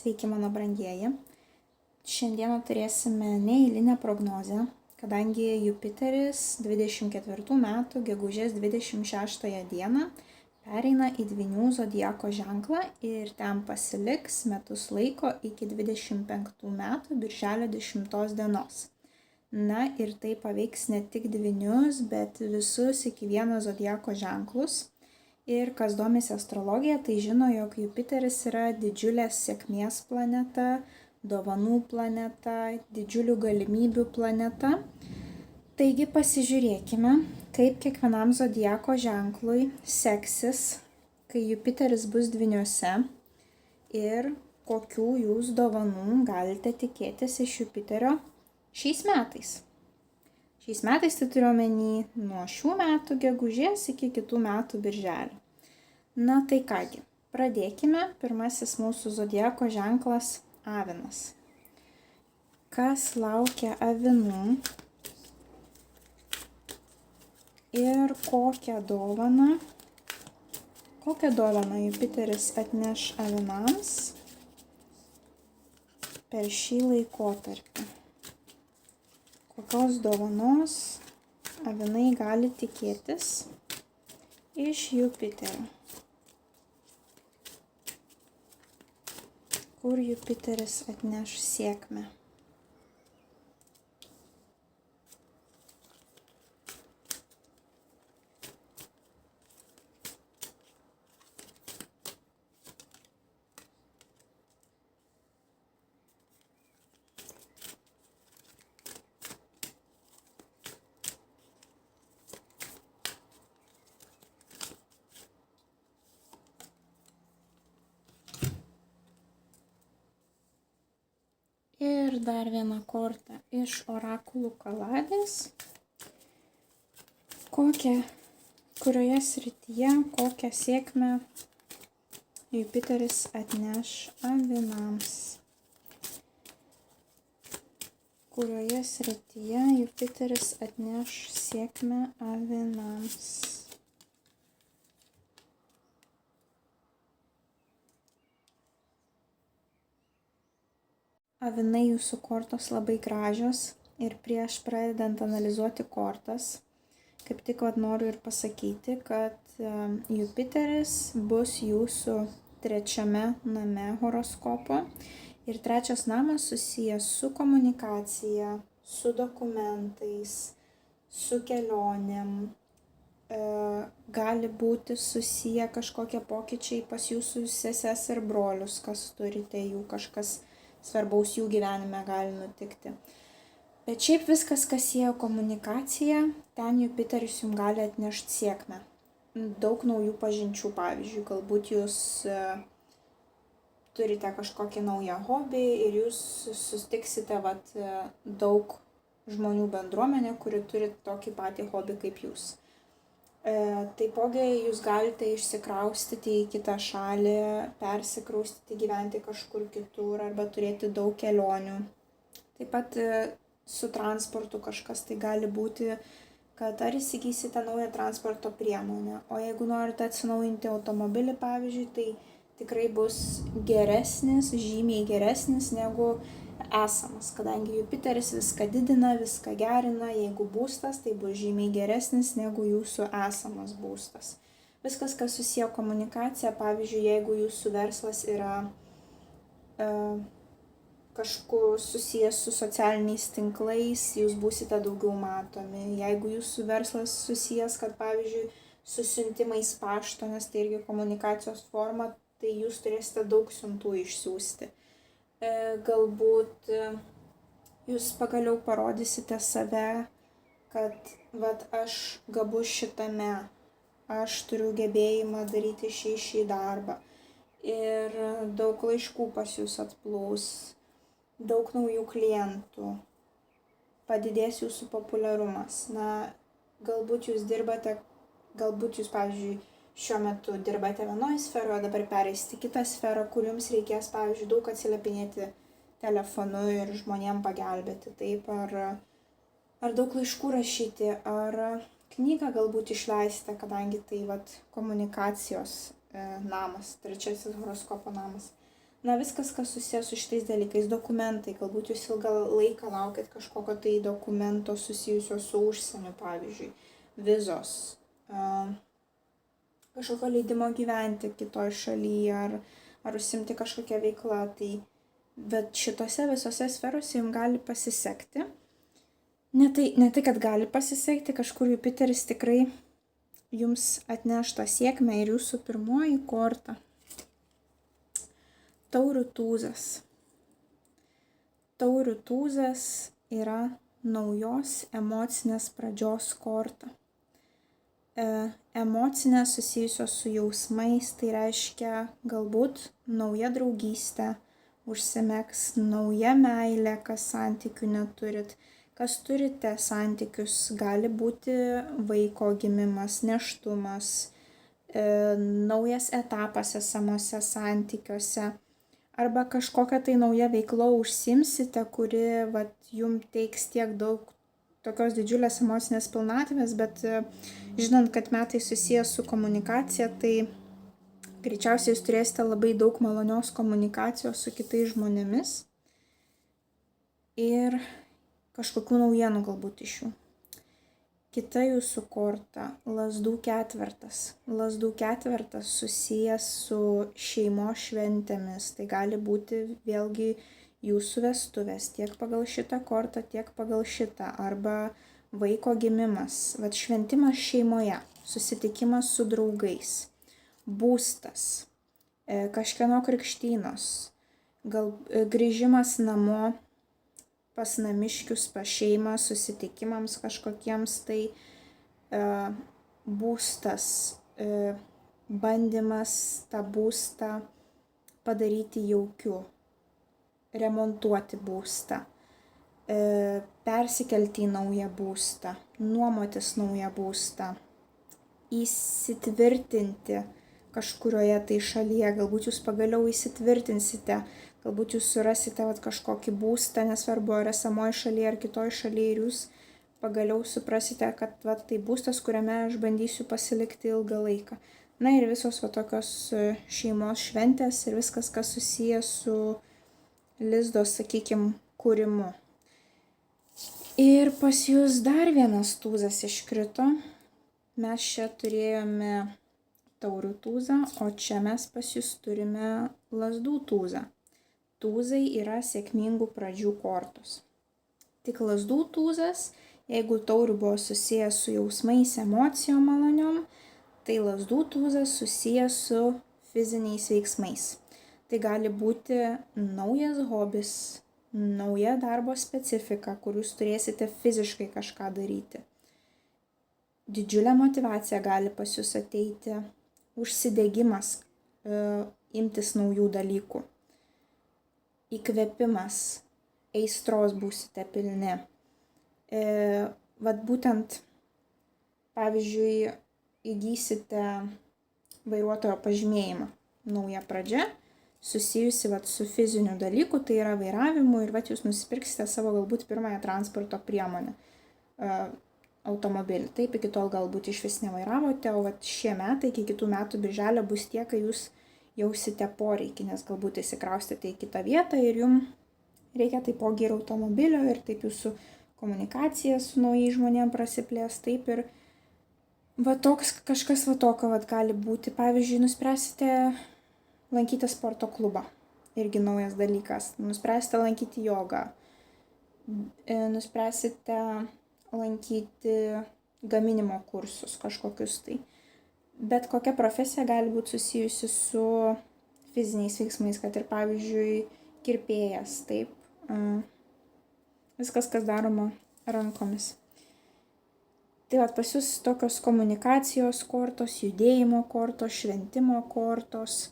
Sveiki mano brangieji. Šiandieną turėsime neeilinę prognozę, kadangi Jupiteris 24 metų gegužės 26 dieną pereina į Dvynių zodiako ženklą ir ten pasiliks metus laiko iki 25 metų birželio 10 dienos. Na ir tai paveiks ne tik Dvynius, bet visus iki vieno zodiako ženklus. Ir kas domisi astrologija, tai žino, jog Jupiteris yra didžiulės sėkmės planeta, dovanų planeta, didžiulių galimybių planeta. Taigi pasižiūrėkime, kaip kiekvienam zodiako ženklui seksis, kai Jupiteris bus Dvyniuose ir kokių jūs dovanų galite tikėtis iš Jupiterio šiais metais. Šiais metais tai turiu omeny nuo šių metų gegužės iki kitų metų birželio. Na tai kągi, pradėkime. Pirmasis mūsų zodiako ženklas Avinas. Kas laukia avinų ir kokią dovaną Jupiteris atneš avinams per šį laikotarpį? Kokios dovanos avinai gali tikėtis iš Jupiterio? Kur Jupiteris atneš sėkmę? Ir dar viena korta iš orakulų kaladės. Kurioje srityje, kokią sėkmę Jupiteris atneš avinams? Kurioje srityje Jupiteris atneš sėkmę avinams? Avinai, jūsų kortos labai gražios ir prieš pradedant analizuoti kortas, kaip tik noriu ir pasakyti, kad Jupiteris bus jūsų trečiame name horoskopo ir trečias namas susijęs su komunikacija, su dokumentais, su kelionėm, gali būti susiję kažkokie pokyčiai pas jūsų seses ir brolius, kas turite jų, kažkas svarbaus jų gyvenime gali nutikti. Bet šiaip viskas, kas sieja komunikaciją, ten Jupiteris jums gali atnešti sėkmę. Daug naujų pažinčių, pavyzdžiui, galbūt jūs turite kažkokį naują hobį ir jūs susitiksite daug žmonių bendruomenė, kuri turi tokį patį hobį kaip jūs. Taipogi jūs galite išsikraustyti į kitą šalį, persikraustyti, gyventi kažkur kitur arba turėti daug kelionių. Taip pat su transportu kažkas tai gali būti, kad ar įsigysite naują transporto priemonę, o jeigu norite atsinaujinti automobilį, pavyzdžiui, tai tikrai bus geresnis, žymiai geresnis negu esamas, kadangi Jupiteris viską didina, viską gerina, jeigu būstas, tai bus žymiai geresnis negu jūsų esamas būstas. Viskas, kas susiję komunikacija, pavyzdžiui, jeigu jūsų verslas yra kažkur susijęs su socialiniais tinklais, jūs būsite daugiau matomi. Jeigu jūsų verslas susijęs, kad pavyzdžiui, su siuntimais pašto, nes tai irgi komunikacijos forma, tai jūs turėsite daug siuntų išsiųsti. Galbūt jūs pagaliau parodysite save, kad aš gabus šitame, aš turiu gebėjimą daryti šį darbą. Ir daug laiškų pas jūs atplūs, daug naujų klientų, padidės jūsų populiarumas. Na, galbūt jūs, pavyzdžiui, šiuo metu dirbate vienoje sferoje, dabar pereisite kitą sferą, kur jums reikės, pavyzdžiui, daug atsiliepinėti telefonu ir žmonėm pagelbėti, taip, ar daug laiškų rašyti, ar knygą galbūt išleisite, kadangi tai komunikacijos namas, trečiasis horoskopo namas. Na, viskas, kas susijęs su šitais dalykais, dokumentai, galbūt jūs ilgą laiką laukit kažkokio tai dokumento susijusio su užsieniu, pavyzdžiui, vizos, kažkokio leidimo gyventi kitoj šalyje ar užsimti kažkokią veiklą, bet šitose visose sferose jums gali pasisekti. Ne tai, kad gali pasisekti, kažkur Jupiteris tikrai jums atneš tą sėkmę ir jūsų pirmoji korta. Taurių tūzas. Taurių tūzas yra naujos emocinės pradžios korta. Emocinės susijusios su jausmais, tai reiškia galbūt nauja draugystė užsimegs, nauja meilė, kas santykių neturit. Kas turite santykius, gali būti vaiko gimimas, nėštumas, naujas etapas esamuose santykiuose, arba kažkokią tai naują veiklą užsimsite, kuri jums teiks tiek daug tokios didžiulės emocinės pilnatvės, bet žinant, kad metai susijęs su komunikacija, tai greičiausiai jūs turėsite labai daug malonios komunikacijos su kitais žmonėmis ir kažkokių naujienų galbūt iš jų. Kita jūsų korta – lazdų ketvertas. Lazdų ketvertas susijęs su šeimos šventėmis. Tai gali būti vėlgi jūsų vestuvės tiek pagal šitą kortą, tiek pagal šitą. Arba vaiko gimimas. Šventimas šeimoje. Susitikimas su draugais. Būstas. Kažkieno krikštynos. Gal grįžimas namo pas namiškius, pas šeimą, susitikimams kažkokiems, tai būstas, bandymas tą būstą padaryti jaukiu, remontuoti būstą, persikelti į naują būstą, nuomotis naują būstą, įsitvirtinti kažkurioje tai šalyje, galbūt jūs pagaliau įsitvirtinsite, galbūt jūs surasite kažkokį būstą, nesvarbu ar esamoje šalyje ar kitoje šalyje, ir jūs pagaliau suprasite, kad tai būstas, kuriame aš bandysiu pasilikti ilgą laiką. Na ir visos tokios šeimos šventės ir viskas, kas susijęs su lizdo, sakykime, kūrimu. Ir pas jūs dar vienas tūzas iškrito. Mes čia turėjome taurių tūzą, o čia mes pas jūs turime lazdų tūzą. Tūzai yra sėkmingų pradžių kortos. Tik lazdų tūzas, jeigu taurių buvo susijęs su jausmais, emocijom maloniom, tai lazdų tūzas susijęs su fiziniais veiksmais. Tai gali būti naujas hobis, nauja darbo specifika, kur jūs turėsite fiziškai kažką daryti. Didžiulė motyvacija gali pas jūs ateiti, užsidegimas, imtis naujų dalykų. Įkvėpimas, aistros būsite pilni. Būtent, pavyzdžiui, įgysite vairuotojo pažymėjimą. Nauja pradžia, susijusi su fiziniu dalyku, tai yra vairavimu, ir jūs nusipirksite savo galbūt pirmąją transporto priemonę, automobilį. Taip, iki tol galbūt iš vis nevairavote, o šie metai, iki kitų metų birželio bus tie, kai jūs jausite poreikį, nes galbūt įsikraustėte į kitą vietą ir jums reikia taipogi ir automobilio, ir taip jūsų komunikacija su naujais žmonėms prasiplės, taip ir toks kažkas tokio gali būti. Pavyzdžiui, nuspręsite lankyti sporto klubą, irgi naujas dalykas, nuspręsite lankyti jogą, nuspręsite lankyti gaminimo kursus kažkokius tai. Bet kokia profesija gali būti susijusi su fiziniais veiksmais, kad ir, pavyzdžiui, kirpėjas, taip. Viskas, kas daroma rankomis. Tai pas jūs tokios komunikacijos kortos, judėjimo kortos, šventimo kortos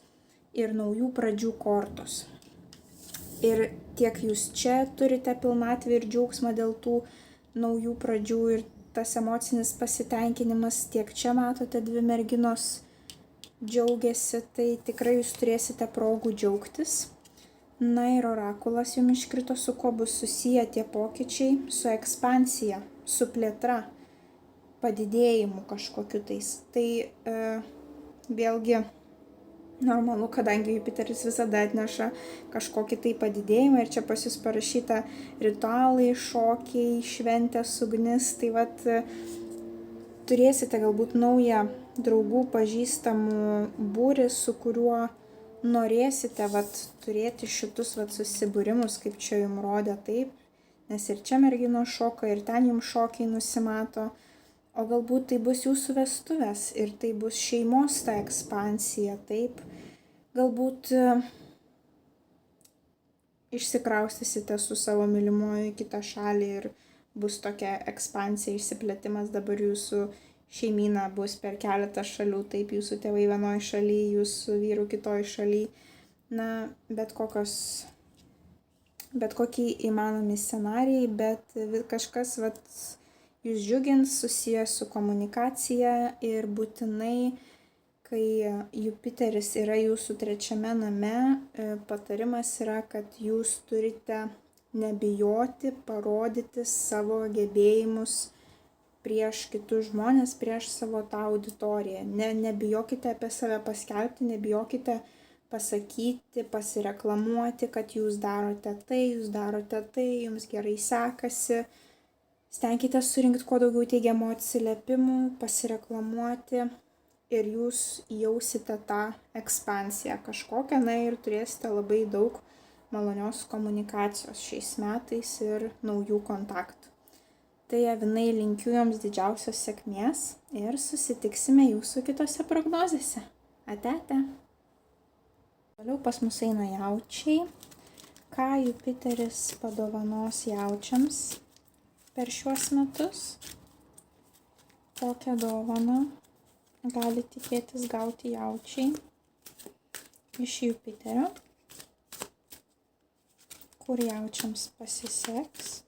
ir naujų pradžių kortos. Ir tiek jūs čia turite pilnatvę ir džiaugsmą dėl tų naujų pradžių ir tas emocinis pasitenkinimas, tiek čia matote dvi merginos džiaugiasi, tai tikrai jūs turėsite progų džiaugtis. Na ir orakulas jums iškrito, su kuo bus susiję tie pokyčiai, su ekspansija, su plėtra, padidėjimu kažkokiu tais. Tai vėlgi normalu, kadangi Jupiteris visada atneša kažkokį tai padidėjimą ir čia pas jūs parašyta ritualai, šokiai, šventės, ugnis, tai vat turėsite galbūt naują draugų, pažįstamų būrį, su kuriuo norėsite vat turėti šitus vat susibūrimus, kaip čia jums rodė, taip, nes ir čia merginos šoka, ir ten jums šokiai nusimato, o galbūt tai bus jūsų vestuvės ir tai bus šeimos ta ekspansija, taip, galbūt išsikraustysite su savo mylimuoju į kitą šalį ir bus tokia ekspansija, išsiplėtimas, dabar jūsų šeimyna bus per keletą šalių, taip, jūsų tėvai vienoje šalyje, jūsų vyrų kitoje šalyje, na, bet kokie įmanomi scenarijai, bet kažkas vat jūs džiugins susijęs su komunikacija ir būtinai, kai Jupiteris yra jūsų trečiame name, patarimas yra, kad jūs turite nebijoti parodyti savo gebėjimus prieš kitus žmonės, prieš savo tą auditoriją. Nebijokite apie save paskelbti, nebijokite pasakyti, pasireklamuoti, kad jūs darote tai, jums gerai sekasi. Stenkite surinkti kuo daugiau teigiamų atsiliepimų, pasireklamuoti ir jūs jausite tą ekspansiją kažkokią, na ir turėsite labai daug malonios komunikacijos šiais metais ir naujų kontaktų. Tai avinai linkiu jums didžiausios sėkmės ir susitiksime jūsų kitose prognozėse. Ate, ate. Toliau pas mus eina jaučiai. Ką Jupiteris padovanos jaučiams per šiuos metus? Kokią dovaną gali tikėtis gauti jaučiai iš Jupiterio? Kur jaučiams pasiseks?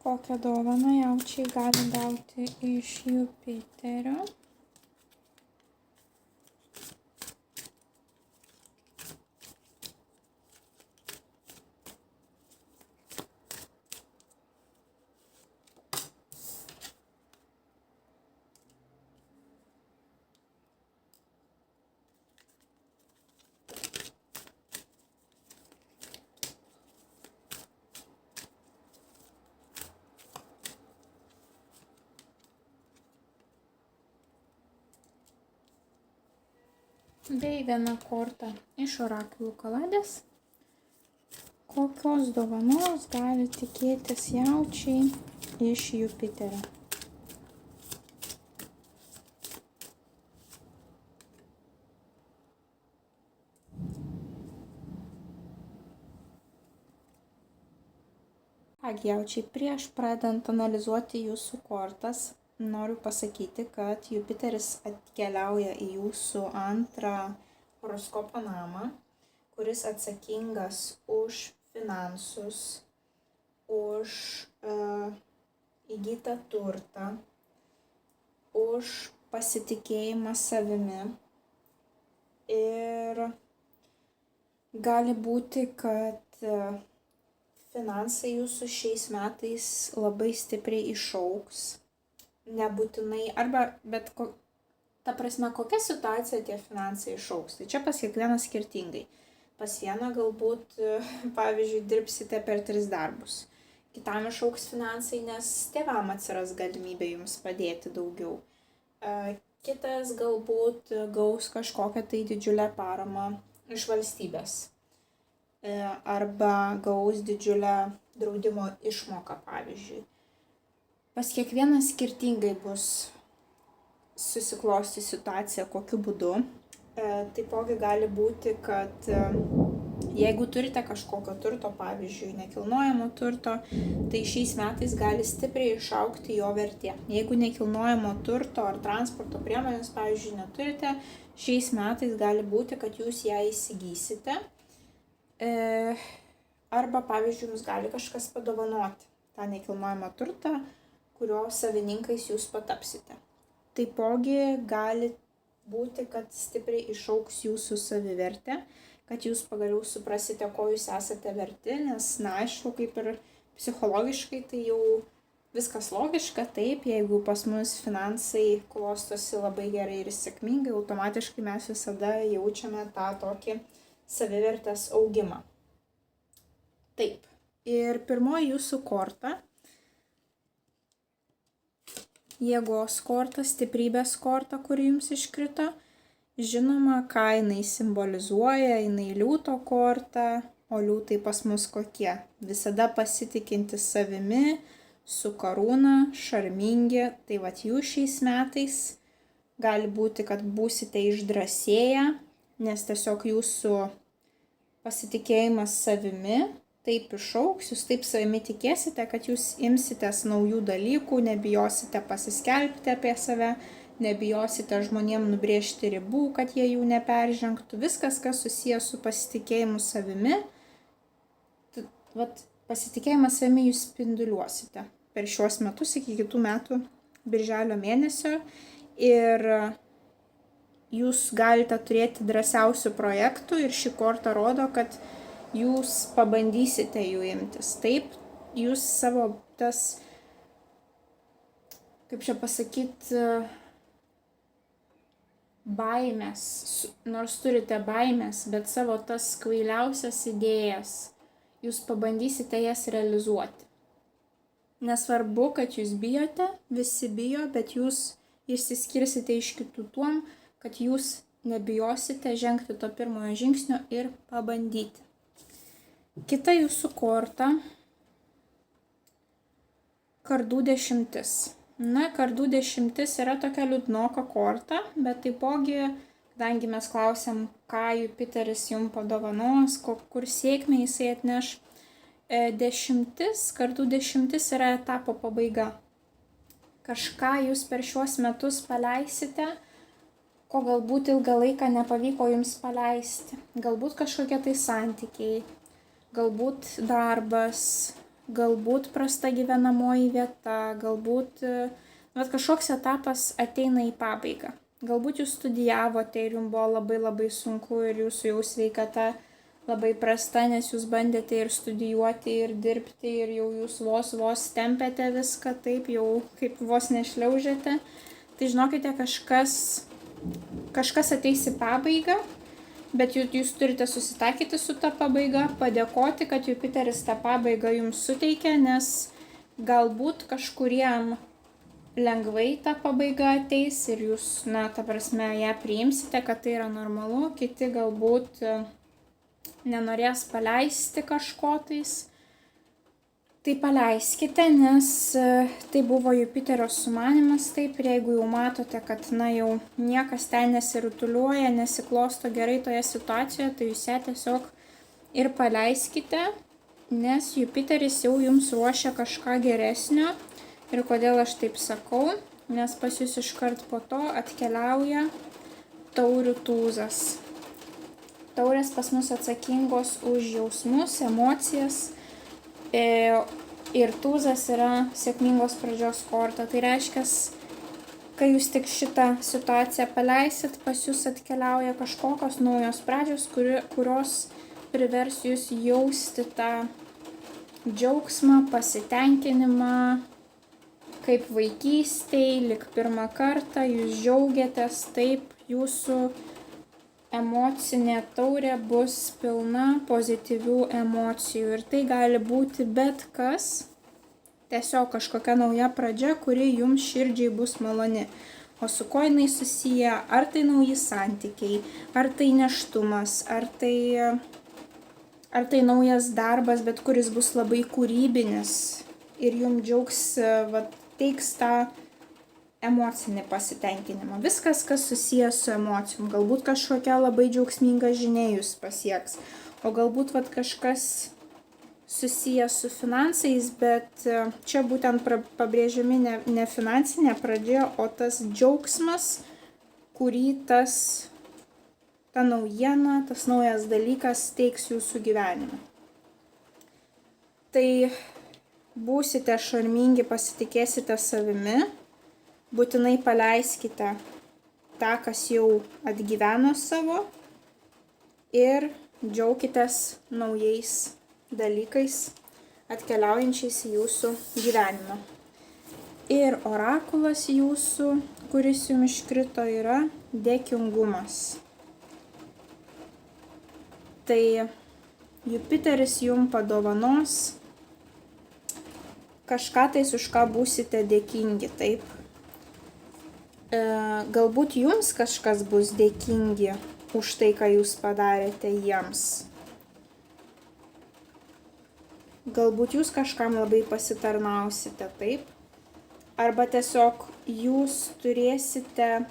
Kokią dovaną jaučiai gali gauti iš Jupiterio? Bei viena korta iš orakulų kaladės. Kokios dovanos gali tikėtis jaučiai iš Jupiterio? Kągi jaučiai, prieš pradedant analizuoti jūsų kortas, noriu pasakyti, kad Jupiteris atkeliauja į jūsų antrą horoskopo namą, kuris atsakingas už finansus, už įgytą turtą, už pasitikėjimą savimi. Ir gali būti, kad finansai jūsų šiais metais labai stipriai išaugs. Nebūtinai, arba, bet ta prasme, kokia situacija tie finansai išauks. Tai čia pas kiekvieną skirtingai. Pas vieną galbūt, pavyzdžiui, dirbsite per 3 darbus. Kitam išauks finansai, nes tėvam atsiras galimybė jums padėti daugiau. Kitas galbūt gaus kažkokią tai didžiulę paramą iš valstybės. Arba gaus didžiulę draudimo išmoką, pavyzdžiui. Pas kiekvieną skirtingai bus susiklosti situacija, kokiu būdu. Taipogi gali būti, kad jeigu turite kažkokio turto, pavyzdžiui, nekilnojamo turto, tai šiais metais gali stipriai išaugti jo vertė. Jeigu nekilnojamo turto ar transporto priemonės, pavyzdžiui, neturite, šiais metais gali būti, kad jūs ją įsigysite. Arba, pavyzdžiui, jums gali kažkas padovanoti tą nekilnojamą turtą, kurio savininkais jūs patapsite. Taipogi gali būti, kad stipriai išauks jūsų savivertė, kad jūs pagaliau suprasite, ko jūs esate verti, nes, aišku, kaip ir psichologiškai, tai jau viskas logiška, taip, jeigu pas mus finansai klostosi labai gerai ir sėkmingai, automatiškai mes visada jaučiame tą tokį savivertės augimą. Taip, ir pirmoji jūsų korta, jėgos korta, stiprybės korta, kuri jums iškrito. Žinoma, ką jinai simbolizuoja, jinai liūto korta, o liūtai pas mus kokie? Visada pasitikinti savimi, su karūna, šarmingi. Tai vat jūs šiais metais gali būti, kad būsite išdrąsėję, nes tiesiog jūsų pasitikėjimas savimi taip išaugs, jūs taip savimi tikėsite, kad jūs imsitės naujų dalykų, nebijosite pasiskelbti apie save, nebijosite žmonėm nubrėžti ribų, kad jie jų neperžengtų. Viskas, kas susijęs su pasitikėjimu savimi, pasitikėjimą savimi jūs spinduliuosite per šiuos metus iki kitų metų birželio mėnesio ir jūs galite turėti drąsiausių projektų ir ši korta rodo, kad jūs pabandysite jų imtis. Taip, jūs savo tas, kaip čia pasakyti, baimės, nors turite baimės, bet savo tas kvailiausias idėjas, jūs pabandysite jas realizuoti. Nesvarbu, kad jūs bijote, visi bijo, bet jūs išsiskirsite iš kitų tuom, kad jūs nebijosite žengti to pirmojo žingsnio ir pabandyti. Kita jūsų korta – kardų 10. Na, kardų 10 yra tokia liūdnoka korta, bet taipogi, kadangi mes klausiam, ką Jupiteris jums padovanos, kur sėkmę jisai atneš, 10, kardų 10 yra etapo pabaiga. Kažką jūs per šiuos metus paleisite, ko galbūt ilgą laiką nepavyko jums paleisti. Galbūt kažkokie tai santykiai, galbūt darbas, galbūt prasta gyvenamoji vieta, galbūt kažkoks etapas ateina į pabaigą. Galbūt jūs studijavote ir jums buvo labai sunku ir jūsų jau sveikata labai prasta, nes jūs bandėte ir studijuoti, ir dirbti, ir jau jūs vos tempėte viską taip, jau kaip vos nešliaužėte. Tai žinokite, kažkas ateis į pabaigą, bet jūs turite susitaikyti su ta pabaiga, padėkoti, kad Jupiteris tą pabaigą jums suteikia, nes galbūt kažkuriem lengvai ta pabaiga ateis ir jūs, ją priimsite, kad tai yra normalu, kiti galbūt nenorės paleisti kažko tais. Tai paleiskite, nes tai buvo Jupiterio sumanymas taip ir jeigu jau matote, kad jau niekas ten nesirutuliuoja, nesiklosto gerai toje situacijoje, tai jūs ją tiesiog ir paleiskite, nes Jupiteris jau jums ruošia kažką geresnio. Ir kodėl aš taip sakau, nes pas jūs iškart po to atkeliauja taurių tūzas. Taurės pas mus atsakingos už jausmus, emocijas. Ir tūzas yra sėkmingos pradžios korta. Tai reiškia, kai jūs tik šitą situaciją paleisit, pas jūs atkeliauja kažkokios naujos pradžios, kurios privers jūs jausti tą džiaugsmą, pasitenkinimą, kaip vaikystėj, lyg pirmą kartą, jūs džiaugiatės, taip, jūsų emocinė taurė bus pilna pozityvių emocijų ir tai gali būti bet kas, tiesiog kažkokia nauja pradžia, kuri jums širdžiai bus maloni. O su ko jinai susiję, ar tai nauji santykiai, ar tai nėštumas, ar tai naujas darbas, bet kuris bus labai kūrybinis ir jums teiks tą emocinį pasitenkinimą. Viskas, kas susijęs su emocijom. Galbūt kažkokia labai džiaugsminga žinia jūs pasieks. O galbūt kažkas susijęs su finansais, bet čia būtent pabrėžiami ne finansinė pradžia, o tas džiaugsmas, kurį ta naujiena, tas naujas dalykas teiks jūsų gyvenime. Tai būsite šarmingi, pasitikėsite savimi. Būtinai paleiskite tą, kas jau atgyveno savo ir džiaukitės naujais dalykais atkeliaujančiais į jūsų gyvenimą. Ir orakulas jūsų, kuris jums iškrito, yra dėkingumas. Tai Jupiteris jums padovanos kažką tais, už ką būsite dėkingi, taip. Galbūt jums kažkas bus dėkingi už tai, ką jūs padarėte jiems. Galbūt jūs kažkam labai pasitarnausite, taip. Arba tiesiog jūs turėsite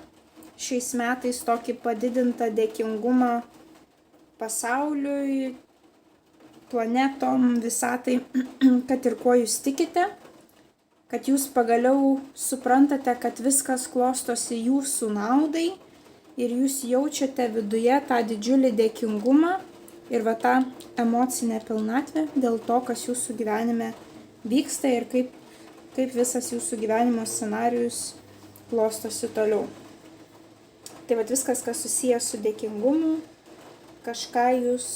šiais metais tokį padidintą dėkingumą pasauliui, planetom, visatai, kad ir kuo jūs tikite, kad jūs pagaliau suprantate, kad viskas klostosi jūsų naudai ir jūs jaučiate viduje tą didžiulį dėkingumą ir va tą emocinę pilnatvę dėl to, kas jūsų gyvenime vyksta ir kaip visas jūsų gyvenimo scenarijus klostosi toliau. Tai va viskas, kas susijęs su dėkingumu, kažką jūs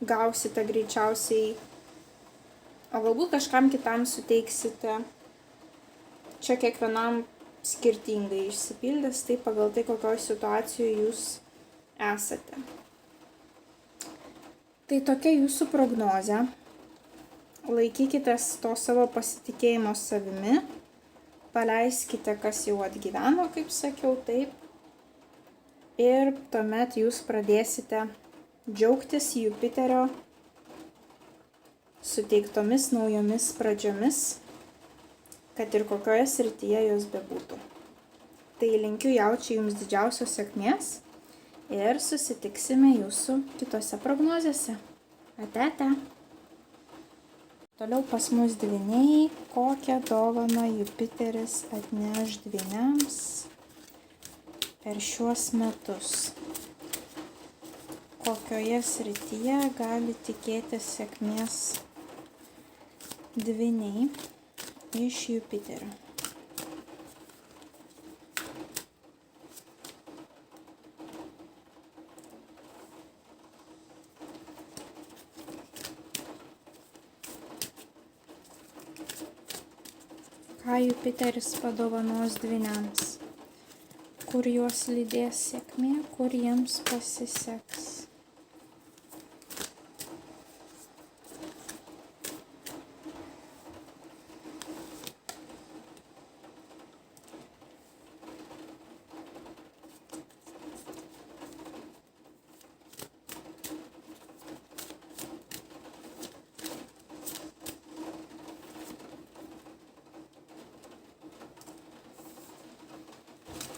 gausite greičiausiai, o galbūt kažkam kitam suteiksite. Čia kiekvienam skirtingai išsipildys, tai pagal tai, kokioje situacijoje jūs esate. Tai tokia jūsų prognozė. Laikykitės to savo pasitikėjimo savimi, paleiskite, kas jau atgyveno, kaip sakiau, taip. Ir tuomet jūs pradėsite džiaugtis Jupiterio suteiktomis naujomis pradžiomis, kad ir kokioje srityje jos bebūtų. Tai linkiu jaučiai jums didžiausios sėkmės ir susitiksime jūsų kitose prognozėse. Ate. Toliau pas mus dvyniai, kokią dovaną Jupiteris atneš dvyniams per šiuos metus. Kokioje srityje gali tikėtis sėkmės dvyniai iš Jupiterio. Ką Jupiteris padovanos dvyniams? Kur juos lydės sėkmė, kur jiems pasiseks?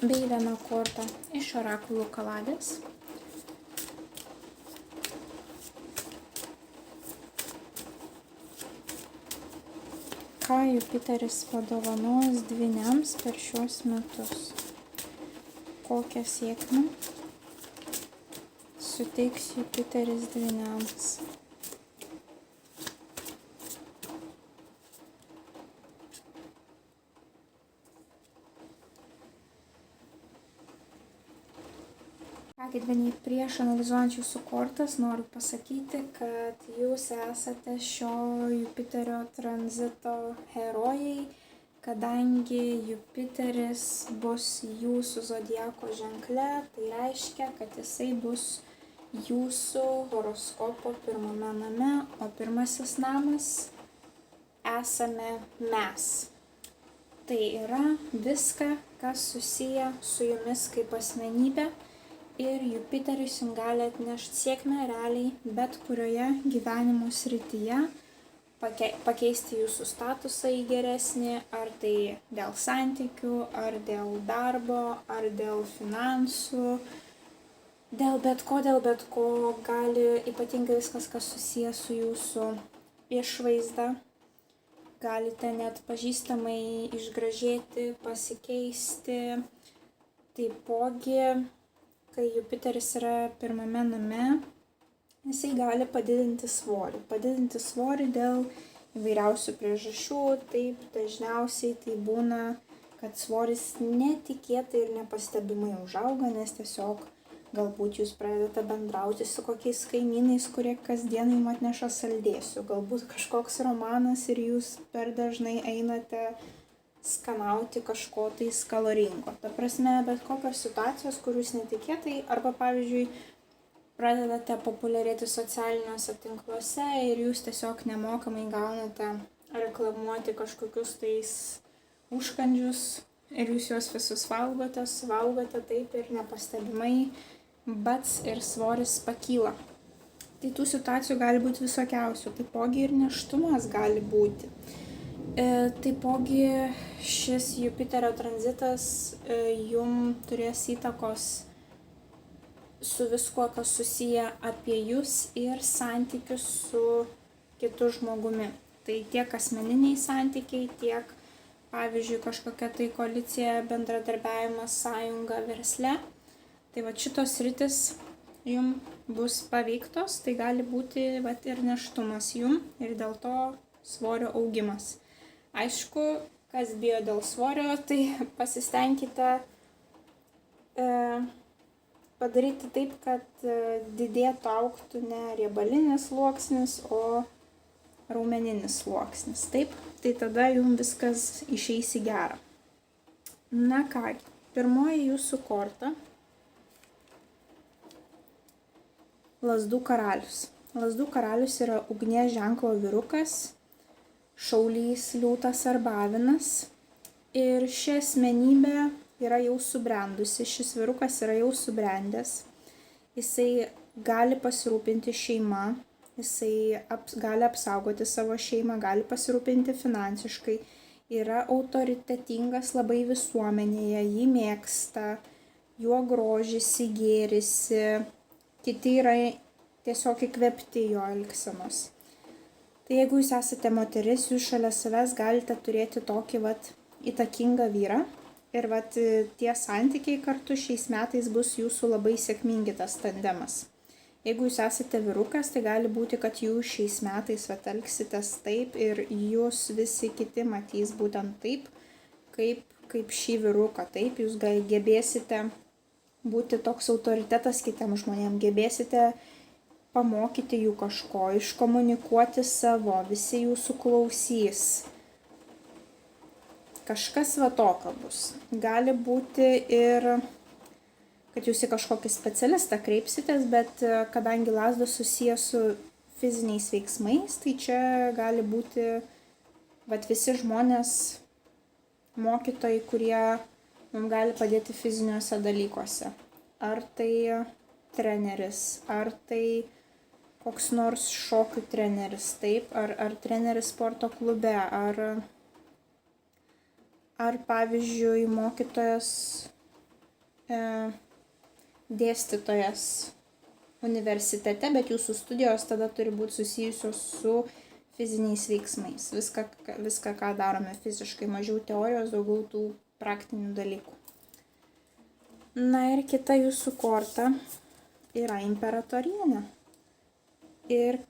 Bei viena korta iš orakulų kaladės. Ką Jupiteris padovanos dvyniams per šiuos metus? Kokią sėkmę suteiks Jupiteris dvyniams? Dvyniai, prieš analizuojant jūsų kortas noriu pasakyti, kad jūs esate šio Jupiterio tranzito herojai, kadangi Jupiteris bus jūsų zodiako ženkle, tai reiškia, kad jisai bus jūsų horoskopo pirmame name, o pirmasis namas esame mes. Tai yra viską, kas susiję su jumis kaip asmenybė. Ir Jupiteris jums gali atnešti sėkmę realiai bet kurioje gyvenimo srityje, pakeisti jūsų statusą į geresnį, ar tai dėl santykių, ar dėl darbo, ar dėl finansų, dėl bet ko gali ypatingai viskas, kas susijęs su jūsų išvaizda. Galite net pažįstamai išgražėti, pasikeisti. Taipogi, kai Jupiteris yra pirmame name, jisai gali padidinti svorį dėl įvairiausių priežasčių. Taip, dažniausiai tai būna, kad svoris netikėtai ir nepastebimai užauga, nes tiesiog Galbūt jūs pradedate bendrauti su kokiais kaimynais, kurie kasdien jums atneša saldėsių. Galbūt kažkoks romanas ir jūs per dažnai einate skanauti kažko tais kaloringo. Ta prasme, bet kokios situacijos, kur jūs netikėtai, arba pavyzdžiui, pradedate populiarėti socialiniuose tinkluose ir jūs tiesiog nemokamai gaunate reklamuoti kažkokius tais užkandžius ir jūs juos visus suvalgote taip ir nepastebimai, bats ir svoris pakyla. Tai tų situacijų gali būti visokiausių, taipogi ir nėštumas gali būti. Taipogi šis Jupiterio tranzitas jum turės įtakos su viskuo, kas susiję apie jūs ir santykius su kitu žmogumi. Tai tiek asmeniniai santykiai, tiek, pavyzdžiui, kažkokia tai koalicija, bendradarbiavimas, sąjunga versle. Tai va šitos sritis jum bus paveiktos, tai gali būti ir nėštumas jum ir dėl to svorio augimas. Aišku, kas bijo dėl svorio, tai pasistengkite padaryti taip, kad didėtų, augtų ne riebalinis sluoksnis, o raumeninis sluoksnis. Taip, tai tada jums viskas išeis į gerą. Na kągi, pirmoji jūsų korta. Lazdų karalius. Lazdų karalius yra ugnies ženklo vyrukas, šaulys, liūtas arba avinas. Ir ši asmenybė yra jau subrendusi, šis vyrukas yra jau subrendęs, jisai gali pasirūpinti šeima, jisai gali apsaugoti savo šeimą, gali pasirūpinti finansiškai, yra autoritetingas labai visuomenėje, jį mėgsta, juo grožisi, gėrisi, kiti yra tiesiog įkvėpti jo elgsenos. Tai jeigu jūs esate moteris, jūs šalia savęs galite turėti tokį įtakingą vyrą. Ir tie santykiai kartu šiais metais bus jūsų labai sėkmingi tas tandemas. Jeigu jūs esate vyrukas, tai gali būti, kad jūs šiais metais elgsitės taip ir jūs visi kiti matys būtent taip, kaip šį vyruką. Taip, jūs gebėsite būti toks autoritetas kitiem žmonėm, gebėsite pamokyti jų kažko, iškomunikuoti savo, visi jūsų klausys. Kažkas tokio bus. Gali būti ir, kad jūs į kažkokį specialistą kreipsitės, bet kadangi lazdos susijęs su fiziniais veiksmais, tai čia gali būti visi žmonės, mokytojai, kurie mums gali padėti fiziniuose dalykuose. Ar tai treneris, ar tai koks nors šokių treneris, taip, ar treneris sporto klube, ar pavyzdžiui mokytojas, dėstytojas universitete, bet jūsų studijos tada turi būti susijusios su fiziniais veiksmais. Viską, ką darome fiziškai, mažiau teorijos, daugiau tų praktinių dalykų. Na ir kita jūsų korta yra imperatorienė. Ir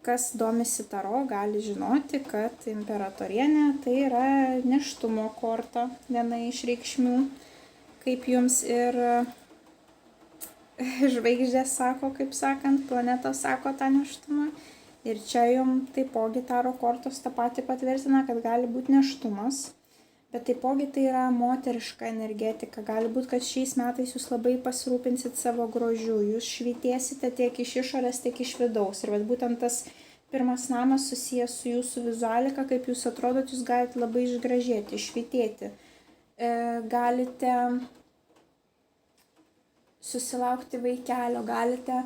kas domisi taro, gali žinoti, kad imperatorienė tai yra nėštumo korta, viena iš reikšmių, kaip jums ir žvaigždės sako, kaip sakant, planetos sako tą nėštumą. Ir čia jums taipogi taro kortos tą patį patvirtina, kad gali būti nėštumas, bet taipogi tai yra moteriška energetika. Gali būti, kad šiais metais jūs labai pasirūpinsit savo grožiu, jūs švytėsite tiek iš išorės, tiek iš vidaus. Ir būtent tas pirmas namas susijęs su jūsų vizualika, kaip jūs atrodot, jūs galite labai išgražėti, švytėti. Galite susilaukti vaikelio, galite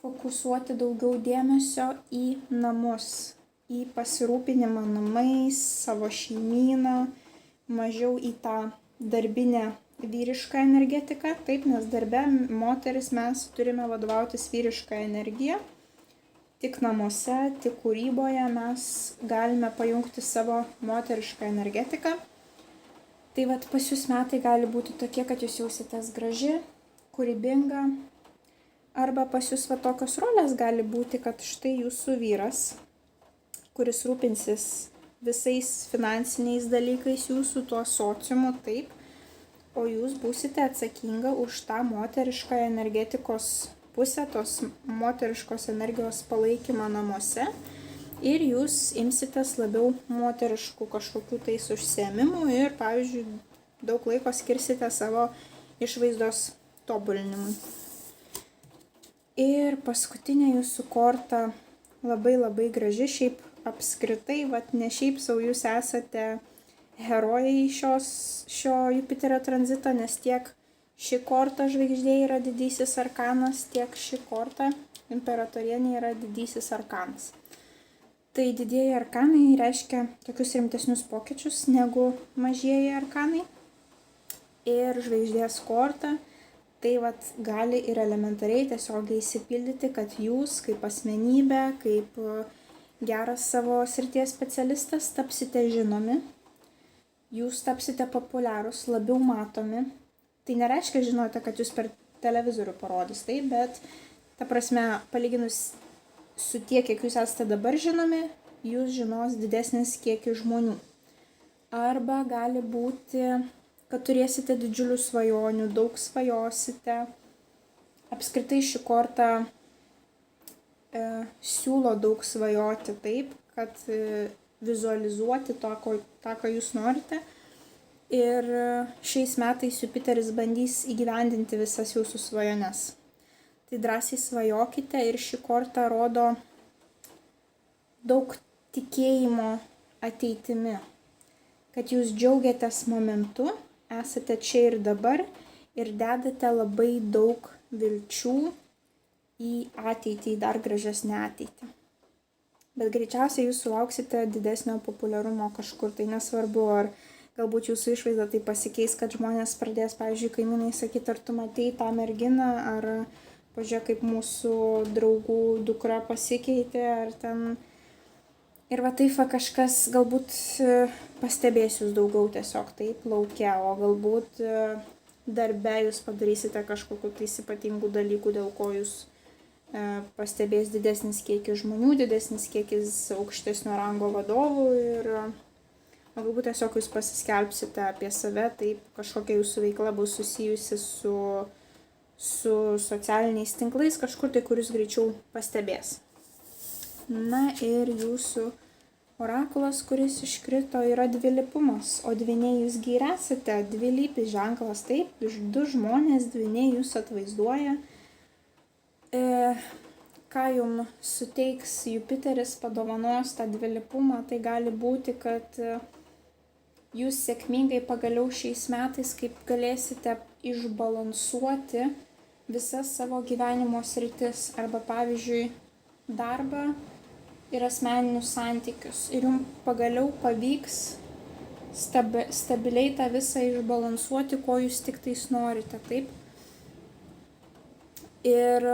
fokusuoti daugiau dėmesio į namus, į pasirūpinimą namais, savo šeimyną, mažiau į tą darbinę vyrišką energetiką. Taip, nes darbe moteris mes turime vadovautis vyrišką energiją. Tik namuose, tik kūryboje mes galime pajungti savo moterišką energetiką. Tai pas jūs metai gali būti tokie, kad jūs jausitės graži, kūrybinga. Arba pas jūs tokios rolės gali būti, kad štai jūsų vyras, kuris rūpinsis visais finansiniais dalykais jūsų, tuo sociumu, taip, o jūs būsite atsakinga už tą moterišką energetikos pusę, tos moteriškos energijos palaikymą namuose ir jūs imsitės labiau moteriškų kažkokių tais užsiėmimų ir, pavyzdžiui, daug laiko skirsite savo išvaizdos tobulinimui. Ir paskutinė jūsų korta labai graži, šiaip apskritai, ne šiaip sau jūs esate herojai šio Jupiterio tranzito, nes tiek ši korta žvaigždė yra didysis arkanas, tiek ši korta imperatorienė yra didysis arkanas. Tai didieji arkanai reiškia tokius rimtesnius pokyčius negu mažieji arkanai. Ir žvaigždės korta tai gali ir elementariai tiesiogiai įsipildyti, kad jūs kaip asmenybė, kaip geras savo srities specialistas tapsite žinomi, jūs tapsite populiarūs, labiau matomi. Tai nereiškia, žinote, kad jūs per televizorių parodys, taip, bet ta prasme, palyginus su tiek, kiek jūs esate dabar žinomi, jūs žinos didesnis kiekis žmonių. Arba gali būti, kad turėsite didžiulių svajonių, daug svajosite. Apskritai ši korta siūlo daug svajoti taip, kad vizualizuoti tą, ką jūs norite. Ir šiais metais Jupiteris bandys įgyvendinti visas jūsų svajones. Tai drąsiai svajokite ir ši korta rodo daug tikėjimo ateitimi, kad jūs džiaugiatės momentu, esate čia ir dabar ir dedate labai daug vilčių į ateitį, į dar gražesnę ateitį. Bet greičiausiai jūs sulauksite didesnio populiarumo kažkur, tai nesvarbu, ar galbūt jūsų išvaizda tai pasikeis, kad žmonės pradės, pavyzdžiui, kaimynai sakyti, ar tu matei tą merginą, ar pažiūrėk, kaip mūsų draugų dukra pasikeitė, ar ten. Ir taip kažkas galbūt pastebės jūs daugiau tiesiog taip lauke, o galbūt darbe jūs padarysite kažkokiu tais ypatingų dalykų, dėl ko jūs pastebės didesnis kiekis žmonių, didesnis kiekis aukštesnio rango vadovų ir galbūt tiesiog jūs pasiskelbsite apie save, taip kažkokia jūsų veikla bus susijusi su socialiniais tinklais kažkur tai, kur jūs greičiau pastebės. Na ir jūsų orakulas, kuris iškrito, yra dvilypumas, o dvyniai jūs gi ir esate, dvilypis ženklas, taip, du žmonės, dvyniai jūs atvaizduoja. Ką jums suteiks Jupiteris, padovanos tą dvilypumą, tai gali būti, kad jūs sėkmingai pagaliau šiais metais kaip galėsite išbalansuoti visas savo gyvenimo sritis arba, pavyzdžiui, darbą ir asmeninius santykius. Ir jums pagaliau pavyks stabiliai tą visą išbalansuoti, ko jūs tik tais norite, taip. Ir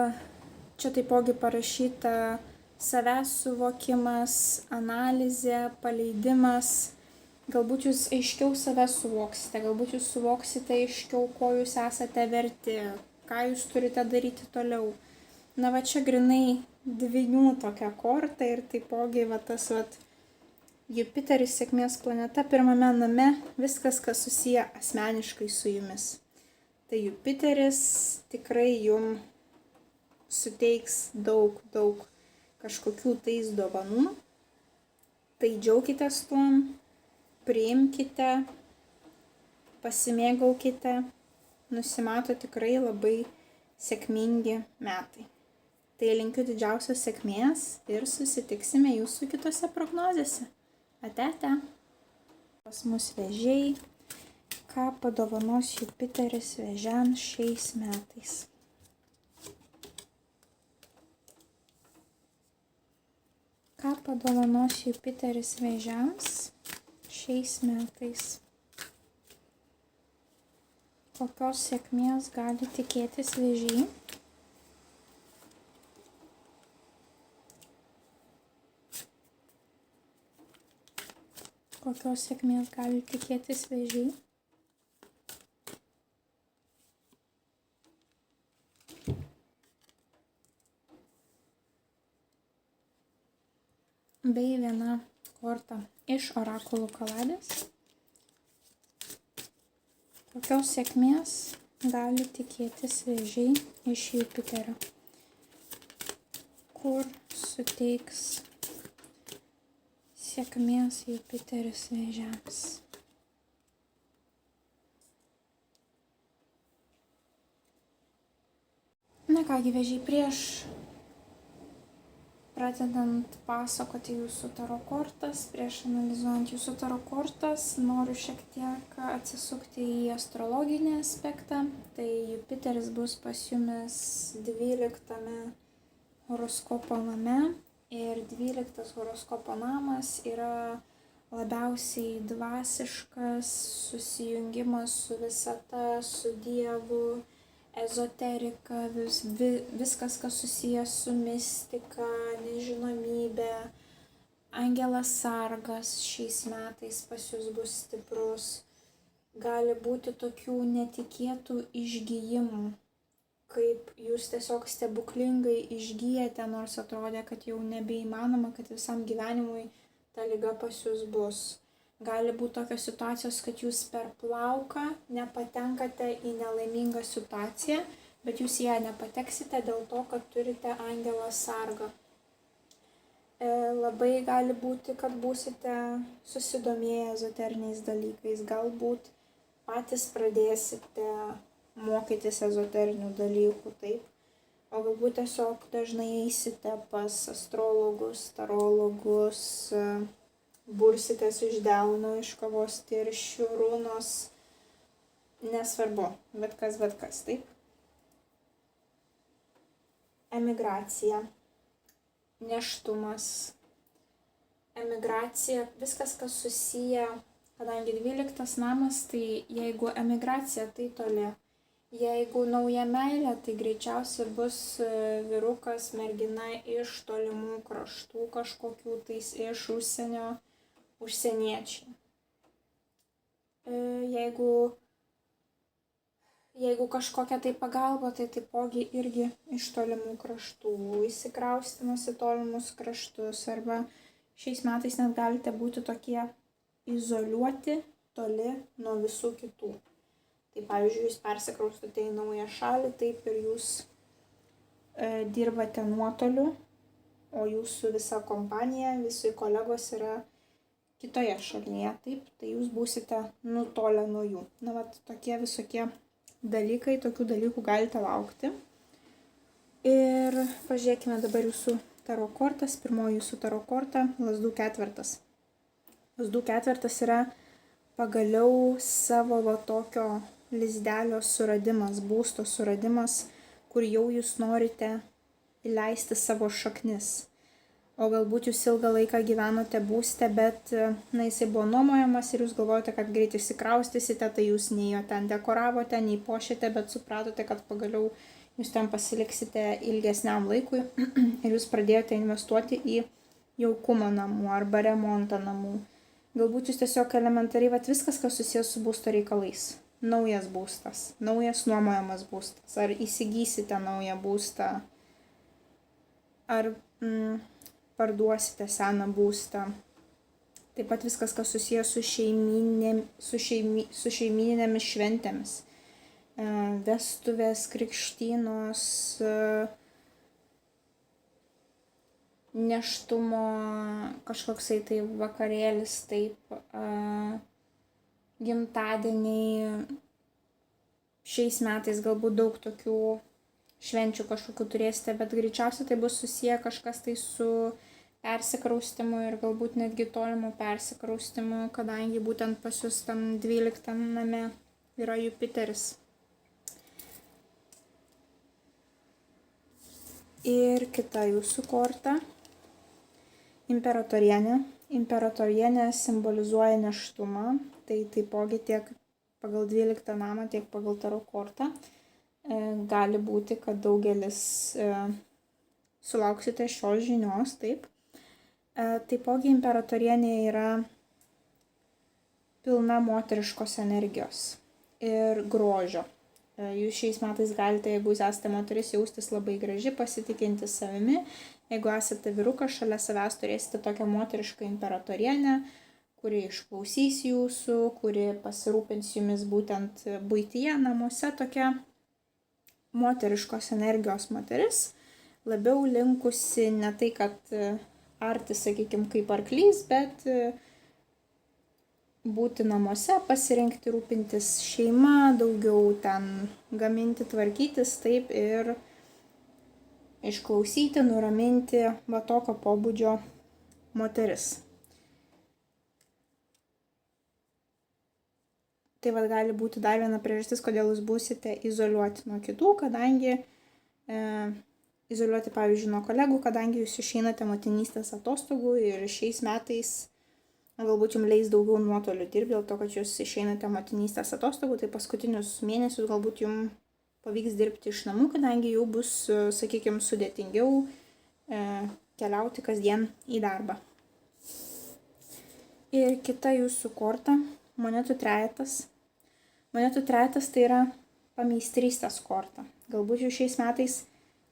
čia taipogi parašyta savęs suvokimas, analizė, paleidimas. Galbūt jūs aiškiau save suvoksite, galbūt jūs suvoksite aiškiau, ko jūs esate verti, ką jūs turite daryti toliau. Na čia grinai dvynių tokia korta ir taipogi tas Jupiteris, sėkmės planeta, pirmame name, viskas, kas susiję asmeniškai su jumis. Tai Jupiteris tikrai jums suteiks daug kažkokių tais dovanų. Tai džiaukitės tuom. Priimkite, pasimėgaukite, nusimato tikrai labai sėkmingi metai. Tai linkiu didžiausios sėkmės ir susitiksime jūsų kitose prognozėse. Ate. Pas mus Vėžiai, ką padovanos Jupiteris Vėžiams šiais metais. Ką padovanos Jupiteris Vėžiams šiais metais. Kokios sėkmės gali tikėtis Vėžiai? Kokios sėkmės gali tikėtis Vėžiai? Bei viena korta iš orakulų kaladės. Kokios sėkmės gali tikėtis vėžiai iš Jupiterio? Kur suteiks sėkmės Jupiteris vėžiams? Na kągi, vėžiai, prieš pradedant pasakoti jūsų taro kortas, prieš analizuojant jūsų taro kortas, noriu šiek tiek atsisukti į astrologinį aspektą. Tai Jupiteris bus pas jumis 12 horoskopo name ir 12 horoskopo namas yra labiausiai dvasiškas susijungimas su visata, su Dievu, ezoterika, viskas, kas susijęs su mistika, nežinomybė. Angelas sargas šiais metais pas jūs bus stiprus. Gali būti tokių netikėtų išgijimų, kaip jūs tiesiog stebuklingai išgyjate, nors atrodė, kad jau nebeįmanoma, kad visam gyvenimui ta liga pas jūs bus. Gali būti tokios situacijos, kad jūs per plauką nepatenkate į nelaimingą situaciją, bet jūs į ją nepateksite dėl to, kad turite angelą sargą. Labai gali būti, kad būsite susidomėję ezoteriniais dalykais, galbūt patys pradėsite mokytis ezoterinių dalykų, taip. O galbūt tiesiog dažnai eisite pas astrologus, tarologus, bursitės iš delno, iš kavos tirščių, runos, nesvarbu, bet kas, taip. Emigracija, nėštumas, emigracija, viskas, kas susiję, kadangi 12 namas, tai jeigu emigracija, tai toli. Jeigu nauja meilė, tai greičiausiai bus vyrukas, mergina iš tolimų kraštų, kažkokių tais iš užsienio, užsieniečiai. Jeigu kažkokia tai pagalba, tai taipogi irgi iš tolimų kraštų, įsikraustymas į tolimus kraštus, arba šiais metais net galite būti tokie izoliuoti, toli nuo visų kitų. Tai pavyzdžiui, jūs persikraustote į naują šalį, taip ir jūs dirbate nuotoliu, o jūsų visa kompanija, visi kolegos yra kitoje šalyje, taip, tai jūs būsite nutolę nuo jų. Na, vat tokie visokie dalykai, tokių dalykų galite laukti. Ir pažiūrėkime dabar jūsų taro kortas. Pirmoji jūsų taro korta, lazdų ketvertas. Lazdų ketvertas yra pagaliau savo va tokio lizdelio suradimas, būsto suradimas, kur jau jūs norite įleisti savo šaknis. O galbūt jūs ilgą laiką gyvenote būste, bet jisai buvo nuomojamas ir jūs galvojate, kad greit išsikraustysite, tai jūs nei jo ten dekoravote, nei puošėte, bet supratote, kad pagaliau jūs ten pasiliksite ilgesniam laikui ir jūs pradėjote investuoti į jaukumą namų arba remontą namų. Galbūt jūs tiesiog elementariai, viskas, kas susijęs su būsto reikalais. Naujas būstas, naujas nuomojamas būstas, ar įsigysite naują būstą, ar parduosite seną būstą. Taip pat viskas, kas susijęs su šeimyninėmis šventėmis. Vestuvės, krikštynos, nėštumo, kažkoksai tai vakarėlis, taip, gimtadieniai. Šiais metais galbūt daug tokių švenčių kažkokių turėsite, bet greičiausiai tai bus susiję kažkas tai su persikraustimu ir galbūt netgi tolimu persikraustimu, kadangi būtent pas jūs tam 12 name yra Jupiteris. Ir kita jūsų korta, imperatorienė. Imperatorienė simbolizuoja nėštumą, tai taipogi tiek pagal 12 namą, tiek pagal taro kortą. Gali būti, kad daugelis sulauksite šios žinios, taip. Taipogi imperatorienė yra pilna moteriškos energijos ir grožio. Jūs šiais metais galite, jeigu jūs esate moteris, jaustis labai graži, pasitikinti savimi. Jeigu esate vyrukas, šalia savęs turėsite tokią moterišką imperatorienę, kuri išklausys jūsų, kuri pasirūpins jumis būtent buityje, namuose, tokia moteriškos energijos moteris, labiau linkusi ne tai, kad arti, sakykime, kaip arklys, bet būti namuose, pasirinkti rūpintis šeima, daugiau ten gaminti, tvarkytis, taip ir išklausyti, nuraminti, va tokio pobūdžio moteris. Tai va gali būti dar viena priežastis, kodėl jūs būsite izoliuoti nuo kitų, kadangi izoliuoti, pavyzdžiui, nuo kolegų, kadangi jūs išeinate motinystės atostogų ir šiais metais galbūt jums leis daugiau nuotolių dirbti, dėl to, kad jūs išeinate motinystės atostogų, tai paskutinius mėnesius galbūt jums pavyks dirbti iš namų, kadangi jau bus, sakykime, sudėtingiau keliauti kasdien į darbą. Ir kita jūsų korta, monetų trejetas. Monetų trejetas tai yra pameistrystės korta. Galbūt jūs šiais metais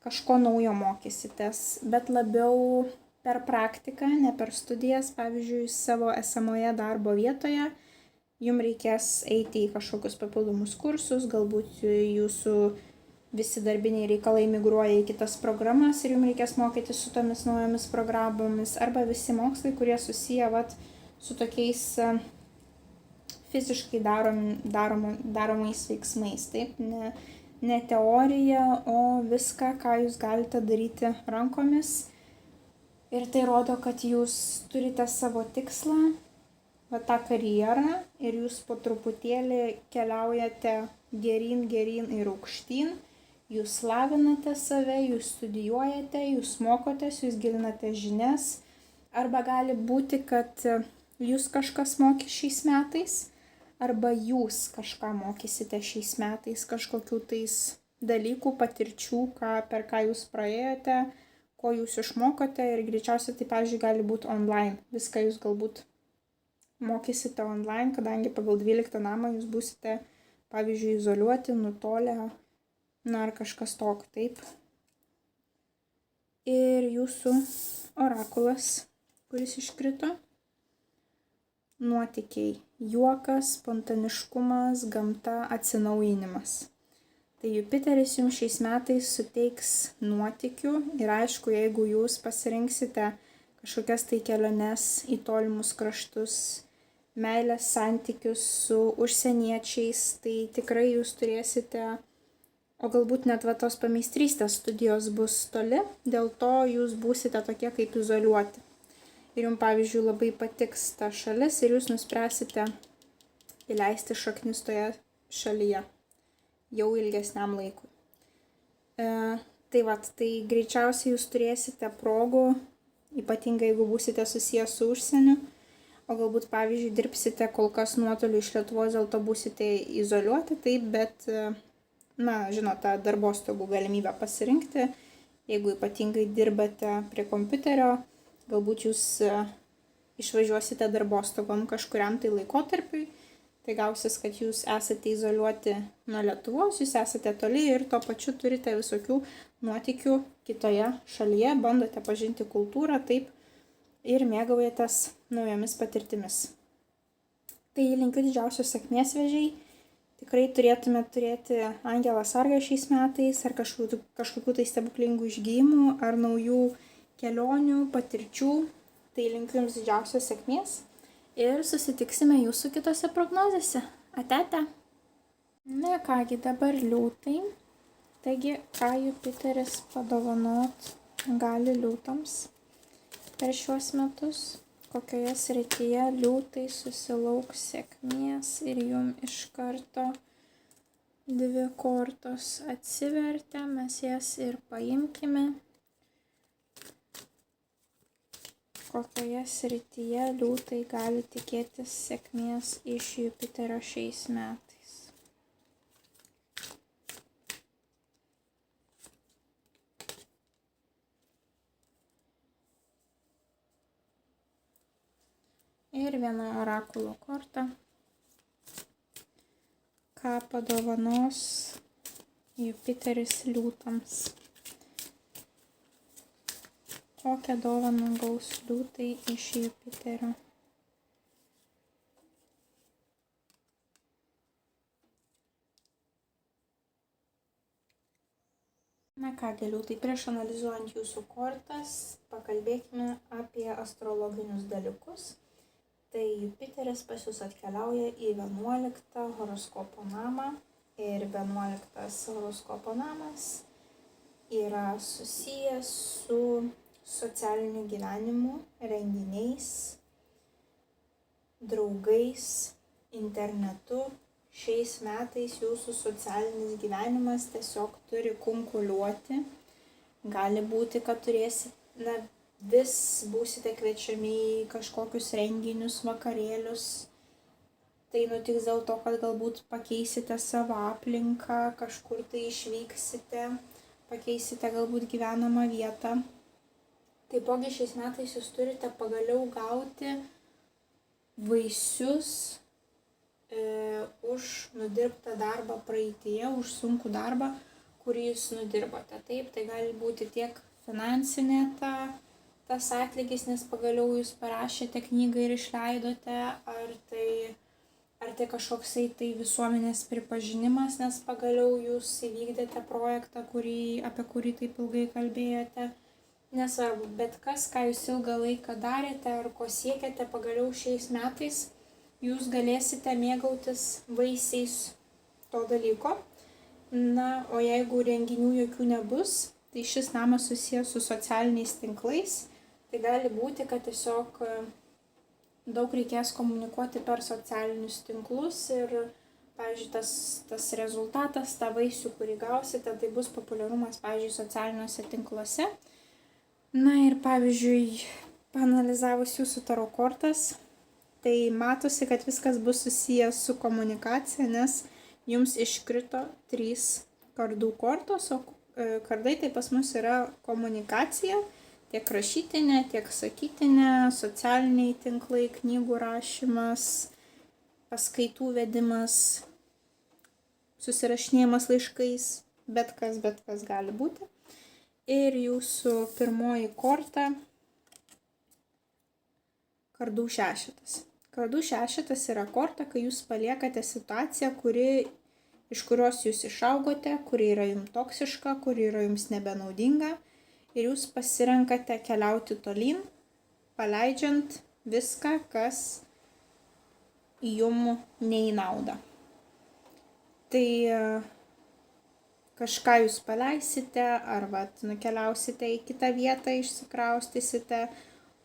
kažko naujo mokysitės, bet labiau per praktiką, ne per studijas, pavyzdžiui, savo esamoje darbo vietoje, jums reikės eiti į kažkokius papildomus kursus, galbūt jūsų visi darbiniai reikalai migruoja į kitas programas ir jums reikės mokytis su tomis naujomis programomis, arba visi mokslai, kurie susiję su tokiais fiziškai daromais veiksmais, taip, ne teorija, o viską, ką jūs galite daryti rankomis. Ir tai rodo, kad jūs turite savo tikslą, va tą karjerą, ir jūs po truputėlį keliaujate geryn ir aukštyn, jūs lavinate save, jūs studijuojate, jūs mokotės, jūs gilinate žinias, arba gali būti, kad jūs kažkas mokys šiais metais, arba jūs kažką mokysite šiais metais, kažkokių tais dalykų, patirčių, per ką jūs praėjote, ko jūs išmokote, ir greičiausiai tai, pavyzdžiui, gali būti online. Viską jūs galbūt mokysite online, kadangi pagal 12 namą jūs būsite, pavyzdžiui, izoliuoti, nutolę, ar kažkas tokio, taip. Ir jūsų orakulas, kuris iškrito, nuotykiai, juokas, spontaniškumas, gamta, atsinaujinimas. Tai Jupiteris jums šiais metais suteiks nuotykių ir aišku, jeigu jūs pasirinksite kažkokias tai keliones į tolimus kraštus, meilės santykius su užsieniečiais, tai tikrai jūs turėsite, o galbūt net tos pameistrystės studijos bus toli, dėl to jūs būsite tokie kaip izoliuoti. Ir jums, pavyzdžiui, labai patiks ta šalis ir jūs nuspręsite įleisti šaknis toje šalyje jau ilgesniam laikui. Tai greičiausiai jūs turėsite progų, ypatingai jeigu būsite susijęs su užsieniu, o galbūt, pavyzdžiui, dirbsite kol kas nuotoliu iš Lietuvos, dėl to būsite izoliuoti, taip, bet, žinote, darbostogų galimybę pasirinkti, jeigu ypatingai dirbate prie kompiuterio, galbūt jūs išvažiuosite darbostogom kažkuriam tai laikotarpiui, tai gausis, kad jūs esate izoliuoti nuo Lietuvos, jūs esate toli ir tuo pačiu turite visokių nuotykių kitoje šalyje, bandote pažinti kultūrą, taip, ir mėgaujatės naujomis patirtimis. Tai linkiu didžiausios sėkmės, vėžiai. Tikrai turėtume turėti angelą sargą šiais metais, ar kažkokių tai stebuklingų išgijimų, ar naujų kelionių, patirčių. Tai linkiu jums didžiausios sėkmės. Ir susitiksime jūsų kitose prognozėse. Ate. Na kągi, dabar liūtai. Taigi, ką Jupiteris padovanot gali liūtams per šiuos metus? Kokioje srityje liūtai susilauks sėkmės ir jum iš karto 2 kortos atsivertė, mes jas ir paimkime. Kokioje srityje liūtai gali tikėtis sėkmės iš Jupiterio šiais metais. Ir viena orakulo korta. Ką padovanos Jupiteris liūtams. Kokią dovaną gaus liūtai iš Jupiterio. Na ką, gėlių, tai prieš analizuojant jūsų kortas, pakalbėkime apie astrologinius dalykus. Tai Jupiteris pas jūs atkeliauja į 11 horoskopo namą ir 11 horoskopo namas yra susijęs su socialiniu gyvenimu, renginiais, draugais, internetu. Šiais metais jūsų socialinis gyvenimas tiesiog turi kunkuliuoti. Gali būti, kad vis būsite kviečiami į kažkokius renginius, vakarėlius. Tai nutiks dėl to, kad galbūt pakeisite savo aplinką, kažkur tai išvyksite, pakeisite galbūt gyvenamą vietą. Taipogi šiais metais jūs turite pagaliau gauti vaisius už nudirbtą darbą praeityje, už sunkų darbą, kurį jūs nudirbote. Taip, tai gali būti tiek finansinė tas atlygis, nes pagaliau jūs parašėte knygą ir išleidote, ar tai kažkoksai tai visuomenės pripažinimas, nes pagaliau jūs įvykdėte projektą, apie kurį taip ilgai kalbėjote. Nesvarbu, bet kas, ką jūs ilgą laiką darėte ar ko siekėte, pagaliau šiais metais jūs galėsite mėgautis vaisiais to dalyko. Na, o jeigu renginių jokių nebus, tai šis namas susijęs su socialiniais tinklais. Tai gali būti, kad tiesiog daug reikės komunikuoti per socialinius tinklus ir, pavyzdžiui, tas rezultatas, tą vaisių, kurį gausite, tai bus populiarumas, pavyzdžiui, socialiniuose tinkluose. Na ir, pavyzdžiui, paanalizavus jūsų taro kortas, tai matosi, kad viskas bus susijęs su komunikacija, nes jums iškrito 3 kardų kortos, o kardai tai pas mus yra komunikacija, tiek rašytinė, tiek sakytinė, socialiniai tinklai, knygų rašymas, paskaitų vedimas, susirašinėjimas laiškais, bet kas gali būti. Ir jūsų pirmoji korta – kardų šešetas. Kardų šešetas yra korta, kai jūs paliekate situaciją, iš kurios jūs išaugote, kuri yra jums toksiška, kuri yra jums nebenaudinga ir jūs pasirenkate keliauti tolyn, paleidžiant viską, kas jums ne į naudą. Tai kažką jūs paleisite, ar nukeliausite į kitą vietą, išsikraustysite,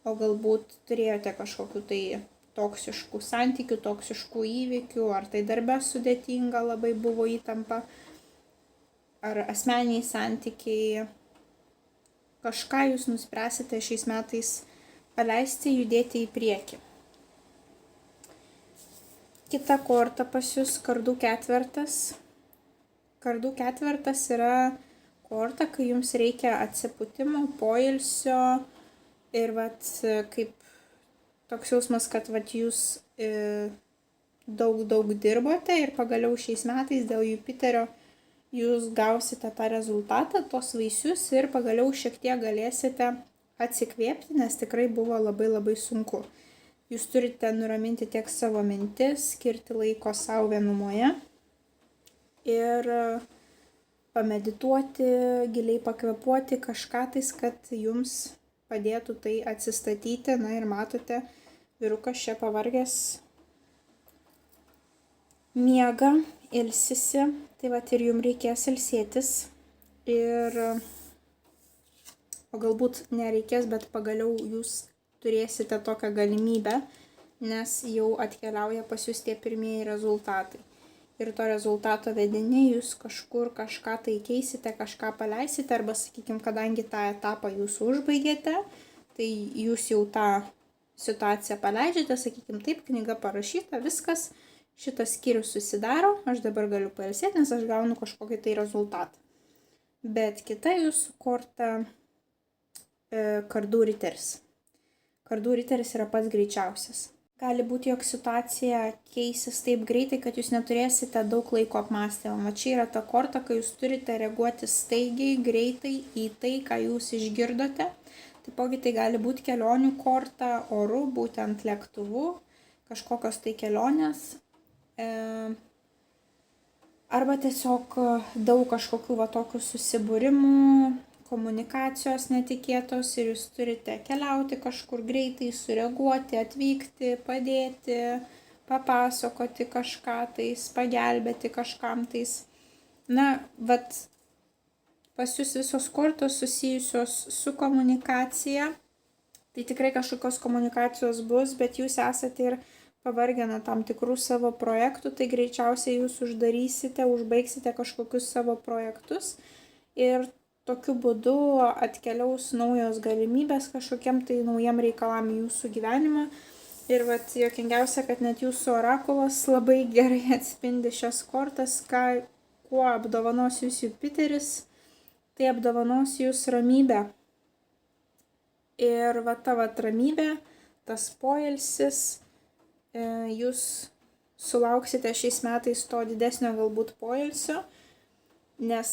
o galbūt turėjote kažkokių tai toksiškų santykių, toksiškų įvykių, ar tai darbe sudėtinga labai buvo įtampa, ar asmeniniai santykiai. Kažką jūs nuspręsite šiais metais paleisti, judėti į priekį. Kita korta pas jūs kardų ketvertas. Kardų ketvertas yra korta, kai jums reikia atsipūtimo, poilsio ir kaip toks jausmas, kad jūs daug dirbote ir pagaliau šiais metais dėl Jupiterio jūs gausite tą rezultatą, tos vaisius ir pagaliau šiek tiek galėsite atsikvėpti, nes tikrai buvo labai sunku. Jūs turite nuraminti tiek savo mintis, skirti laiko savo vienumoje ir pamedituoti, giliai pakvėpuoti kažką tais, kad jums padėtų tai atsistatyti. Na ir matote, vyrukas čia pavargęs miega, ilsisi, tai ir jums reikės ilsėtis. O galbūt nereikės, bet pagaliau jūs turėsite tokią galimybę, nes jau atkeliauja pas jūs tie pirmieji rezultatai. Ir to rezultato vedini jūs kažkur kažką tai keisite, kažką paleisite, arba, sakykime, kadangi tą etapą jūs užbaigėte, tai jūs jau tą situaciją paleidžiate, sakykime, taip, knyga parašyta, viskas, šitas skyrius susidaro, aš dabar galiu pailsėti, nes aš gaunu kažkokį tai rezultatą. Bet kita jūsų korta kardų riteris. Kardų riteris yra pats greičiausias. Gali būti, jog situacija keisis taip greitai, kad jūs neturėsite daug laiko apmąstymą. Čia yra ta korta, kai jūs turite reaguoti staigiai, greitai į tai, ką jūs išgirdote. Taipogi tai gali būti kelionių korta, oru, būtent lėktuvu, kažkokios tai kelionės. arba tiesiog daug kažkokių va tokių susibūrimų, komunikacijos netikėtos ir jūs turite keliauti kažkur greitai, sureaguoti, atvykti, padėti, papasakoti kažką tais, pagelbėti kažkam tais. Na, vat pas jūs visos kortos susijusios su komunikacija. Tai tikrai kažkokios komunikacijos bus, bet jūs esate ir pavargę nuo tam tikrų savo projektų, tai greičiausiai jūs uždarysite, užbaigsite kažkokius savo projektus ir tokiu būdu atkeliaus naujos galimybės kažkokiem tai naujam reikalam į jūsų gyvenimą. Ir vat juokingiausia, kad net jūsų orakulas labai gerai atspindi šias kortas, kuo apdovanos jūs Jupiteris, tai apdovanos jūs ramybę. Ir va ta ramybė, tas poilsis, jūs sulauksite šiais metais to didesnio galbūt poilsio, nes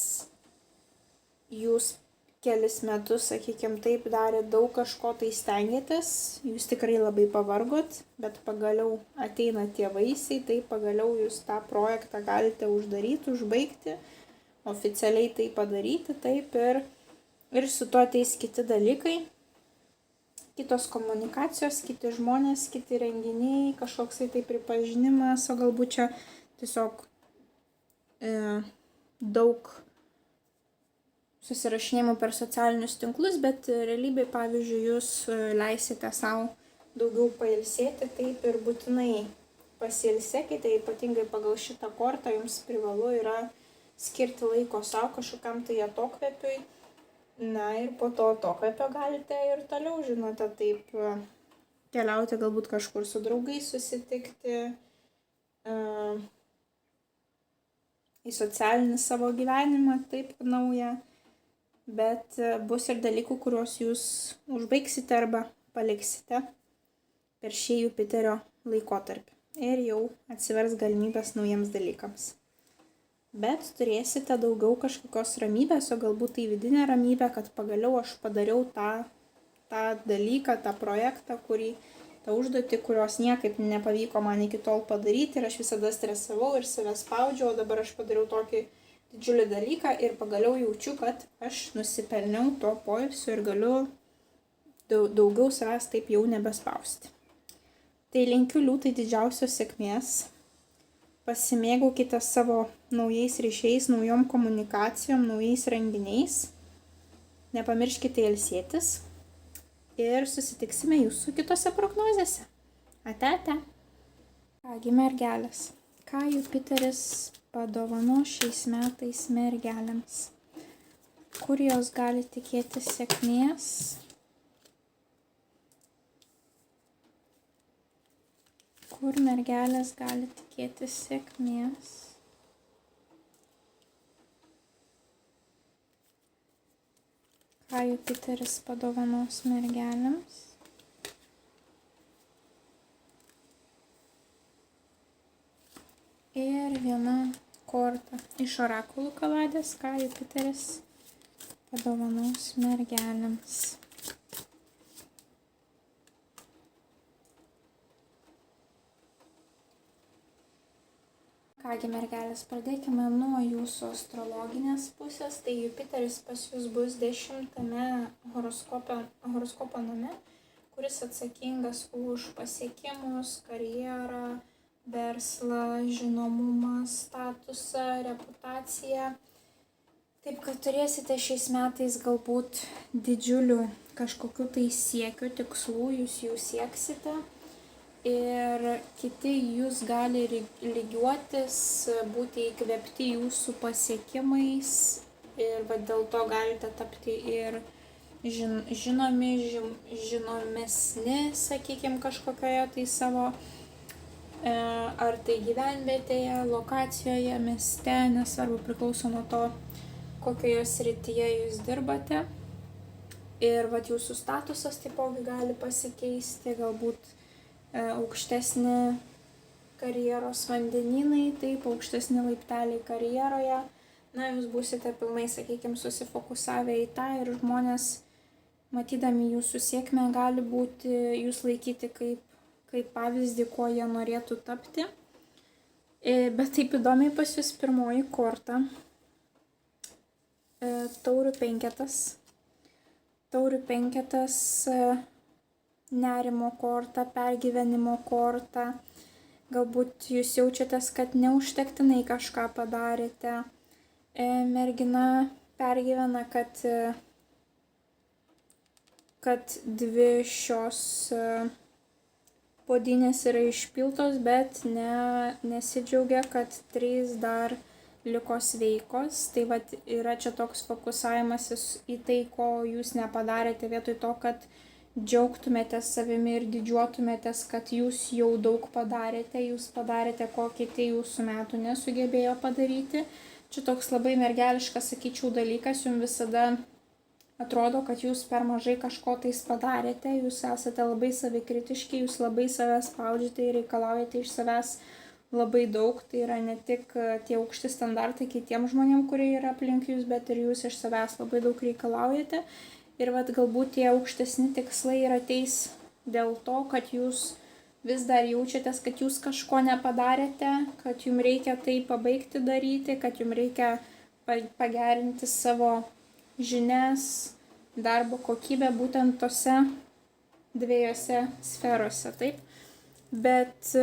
jūs kelis metus, sakykime taip, darė daug kažko tai stengiatės, jūs tikrai labai pavargot, bet pagaliau ateina tie vaisiai, tai pagaliau jūs tą projektą galite uždaryti, užbaigti, oficialiai tai padaryti, taip ir su tuo ateis kiti dalykai. Kitos komunikacijos, kiti žmonės, kiti renginiai, kažkoksai tai pripažinimas, o galbūt čia tiesiog daug susirašinėjimų per socialinius tinklus, bet realybėje, pavyzdžiui, jūs leisite savo daugiau pailsėti, taip ir būtinai pasilsėkite, ypatingai pagal šitą kortą jums privalu yra skirti laiko savo kažkokiam tai atokvėpiui. Na ir po to atokvėpio galite ir toliau, žinote, taip keliauti, galbūt kažkur su draugais susitikti, į socialinį savo gyvenimą, taip naują, bet bus ir dalykų, kuriuos jūs užbaigsite arba paliksite per šį Jupiterio laikotarpį ir jau atsivers galimybės naujiems dalykams. Bet turėsite daugiau kažkokios ramybės, o galbūt tai vidinė ramybė, kad pagaliau aš padariau tą dalyką, tą projektą, tą užduotį, kurios niekaip nepavyko man iki tol padaryti ir aš visada stresavau ir save spaudžiau, o dabar aš padariau tokį didžiulį dalyką ir pagaliau jaučiu, kad aš nusipelniau to poilsio ir galiu daugiau savęs taip jau nebespausti. Tai linkiu liūtai didžiausios sėkmės. Pasimėgaukite savo naujais ryšiais, naujom komunikacijom, naujais renginiais. Nepamirškite ilsėtis ir susitiksime jūsų kitose prognozėse. Ate. Kągi mergelės, ką Jupiteris padovano šiais metais mergelėms? Kur jos gali tikėtis sėkmės? Kur mergelės gali tikėtis sėkmės? Ką Jupiteris padovanos mergelėms? Ir viena korta iš orakulų kaladės, ką Jupiteris padovanos mergelėms. Kągi mergelės, pradėkime nuo jūsų astrologinės pusės. Tai Jupiteris pas jūs bus 10 horoskopo name, kuris atsakingas už pasiekimus, karjerą, verslą, žinomumą, statusą, reputaciją. Taip, kad turėsite šiais metais galbūt didžiulių kažkokių tai siekių, tikslų, jūs jų sieksite. Ir kiti jūs gali lygiuotis, būti įkvėpti jūsų pasiekimais ir dėl to galite tapti ir žinomesni, sakykime, kažkokioje tai savo, ar tai gyvenvietėje, lokacijoje, mieste, nesvarbu, priklauso nuo to, kokioje srityje jūs dirbate. Ir jūsų statusas taipogi gali pasikeisti, galbūt aukštesni karjeros vandenynai, taip, aukštesni laipteliai karjeroje. Na, jūs būsite pilnai, sakykime, susifokusavę į tą ir žmonės, matydami jūsų sėkmę, gali būti jūs laikyti kaip pavyzdį, kuo jie norėtų tapti. Bet taip įdomiai pas jūs pirmoji korta. Taurių penketas. Taurių penketas, nerimo korta, pergyvenimo korta. Galbūt jūs jaučiatės, kad neužtektinai kažką padarėte. Mergina pergyvena, kad dvi šios puodynės yra išpiltos, bet nesidžiaugia, kad 3 dar liko sveikos. Tai vat yra čia toks fokusavimasis į tai, ko jūs nepadarėte, vietoj to, kad džiaugtumėtės savimi ir didžiuotumėtės, kad jūs jau daug padarėte, jūs padarėte, ko kiti jūsų metų nesugebėjo padaryti. Čia toks labai mergeliškas, sakyčiau, dalykas, jums visada atrodo, kad jūs per mažai kažko tais padarėte, jūs esate labai savikritiški, jūs labai savęs spaudžiate ir reikalaujate iš savęs labai daug. Tai yra ne tik tie aukšti standartai kitiems žmonėms, kurie yra aplink jūs, bet ir jūs iš savęs labai daug reikalaujate. Ir vat galbūt tie aukštesni tikslai ir ateis dėl to, kad jūs vis dar jaučiatės, kad jūs kažko nepadarėte, kad jums reikia tai pabaigti daryti, kad jums reikia pagerinti savo žinias, darbo kokybę būtent tose 2 sferose, taip. Bet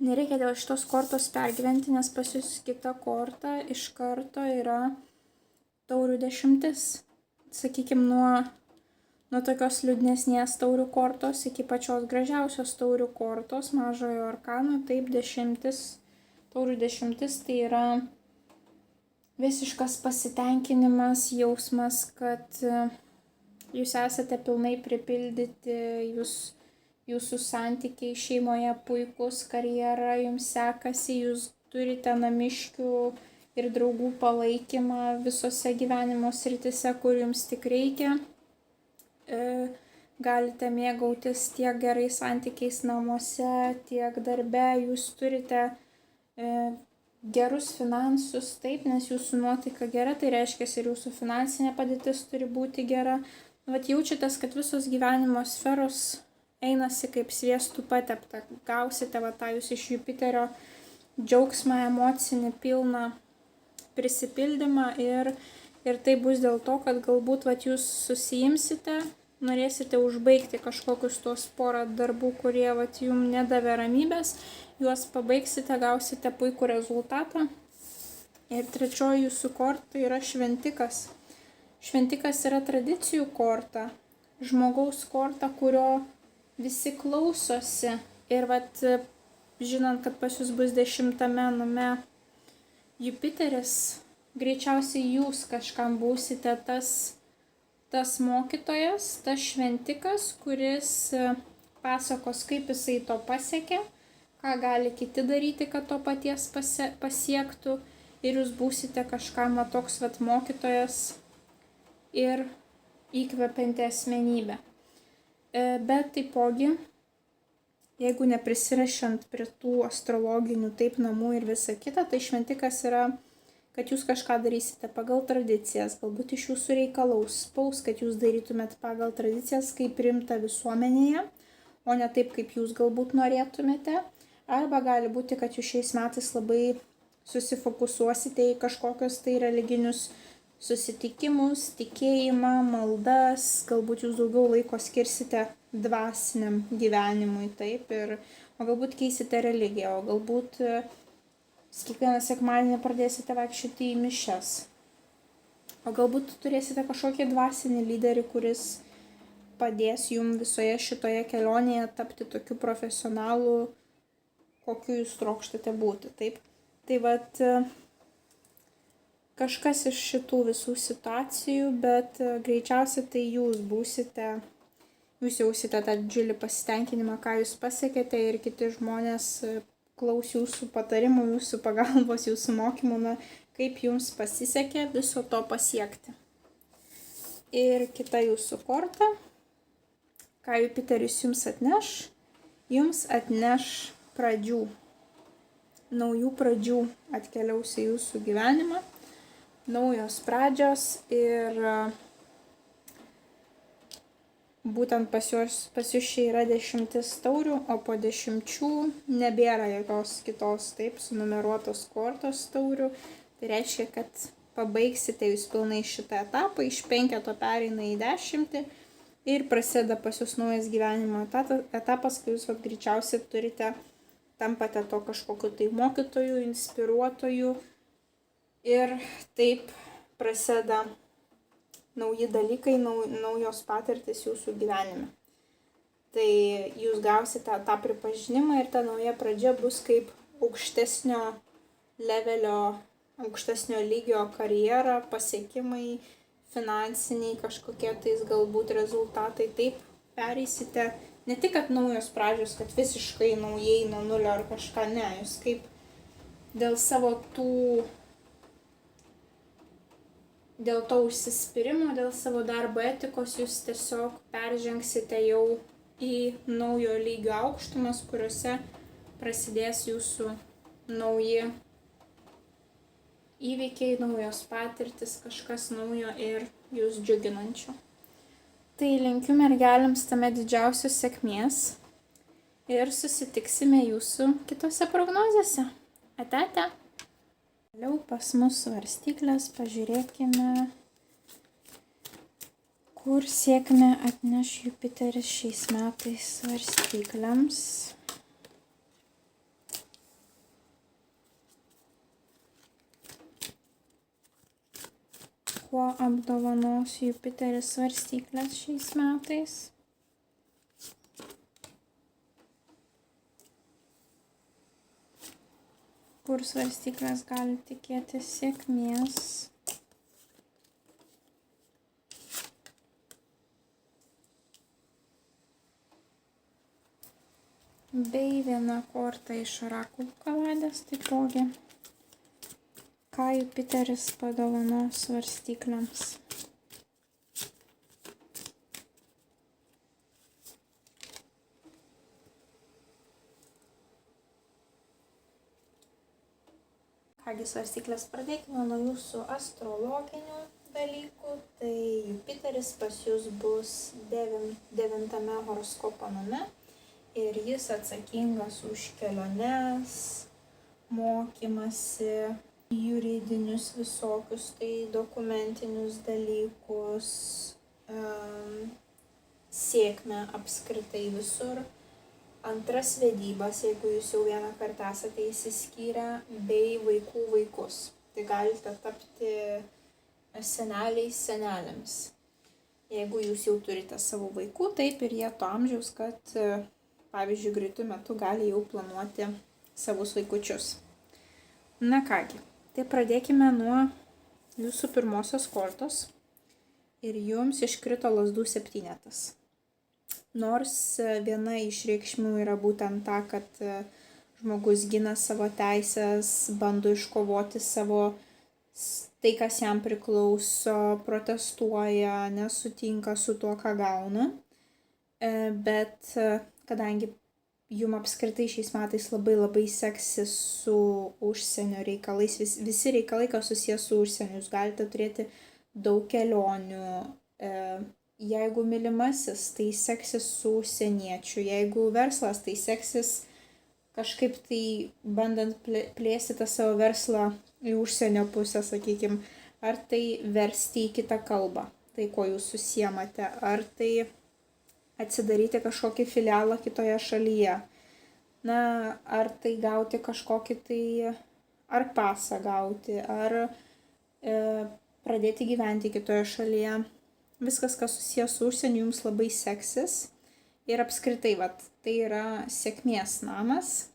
nereikia dėl šitos kortos pergyventi, nes pas jūs kita korta iš karto yra taurių 10. Sakykime, nuo tokios liūdnesnės taurių kortos iki pačios gražiausios taurių kortos, mažojo arkano, taip 10. Taurių 10 tai yra visiškas pasitenkinimas, jausmas, kad jūs esate pilnai pripildyti, jūsų santykiai šeimoje puikus, karjera jums sekasi, jūs turite namiškių ir draugų palaikymą visose gyvenimo sritise, kur jums tik reikia. Galite mėgautis tiek gerais santykiais namuose, tiek darbe, jūs turite gerus finansus, taip, nes jūsų nuotaika gera, tai reiškia ir jūsų finansinė padėtis turi būti gera. Vat jaučiatės, kad visos gyvenimo sferos einasi kaip sviestų patepta. Gausite tą jūs iš Jupiterio džiaugsmą, emocinį pilną prisipildymą ir tai bus dėl to, kad galbūt jūs susijimsite, norėsite užbaigti kažkokius tuos porą darbų, kurie jums nedavė ramybės, juos pabaigsite, gausite puikų rezultatą. Ir trečioji jūsų korta yra šventikas. Šventikas yra tradicijų korta, žmogaus korta, kurio visi klausosi. Ir žinant, kad pas jūs bus 10 name Jupiteris, greičiausiai jūs kažkam būsite tas mokytojas, tas šventikas, kuris pasakos, kaip jisai to pasiekė, ką gali kiti daryti, kad to paties pasiektų. Ir jūs būsite kažkam toks mokytojas ir įkvepianti asmenybė. Bet taipogi, jeigu neprisirašant prie tų astrologinių taip namų ir visa kita, tai šventikas yra, kad jūs kažką darysite pagal tradicijas, galbūt iš jūsų reikalaus spaus, kad jūs darytumėt pagal tradicijas, kaip priimta visuomenėje, o ne taip, kaip jūs galbūt norėtumėte. Arba gali būti, kad jūs šiais metais labai susifokusuosite į kažkokius tai religinius susitikimus, tikėjimą, maldas, galbūt jūs daugiau laiko skirsite dvasiniam gyvenimui, taip, o galbūt keisite religiją, o galbūt kiekvieną sekmadienį pradėsite vaikščioti į mišias. O galbūt turėsite kažkokį dvasinį lyderį, kuris padės jums visoje šitoje kelionėje tapti tokiu profesionalu, kokiu jūs trokštate būti, taip. Tai kažkas iš šitų visų situacijų, bet greičiausiai tai jūs jausite tą didžiulį pasitenkinimą, ką jūs pasiekėte, ir kiti žmonės klaus jūsų patarimų, jūsų pagalbos, jūsų mokymų, kaip jums pasisekė viso to pasiekti. Ir kita jūsų korta, ką Jupiteris jums atneš pradžių. Naujų pradžių atkeliaus į jūsų gyvenimą. Naujos pradžios ir būtent pas jūs čia yra 10 taurių, o po 10 nebėra jokios kitos taip sunumeruotos kortos taurių. Tai reiškia, kad pabaigsite jūs pilnai šitą etapą, iš 5 pereina į 10 ir prasideda pas jūs naujas gyvenimo etapas, kai jūs greičiausiai tampate to kažkokiu tai mokytoju, inspiruotoju ir taip prasideda nauji dalykai, naujos patirtis jūsų gyvenime. Tai jūs gausite tą pripažinimą ir ta nauja pradžia bus kaip aukštesnio levelio, aukštesnio lygio karjera, pasiekimai, finansiniai kažkokie tais galbūt rezultatai. Taip pereisite ne tik, kad naujos pradžios, kad visiškai naujai nuo nulio ar kažką, ne, jūs kaip dėl savo dėl to užsispyrimo, dėl savo darbo etikos jūs tiesiog peržengsite jau į naujo lygio aukštumas, kuriuose prasidės jūsų nauji įvykiai, naujos patirtis, kažkas naujo ir jūs džiuginančio. Tai linkiu mergelėms tame didžiausios sėkmės ir susitiksime jūsų kitose prognozėse. Ate. Toliau pas mus svarstyklės, pažiūrėkime, kur sėkmę atneš Jupiteris šiais metais svarstyklėms. Kuo apdovanos Jupiteris svarstyklės šiais metais? Kur svarstyklės gali tikėti sėkmės. Bei viena korta iš orakulų kaladės taipogi. Ką Jupiteris padovanos svarstyklėms. Kągi svarstyklės, pradėkime nuo jūsų astrologinių dalykų. Tai Jupiteris pas jūs bus 9 horoskopo name ir jis atsakingas už keliones, mokymasi, juridinius visokius, tai dokumentinius dalykus, sėkmę apskritai visur. Antras vedybas, jeigu jūs jau vieną kartą esate įsiskyrę, bei vaikus. Tai galite tapti seneliams. Jeigu jūs jau turite savo vaikų, taip ir jie to amžiaus, kad, pavyzdžiui, greitų metų gali jau planuoti savus vaikučius. Na kągi, tai pradėkime nuo jūsų pirmosios kortos ir jums iškrito lazdų 7. Nors viena iš reikšmių yra būtent ta, kad žmogus gina savo teisės, bando iškovoti tai, kas jam priklauso, protestuoja, nesutinka su tuo, ką gauna. Bet kadangi jum apskritai šiais metais labai seksis su užsienio reikalais, visi reikalai, kas susijęs su užsieniu, jūs galite turėti daug kelionių. Jeigu mylimasis, tai seksis su užsieniečiu, jeigu verslas, tai seksis kažkaip tai bandant plėsti tą savo verslą į užsienio pusę, sakykime, ar tai versti į kitą kalbą, tai ko jūs susiemate, ar tai atsidaryti kažkokį filialą kitoje šalyje, ar tai gauti kažkokį tai, ar pasą gauti, ar pradėti gyventi kitoje šalyje. Viskas, kas susijęs su užsieniu, jums labai seksis ir apskritai, tai yra sėkmės namas.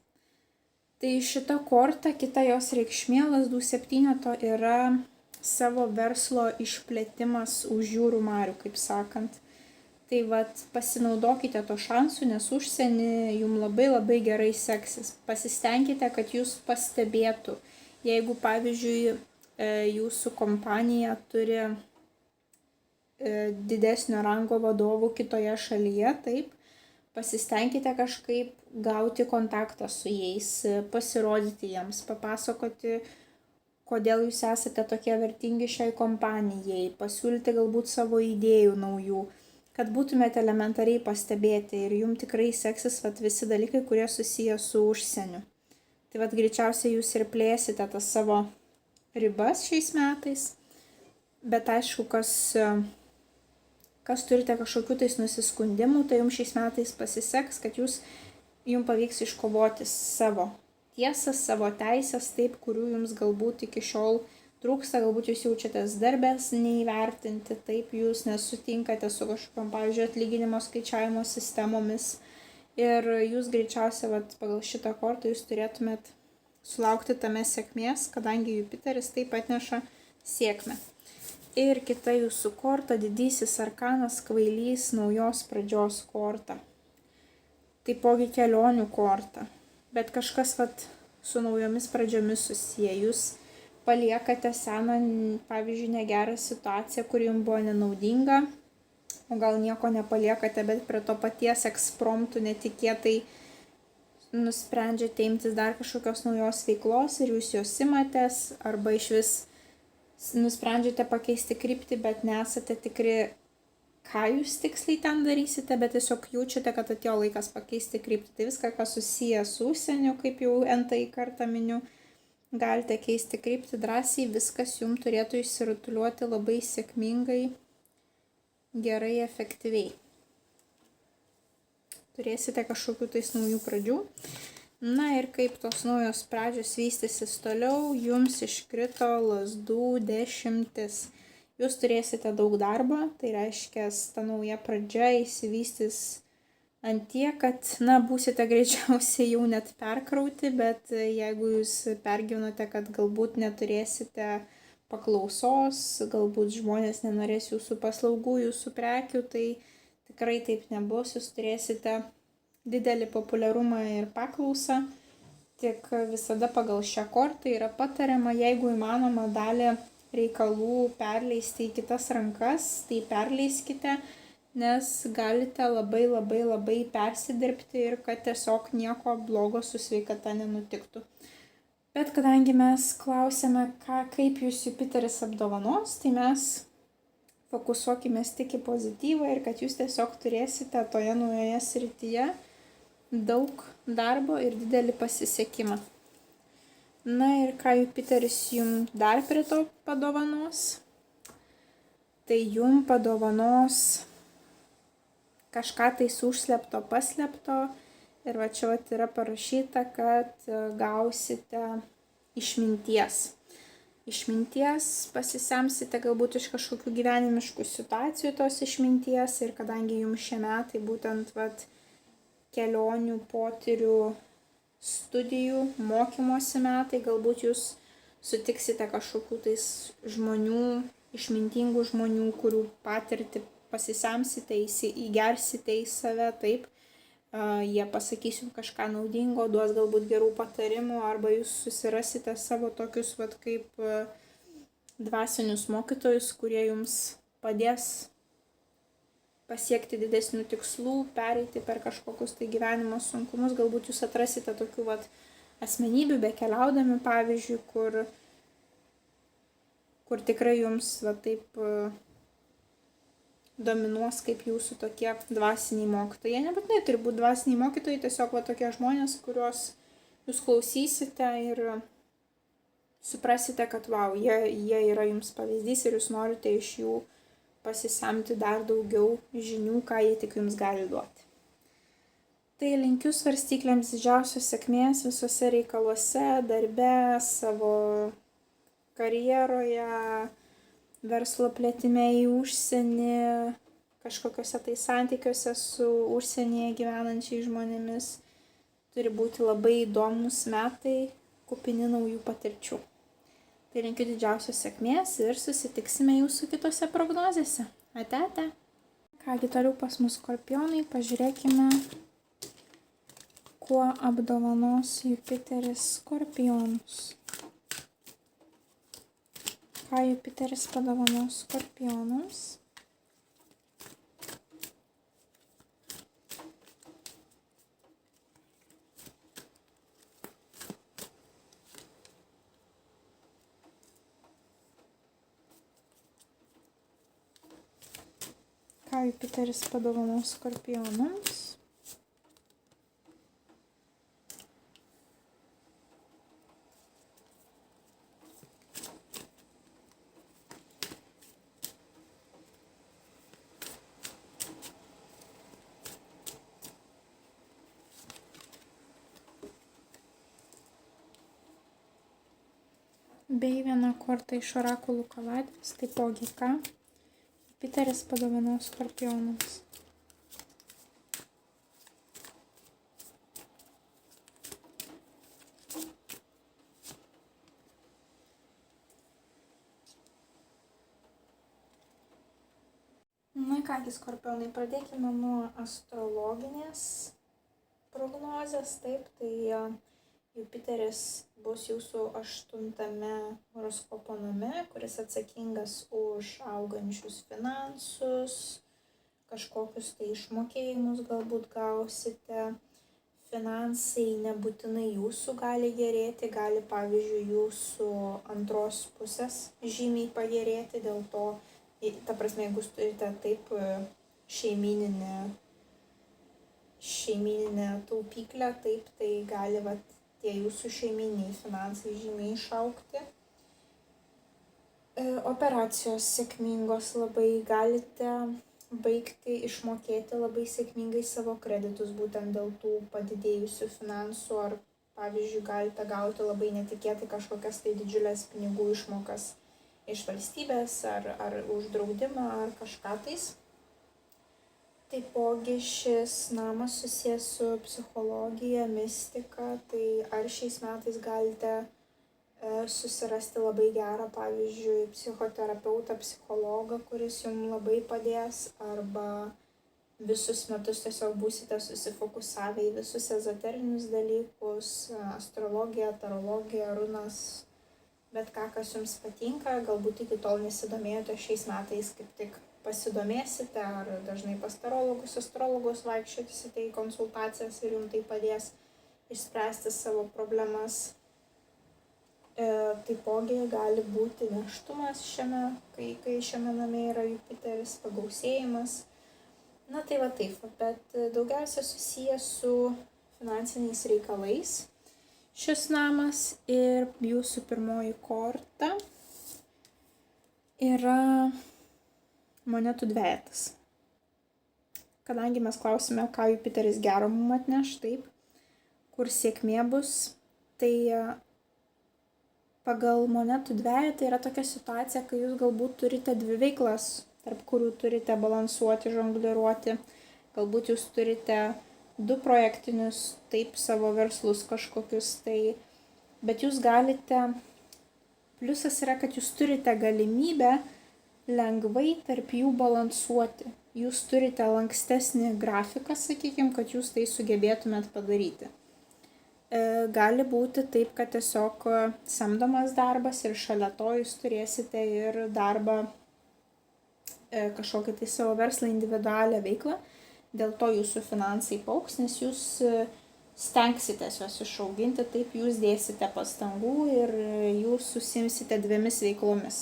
Tai šita korta, kita jos reikšmė lazdų 7 yra savo verslo išplėtimas už jūrų marių, kaip sakant. Tai pasinaudokite to šansų, nes užsienį jums labai gerai seksis. Pasistengkite, kad jūs pastebėtų. Jeigu, pavyzdžiui, jūsų kompanija turi didesnio rango vadovų kitoje šalyje, taip, pasistengkite kažkaip gauti kontaktą su jais, pasirodyti jiems, papasakoti, kodėl jūs esate tokie vertingi šiai kompanijai, pasiūlyti galbūt savo idėjų naujų, kad būtumėte elementariai pastebėti ir jums tikrai seksis visi dalykai, kurie susiję su užsieniu. Tai greičiausiai jūs ir plėsite tas savo ribas šiais metais, bet aišku, kas turite kažkokių tais nusiskundimų, tai jums šiais metais pasiseks, kad jums pavyks iškovoti savo tiesas, savo teisės, taip, kurių jums galbūt iki šiol trūksta, galbūt jūs jaučiatės darbės neįvertinti, taip, jūs nesutinkate su kažkokiam, pavyzdžiui, atlyginimo skaičiavimo sistemomis ir jūs greičiausiai pagal šitą kortą jūs turėtumėt sulaukti tame sėkmės, kadangi Jupiteris taip atneša sėkmę. Ir kita jūsų korta, didysis arkanas, kvailys, naujos pradžios korta. Taipogi kelionių korta, bet kažkas su naujomis pradžiomis susiję. Jūs paliekate seną, pavyzdžiui, negerą situaciją, kuri jums buvo nenaudinga, o gal nieko nepaliekate, bet prie to paties ekspromtų netikėtai nusprendžiate imtis dar kažkokios naujos veiklos ir jūs jos imatės, arba iš vis nusprendžiate pakeisti kryptį, bet nesate tikri, ką jūs tiksliai ten darysite, bet tiesiog jaučiate, kad atėjo laikas pakeisti kryptį. Tai viską, kas susiję su užsieniu, kaip jau entąjį kartą miniu, galite keisti kryptį drąsiai, viskas jums turėtų išsirutuliuoti labai sėkmingai, gerai, efektyviai. Turėsite kažkokių tais naujų pradžių. Na ir kaip tos naujos pradžios vystysis toliau, jums iškrito lazdų 10. Jūs turėsite daug darbo, tai reiškia, ta nauja pradžia įsivystys ant tiek, kad, būsite greičiausiai jau net perkrauti, bet jeigu jūs pergyvenote, kad galbūt neturėsite paklausos, galbūt žmonės nenorės jūsų paslaugų, jūsų prekių, tai tikrai taip nebus, jūs turėsite didelį populiarumą ir paklausą, tik visada pagal šią kortą yra patariama, jeigu įmanoma dalį reikalų perleisti į kitas rankas, tai perleiskite, nes galite labai persidirbti ir kad tiesiog nieko blogo su sveikata nenutiktų. Bet kadangi mes klausėme, kaip jūs Jupiteris apdovanos, tai mes fokusuokime tik į pozityvą ir kad jūs tiesiog turėsite toje naujoje srityje daug darbo ir didelį pasisekimą. Na ir ką Jupiteris jums dar prie to padovanos? Tai jums padovanos kažką tais užslėpto, paslėpto ir čia yra parašyta, kad gausite išminties. Išminties pasisemsite galbūt iš kažkokių gyvenimiškų situacijų tos išminties ir kadangi jums šie metai būtent kelionių, potyrių, studijų, mokymosi metai, galbūt jūs sutiksite kažkokių tais žmonių, išmintingų žmonių, kurių patirtį pasisemsite, įgersite į save, taip, jie pasakys jums kažką naudingo, duos galbūt gerų patarimų, arba jūs susirasite savo tokius kaip dvasinius mokytojus, kurie jums padės pasiekti didesnių tikslų, pereiti per kažkokius tai gyvenimo sunkumus, galbūt jūs atrasite tokių asmenybių bekeliaudami, pavyzdžiui, kur tikrai jums taip dominuos kaip jūsų tokie dvasiniai mokytojai. Jie nebūtinai turi būti dvasiniai mokytojai, tiesiog tokie žmonės, kuriuos jūs klausysite ir suprasite, kad jie yra jums pavyzdys ir jūs norite iš jų pasisemti dar daugiau žinių, ką jie tik jums gali duoti. Tai linkiu svarstyklėms didžiausios sėkmės visose reikaluose, darbe, savo karjeroje, verslo plėtime į užsienį, kažkokiuose tai santykiuose su užsienyje gyvenančiais žmonėmis. Turi būti labai įdomus metai, kupini naujų patirčių. Tai linkiu didžiausios sėkmės ir susitiksime jūsų kitose prognozėse. Ate. Kągi toliau pas mus skorpionai, pažiūrėkime, kuo apdovanos Jupiteris skorpionus. Ką Jupiteris padovanos skorpionams? Ką Jupiteris padovanos Skorpionams. Bei viena korta iš orakulų kaladės, taipogi ką Jupiteris padovanos Skorpionams. Na kągi, Skorpionai, pradėkime nuo astrologinės prognozės. Taip, tai Jupiteris bus jūsų 8. horoskopo name, kuris atsakingas už augančius finansus, kažkokius tai išmokėjimus galbūt gausite. Finansai nebūtinai jūsų gali gerėti, gali pavyzdžiui jūsų antros pusės žymiai pagerėti, dėl to, ta prasme, jeigu jūs turite taip šeimyninę taupyklę, taip, tai gali tie jūsų šeiminiai finansai žymiai išaugti. Operacijos sėkmingos labai, galite baigti išmokėti labai sėkmingai savo kreditus būtent dėl tų padidėjusių finansų, ar pavyzdžiui galite gauti labai netikėtai kažkokias tai didžiulės pinigų išmokas iš valstybės ar už draudimą ar kažką tais. Taipogi šis namas susijęs su psichologija, mistika, tai ar šiais metais galite susirasti labai gerą, pavyzdžiui, psichoterapeutą, psichologą, kuris jums labai padės, arba visus metus tiesiog būsite susifokusavę į visus ezoterinius dalykus, astrologiją, tarologiją, runas, bet ką, kas jums patinka, galbūt iki tol nesidomėjote, šiais metais kaip tik pasidomėsite, ar dažnai pas tarologus, astrologus vaikščiosite į konsultacijas ir jums tai padės išspręsti savo problemas. Taipogi gali būti nėštumas kai šiame name yra Jupiteris, pagausėjimas. Na tai va taip, bet daugiausia susijęs su finansiniais reikalais šis namas, ir jūsų pirmoji korta yra monetų dvejetas. Kadangi mes klausime, ką Jupiteris gero mums atneš, taip, kur sėkmė bus, tai pagal monetų dvejetą yra tokia situacija, kai jūs galbūt turite dvi veiklas, tarp kurių turite balansuoti, žongliruoti. Galbūt jūs turite 2 projektinius, taip, savo verslus kažkokius, tai, bet jūs galite, pliusas yra, kad jūs turite galimybę lengvai tarp jų balansuoti. Jūs turite lankstesnį grafiką, sakykime, kad jūs tai sugebėtumėt padaryti. Gali būti taip, kad tiesiog samdomas darbas ir šalia to jūs turėsite ir darbą, kažkokią tai savo verslą, individualią veiklą. Dėl to jūsų finansai paaugs, nes jūs stengsitės juos išauginti, taip jūs dėsite pastangų ir jūs susimsite 2 veiklomis.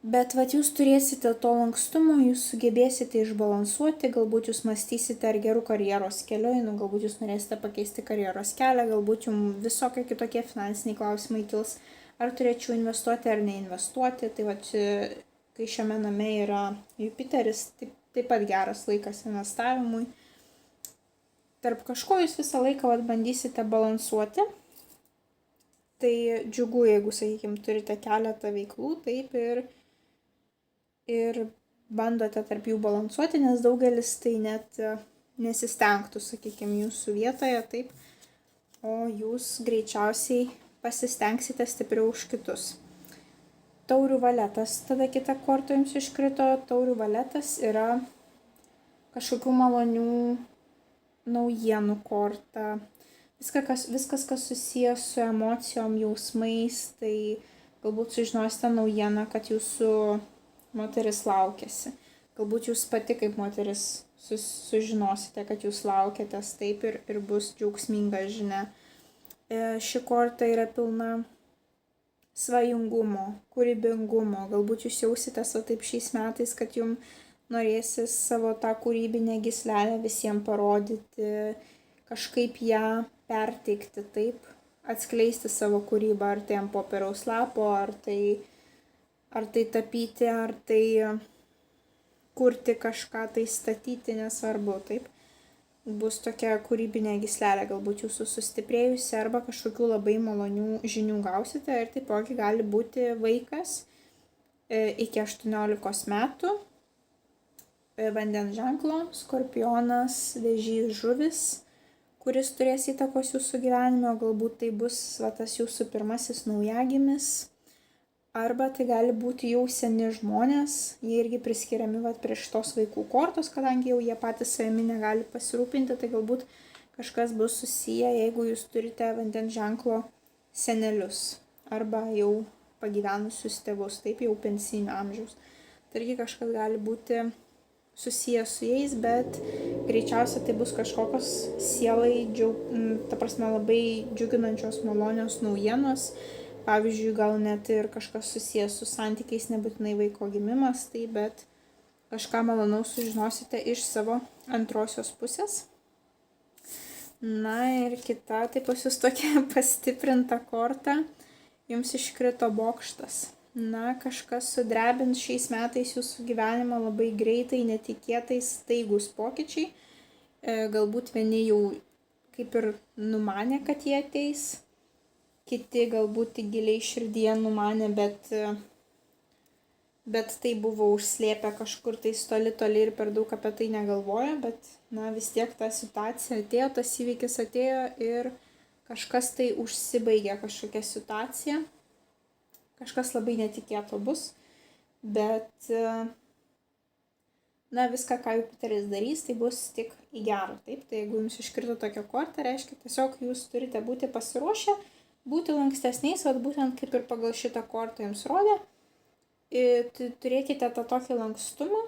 Bet jūs turėsite to lankstumo, jūs sugebėsite išbalansuoti, galbūt jūs mąstysite ar gerų karjeros keliu, galbūt jūs norėsite pakeisti karjeros kelią, galbūt jums visokie kitokie finansiniai klausimai kils, ar turėčiau investuoti ar neinvestuoti. Tai kai šiame name yra Jupiteris, taip pat geras laikas investavimui. Tarp kažko jūs visą laiką bandysite balansuoti. Tai džiugu, jeigu, sakykime, turite keletą veiklų, taip, ir bandote tarp jų balansuoti, nes daugelis tai net nesistengtų, sakykime, jūsų vietoje, taip, o jūs greičiausiai pasistengsite stipriau už kitus. Taurių valetas, tada kita korta jums iškrito. Taurių valetas yra kažkokių malonių naujienų korta. Viskas, kas susijęs su emocijom, jausmais, tai galbūt sužinosite naujieną, kad jūsų moteris laukiasi. Galbūt jūs pati kaip moteris sužinosite, kad jūs laukiatės, taip, ir bus džiaugsminga žinia. Ši korta yra pilna svajingumo, kūrybingumo. Galbūt jūs jausitės taip šiais metais, kad jums norėsis savo tą kūrybinę gyslelę visiems parodyti, kažkaip ją perteikti, taip, atskleisti savo kūrybą, ar tai ant popieriaus lapo, ar tai tapyti, ar tai kurti kažką, tai statyti, nesvarbu, taip. Bus tokia kūrybinė gyslelė galbūt jūsų sustiprėjusi, arba kažkokių labai malonių žinių gausite. Ir taipogi gali būti vaikas iki 18 metų, vandens ženklo, skorpionas, vėžys, žuvis, kuris turės įtakos jūsų gyvenime, o galbūt tai bus tas jūsų pirmasis naujagimis. Arba tai gali būti jau seni žmonės, jie irgi priskiriami prie šitos vaikų kortos, kadangi jau jie patys savimi negali pasirūpinti, tai galbūt kažkas bus susiję, jeigu jūs turite vandens ženklo senelius arba jau pagyvenusius tėvus, taip jau pensinio amžiaus. Tai irgi kažkas gali būti susijęs su jais, bet greičiausiai tai bus kažkokios sielai, labai džiuginančios malonios naujienos. Pavyzdžiui, gal net ir kažkas susijęs su santykiais, nebūtinai vaiko gimimas, tai bet kažką malonaus sužinosite iš savo antrosios pusės. Na ir kita, tai pas jūs tokia pastiprinta korta, jums iškrito bokštas. Na, kažkas sudrebins šiais metais jūsų gyvenimą labai greitai, netikėtai, staigus pokyčiai. Galbūt vieni jau kaip ir numanė, kad jie ateis. Kiti galbūt giliai širdyje numanė, bet tai buvo užslėpę kažkur tai toli ir per daug apie tai negalvojo, bet vis tiek ta situacija atėjo, tas įvykis atėjo ir kažkas tai užsibaigė, kažkokia situacija, kažkas labai netikėto bus, bet viską, ką Jupiteris darys, tai bus tik į gerą, taip, tai jeigu jums iškrito tokia korta, reiškia tiesiog jūs turite būti pasiruošę, būti lankstesniais, būtent kaip ir pagal šitą kortą jums rodė, turėkite tą tokį lankstumą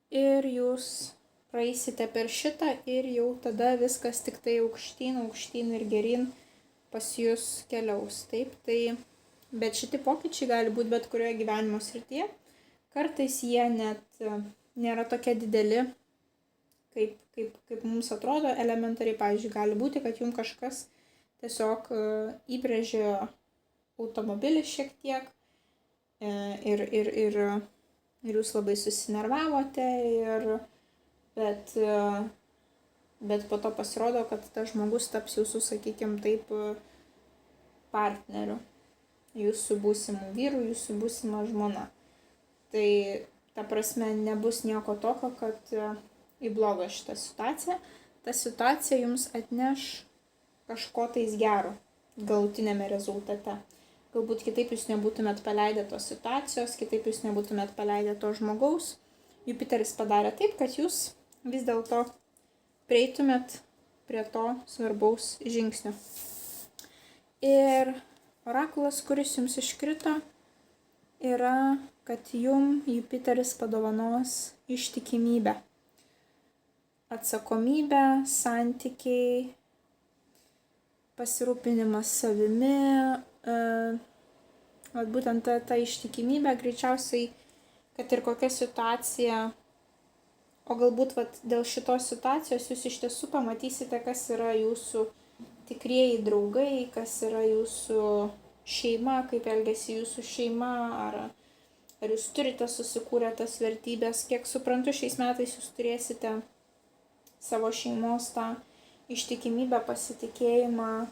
ir jūs praeisite per šitą ir jau tada viskas tik tai aukštyn ir geryn pas jūs keliaus, taip, tai, bet šitie pokyčiai gali būti bet kurioje gyvenimo srityje, kartais jie net nėra tokie dideli, kaip mums atrodo elementariai, pavyzdžiui, gali būti, kad jums kažkas tiesiog įbrėžė automobilį šiek tiek ir jūs labai susinervavote, bet po to pasirodo, kad tas žmogus taps jūsų, sakykime taip, partneriu, jūsų būsimų vyrų, jūsų būsima žmona. Tai ta prasme nebus nieko tokio, kad į blogą šitą situaciją. Ta situacija jums atneš kažko tais gero galutinėme rezultate. Galbūt kitaip jūs nebūtumėt paleidę tos situacijos, kitaip jūs nebūtumėt paleidę to žmogaus. Jupiteris padarė taip, kad jūs vis dėlto prieitumėt prie to svarbaus žingsnio. Ir orakulas, kuris jums iškrito, yra, kad jum Jupiteris padovanos ištikimybę, atsakomybę, santykiai, pasirūpinimas savimi, būtent ta ištikimybė greičiausiai, kad ir kokia situacija, o galbūt dėl šitos situacijos jūs iš tiesų pamatysite, kas yra jūsų tikrieji draugai, kas yra jūsų šeima, kaip elgiasi jūsų šeima, ar jūs turite susikūrę tas vertybės. Kiek suprantu, šiais metais jūs turėsite savo šeimos tą ištikimybę, pasitikėjimą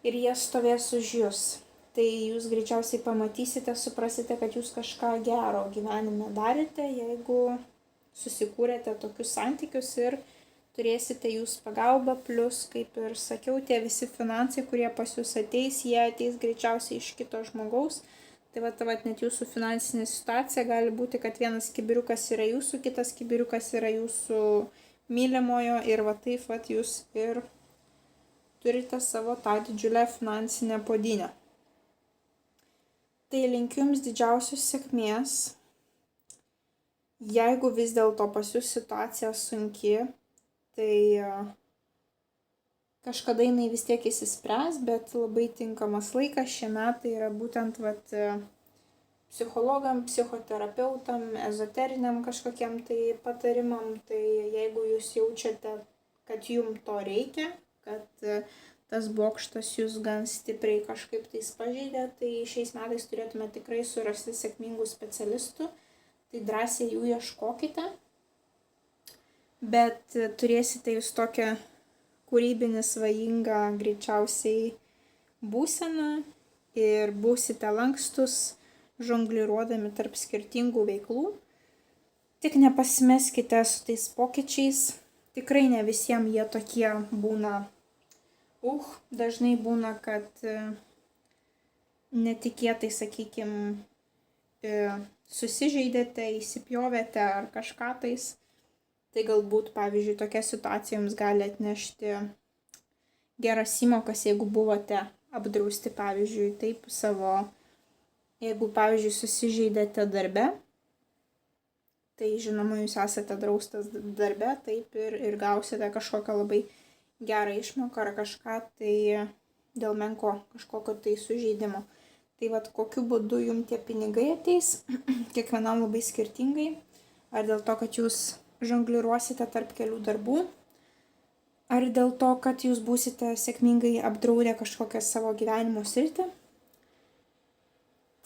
ir jie stovės už jūs. Tai jūs greičiausiai pamatysite, suprasite, kad jūs kažką gero gyvenime darėte, jeigu susikūrėte tokius santykius ir turėsite jūs pagalbą, plus, kaip ir sakiau, tie visi finansai, kurie pas jūs ateis, jie ateis greičiausiai iš kito žmogaus. Tai net jūsų finansinė situacija gali būti, kad vienas kibiriukas yra jūsų, kitas kibiriukas yra jūsų mylimojo ir taip jūs ir turite savo tą didžiulę finansinę puodynę. Tai linkiu jums didžiausios sėkmės. Jeigu vis dėlto pas jūs situacija sunki, tai kažkada jinai vis tiek įsispręs, bet labai tinkamas laikas šie metai yra būtent psichologam, psichoterapeutam, ezoteriniam kažkokiem tai patarimam. Tai jeigu jūs jaučiate, kad jums to reikia, kad tas bokštas jūs gan stipriai kažkaip tais pažeidė, tai šiais metais turėtume tikrai surasti sėkmingų specialistų. Tai drąsiai jų ieškokite. Bet turėsite jūs tokią kūrybinį, svajingą greičiausiai būseną ir būsite lankstus, žongliruodami tarp skirtingų veiklų. Tik nepasimeskite su tais pokyčiais. Tikrai ne visiems jie tokie būna. Dažnai būna, kad netikėtai, sakykime, susižeidėte, įsipjovėte ar kažką tais. Tai galbūt, pavyzdžiui, tokia situacija jums gali atnešti geras įmokas, jeigu buvote apdrausti, pavyzdžiui, taip savo, jeigu, pavyzdžiui, susižeidėte darbe, tai žinoma, jūs esate draustas darbe, taip ir gausite kažkokią labai gerą išmoką ar kažką, tai dėl menko kažkokio tai sužeidimo. Tai vat kokiu būdu jums tie pinigai ateis, kiekvienam labai skirtingai, ar dėl to, kad jūs žongliruosite tarp kelių darbų, ar dėl to, kad jūs būsite sėkmingai apdraudę kažkokią savo gyvenimo sritį.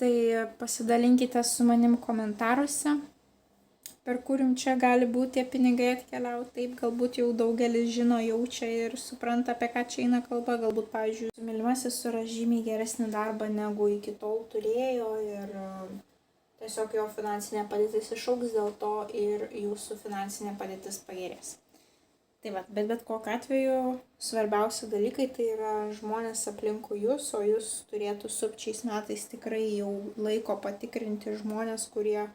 Tai pasidalinkite su manim komentaruose, per kur jums čia gali būti tie pinigai atkeliauti. Taip, galbūt jau daugelis žino, jaučia ir supranta, apie ką čia eina kalba. Galbūt, pavyzdžiui, mylimasis suras žymiai geresnį darbą, negu iki tol turėjo ir tiesiog jo finansinė padėtis išaugs, dėl to ir jūsų finansinė padėtis pagerės. Tai bet kokiu atveju svarbiausi dalykai tai yra žmonės aplinkui jūs, o jūs turėtų šiais metais tikrai jau laiko patikrinti žmonės, kurie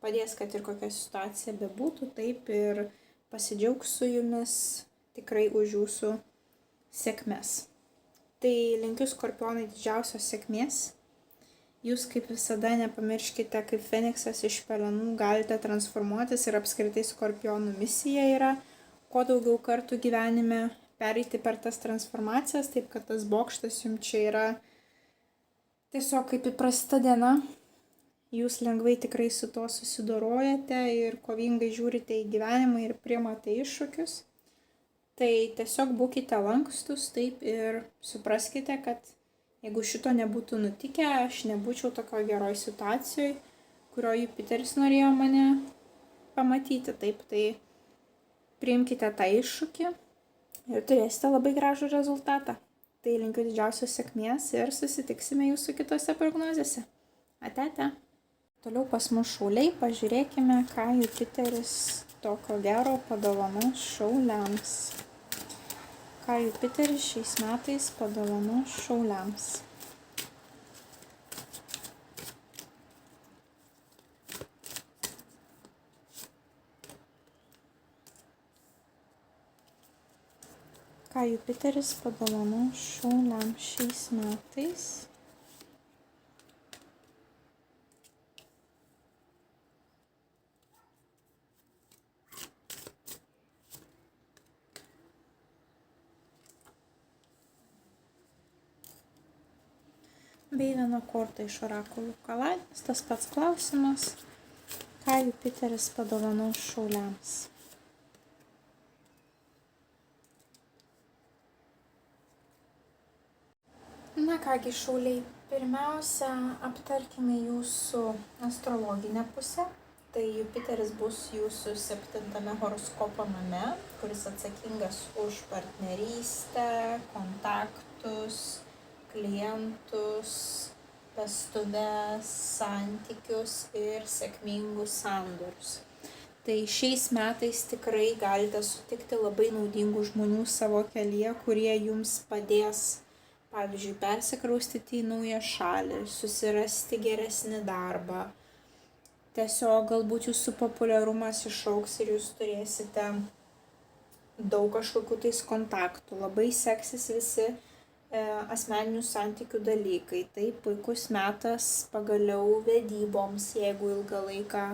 padės, kad ir kokia situacija bebūtų, taip ir pasidžiaugs su jumis tikrai už jūsų sėkmes. Tai linkiu Skorpionai didžiausios sėkmės. Jūs kaip visada nepamirškite, kaip Feniksas iš pelenų galite transformuotis ir apskritai Skorpionų misija yra kuo daugiau kartų gyvenime pereiti per tas transformacijas, taip kad tas bokštas jums čia yra tiesiog kaip įprasta diena. Jūs lengvai tikrai su tuo susidorojate ir kovingai žiūrite į gyvenimą ir priimate iššūkius. Tai tiesiog būkite lankstus, taip ir supraskite, kad jeigu šito nebūtų nutikę, aš nebūčiau tokio geroj situacijoj, kurio Jupiteris norėjo mane pamatyti. Taip, tai priimkite tą iššūkį ir turėsite labai gražų rezultatą. Tai linkiu didžiausios sėkmės ir susitiksime jūsų kitose prognozėse. Ate. Toliau pas mus šauliai, pažiūrėkime, ką Jupiteris tokio gero padovanos šauliams. Ką Jupiteris šiais metais padovanos šauliams. Ką Jupiteris padovanos šauliams šiais metais. Bei viena korta iš orakulų kaladės, tas pats klausimas, ką Jupiteris padovanos šauliams. Na kągi šauliai, pirmiausia, aptarkime jūsų astrologinę pusę. Tai Jupiteris bus jūsų 7 horoskopo name, kuris atsakingas už partnerystę, kontaktus, klientus, vestuves, santykius ir sėkmingus sandorius. Tai šiais metais tikrai galite sutikti labai naudingų žmonių savo kelyje, kurie jums padės, pavyzdžiui, persikraustyti į naują šalį, susirasti geresnį darbą. Tiesiog galbūt jūsų populiarumas išaugs ir jūs turėsite daug kažkokių tais kontaktų. Labai seksis visi asmeninių santykių dalykai. Tai puikus metas pagaliau vedyboms, jeigu ilgą laiką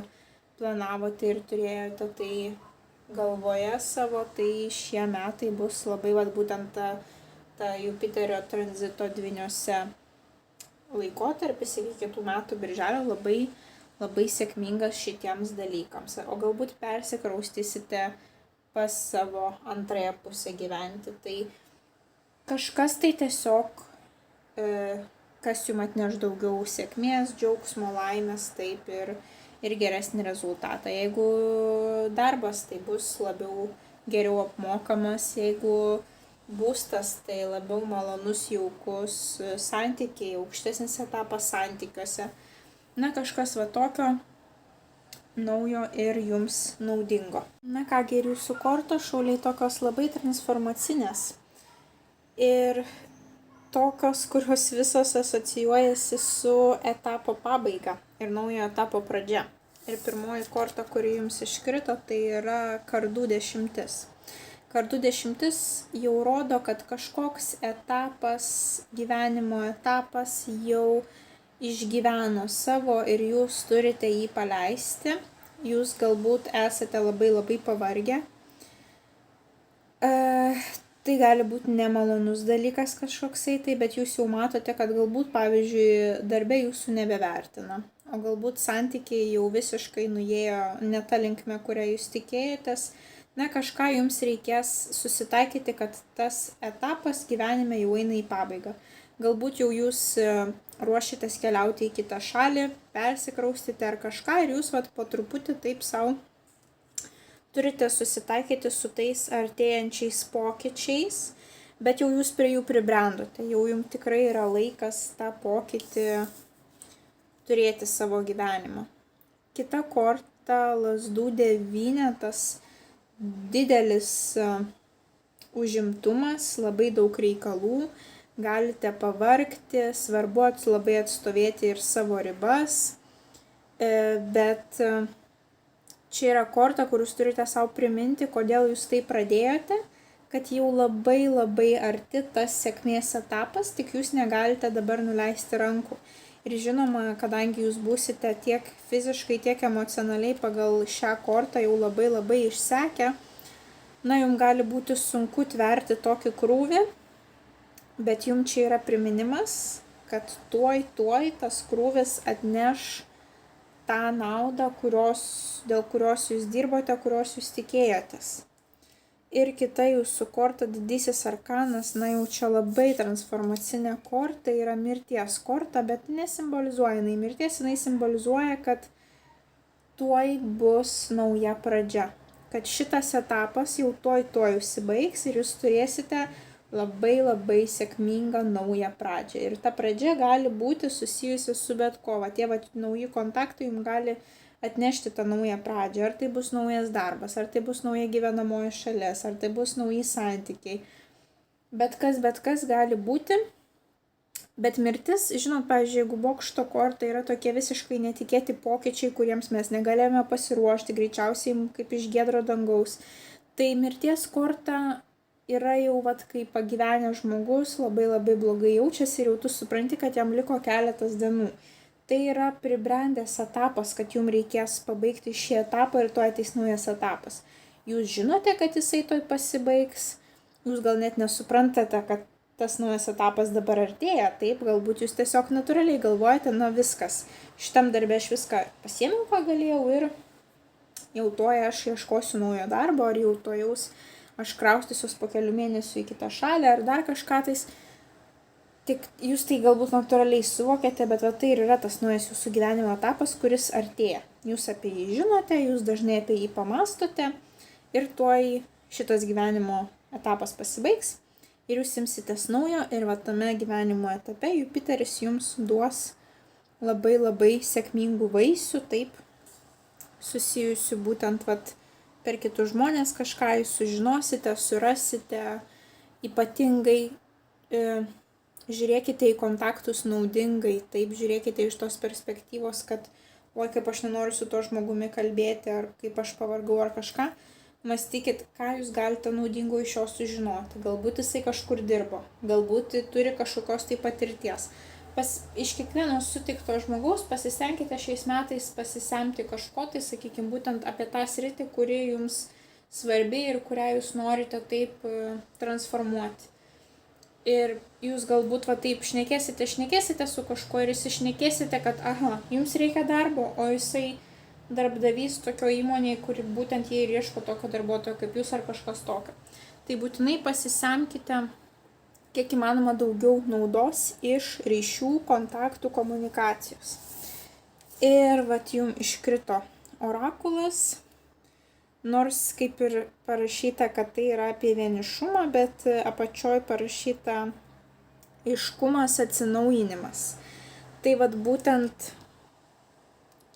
planavote ir turėjote tai galvoje savo, tai šie metai bus labai būtent ta Jupiterio tranzito dvyniuose laikotarpis iki kitų metų birželio labai sėkmingas šitiems dalykams. O galbūt persikraustysite pas savo antrąją pusę gyventi. Tai kažkas tai tiesiog, kas jums atneš daugiau sėkmės, džiaugsmo, laimės, taip ir geresnį rezultatą. Jeigu darbas, tai bus labiau geriau apmokamas, jeigu būstas, tai labiau malonus, jaukus, santykiai, aukštesnis etapas santykiuose. Na, kažkas va tokio naujo ir jums naudingo. Na kągi, ir jūsų kortos šauliai tokios labai transformacinės ir tokios, kurios visos asocijuojasi su etapo pabaiga ir naujo etapo pradžia. Ir pirmoji korta, kuri jums iškrito, tai yra kardų 10. Kardų 10 jau rodo, kad kažkoks etapas, gyvenimo etapas jau išgyveno savo ir jūs turite jį paleisti. Jūs galbūt esate labai pavargę. Tai gali būti nemalonus dalykas kažkoksai, bet jūs jau matote, kad galbūt, pavyzdžiui, darbe jūsų nebevertina. O galbūt santykiai jau visiškai nuėjo ne ta linkme, kurią jūs tikėjotės. Na, kažką jums reikės susitaikyti, kad tas etapas gyvenime jau eina į pabaigą. Galbūt jau jūs ruošitės keliauti į kitą šalį, persikraustyti ar kažką ir jūs po truputį taip savo turite susitaikyti su tais artėjančiais pokyčiais, bet jau jūs prie jų pribrendote, jau jums tikrai yra laikas tą pokytį turėti savo gyvenimą. Kita korta, lazdų 9, didelis užimtumas, labai daug reikalų. Galite pavargti, svarbu labai atstovėti ir savo ribas, bet čia yra korta, kur jūs turite savo priminti, kodėl jūs tai pradėjote, kad jau labai arti tas sėkmės etapas, tik jūs negalite dabar nuleisti rankų. Ir žinoma, kadangi jūs būsite tiek fiziškai, tiek emocionaliai pagal šią kortą jau labai išsekę, na, jums gali būti sunku tverti tokį krūvį. Bet jums čia yra priminimas, kad tuoj tas krūvis atneš tą naudą, dėl kurios jūs dirbote, kurios jūs tikėjotės. Ir kita jūsų korta, didysis arkanas, na jau čia labai transformacinė korta, yra mirties korta, bet nesimbolizuoja jinai mirties, jinai simbolizuoja, kad tuoj bus nauja pradžia. Kad šitas etapas jau tuoj užsibaigs ir jūs turėsite labai sėkmingą naują pradžią. Ir ta pradžia gali būti susijusi su bet ko. Tie nauji kontaktai jums gali atnešti tą naują pradžią. Ar tai bus naujas darbas, ar tai bus nauja gyvenamoji šalis, ar tai bus nauji santykiai. Bet kas gali būti. Bet mirtis, žinot, pavyzdžiui, jeigu bokšto korta yra tokie visiškai netikėti pokyčiai, kuriems mes negalėjome pasiruošti, greičiausiai kaip iš giedro dangaus, tai mirties korta yra jau kai pagyvenęs žmogus labai blogai jaučiasi ir jau tu supranti, kad jam liko keletas dienų. Tai yra pribrendęs etapas, kad jums reikės pabaigti šį etapą ir tuoj ateis naujas etapas. Jūs žinote, kad jisai tuoj pasibaigs, jūs gal net nesuprantate, kad tas naujas etapas dabar artėja, taip, galbūt jūs tiesiog natūraliai galvojate, na viskas, šitam darbe aš viską pasiėmiau, ką galėjau ir jau tuoj aš ieškosiu naujo darbo, ar jau tuojaus aš kraustysiuos po kelių mėnesių į kitą šalį ar dar kažką tais. Tik jūs tai galbūt natūraliai suvokėte, bet tai ir yra tas naujas jūsų gyvenimo etapas, kuris artėja. Jūs apie jį žinote, jūs dažnai apie jį pamastote ir tuoj šitas gyvenimo etapas pasibaigs ir jūs imsitės naujo ir tame gyvenimo etape Jupiteris jums duos labai sėkmingų vaisių, taip, susijusių būtent per kitus žmonės kažką jūs sužinosite, surasite, ypatingai žiūrėkite į kontaktus naudingai, taip, žiūrėkite iš tos perspektyvos, kad oi, kaip aš nenoriu su to žmogumi kalbėti, ar kaip aš pavargau, ar kažką, mąstykit, ką jūs galite naudingo iš jo sužinoti. Galbūt jisai kažkur dirbo, galbūt turi kažkokios tai patirties. Iš kiekvieno sutikto žmogaus pasistengkite šiais metais pasisemti kažko, tai sakykime, būtent apie tą sritį, kuri jums svarbi ir kurią jūs norite taip transformuoti. Ir jūs galbūt va taip šnekėsite su kažkuo ir įsišnekėsite, kad jums reikia darbo, o jisai darbdavys tokio įmonėje, kuri būtent jie ir ieško tokio darbuotojo kaip jūs ar kažkas tokio. Tai būtinai pasisemkite kiek įmanoma daugiau naudos iš ryšių, kontaktų, komunikacijos. Ir vat jums iškrito orakulas, nors kaip ir parašyta, kad tai yra apie vienišumą, bet apačioj parašyta aiškumas, atsinaujinimas. Tai vat būtent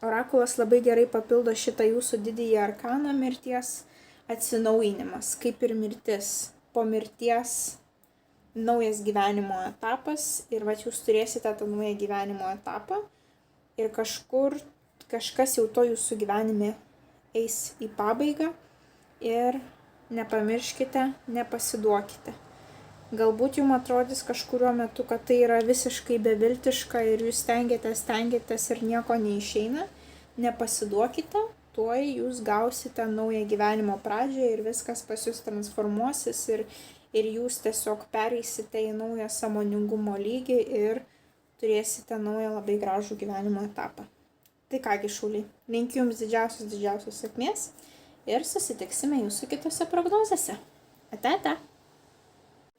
orakulas labai gerai papildo šitą jūsų didįjį arkaną mirties atsinaujinimas, kaip ir mirtis. Po mirties naujas gyvenimo etapas ir vat jūs turėsite tą naują gyvenimo etapą ir kažkas jau to jūsų gyvenime eis į pabaigą ir nepamirškite, nepasiduokite. Galbūt jums atrodys kažkuriuo metu, kad tai yra visiškai beviltiška ir jūs stengiatės ir nieko neišeina. Nepasiduokite, tuoj jūs gausite naują gyvenimo pradžią ir viskas pas jūs transformuosis ir jūs tiesiog pereisite į naują sąmoningumo lygį ir turėsite naują labai gražų gyvenimo etapą. Tai kągi šauliai, linkiu jums didžiausios sėkmės ir susitiksime jūsų kitose prognozėse. Ate.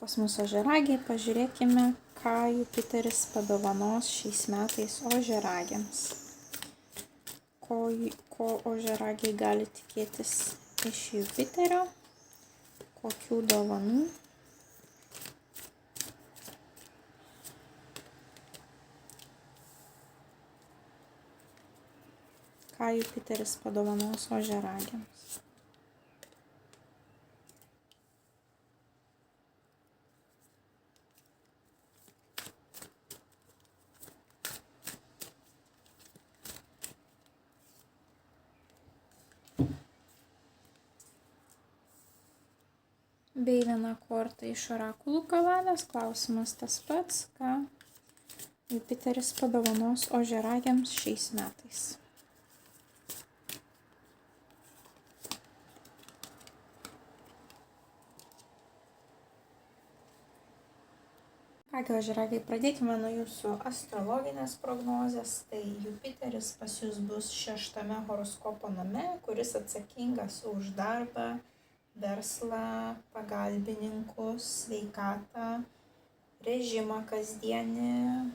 Pas mus ožiaragiai, pažiūrėkime, ką Jupiteris padovanos šiais metais ožiaragiams. Ko ožiaragiai gali tikėtis iš Jupiterio, kokių dovanų. Ką Jupiteris padovanos ožiaragiams. Bei viena korta iš orakulų kaladės, klausimas tas pats, ką Jupiteris padovanos ožiaragiams šiais metais. Kągi ožiaragiai, pradėkime nuo jūsų astrologinės prognozės. Tai Jupiteris pas jūs bus 6 horoskopo name, kuris atsakingas už darbą, verslą, pagalbininkus, sveikatą, režimą kasdienį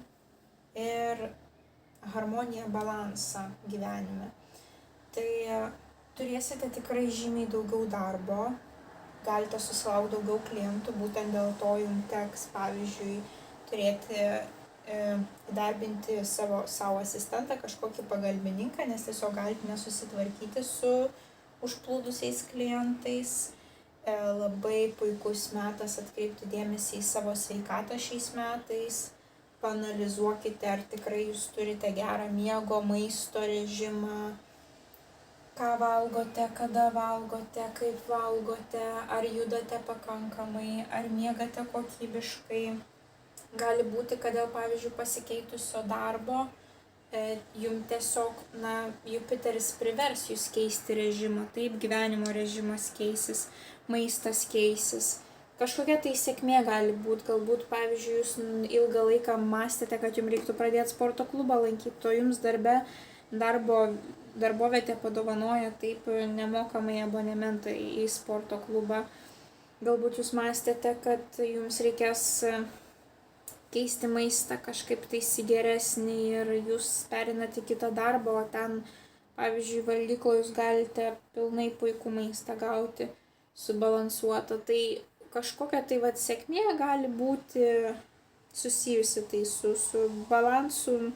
ir harmoniją, balansą gyvenime. Tai turėsite tikrai žymiai daugiau darbo. Galite susilaukti daugiau klientų, būtent dėl to jums teks, pavyzdžiui, turėti įdarbinti savo asistentą, kažkokį pagalbininką, nes tiesiog galite nesusitvarkyti su užplūdusiais klientais. Labai puikus metas atkreipti dėmesį į savo sveikatą šiais metais. Paanalizuokite, ar tikrai jūs turite gerą miego, maisto režimą, ką valgote, kada valgote, kaip valgote, ar judate pakankamai, ar miegate kokybiškai. Gali būti, kad dėl, pavyzdžiui, pasikeitusio darbo jums tiesiog, Jupiteris privers jūs keisti režimą. Taip, gyvenimo režimas keisis, maistas keisis. Kažkokia tai sėkmė gali būti. Galbūt, pavyzdžiui, jūs ilgą laiką mąstėte, kad jums reiktų pradėti sporto klubą lankyti, o jums darbovietė padovanoja taip nemokamai abonementą į sporto klubą. Galbūt jūs mąstėte, kad jums reikės keisti maistą kažkaip tai geresnį ir jūs perinate į kitą darbą, o ten, pavyzdžiui, valgykloje jūs galite pilnai puikų maistą gauti, subalansuotą. Tai kažkokia tai sėkmė gali būti susijusi tai su balansu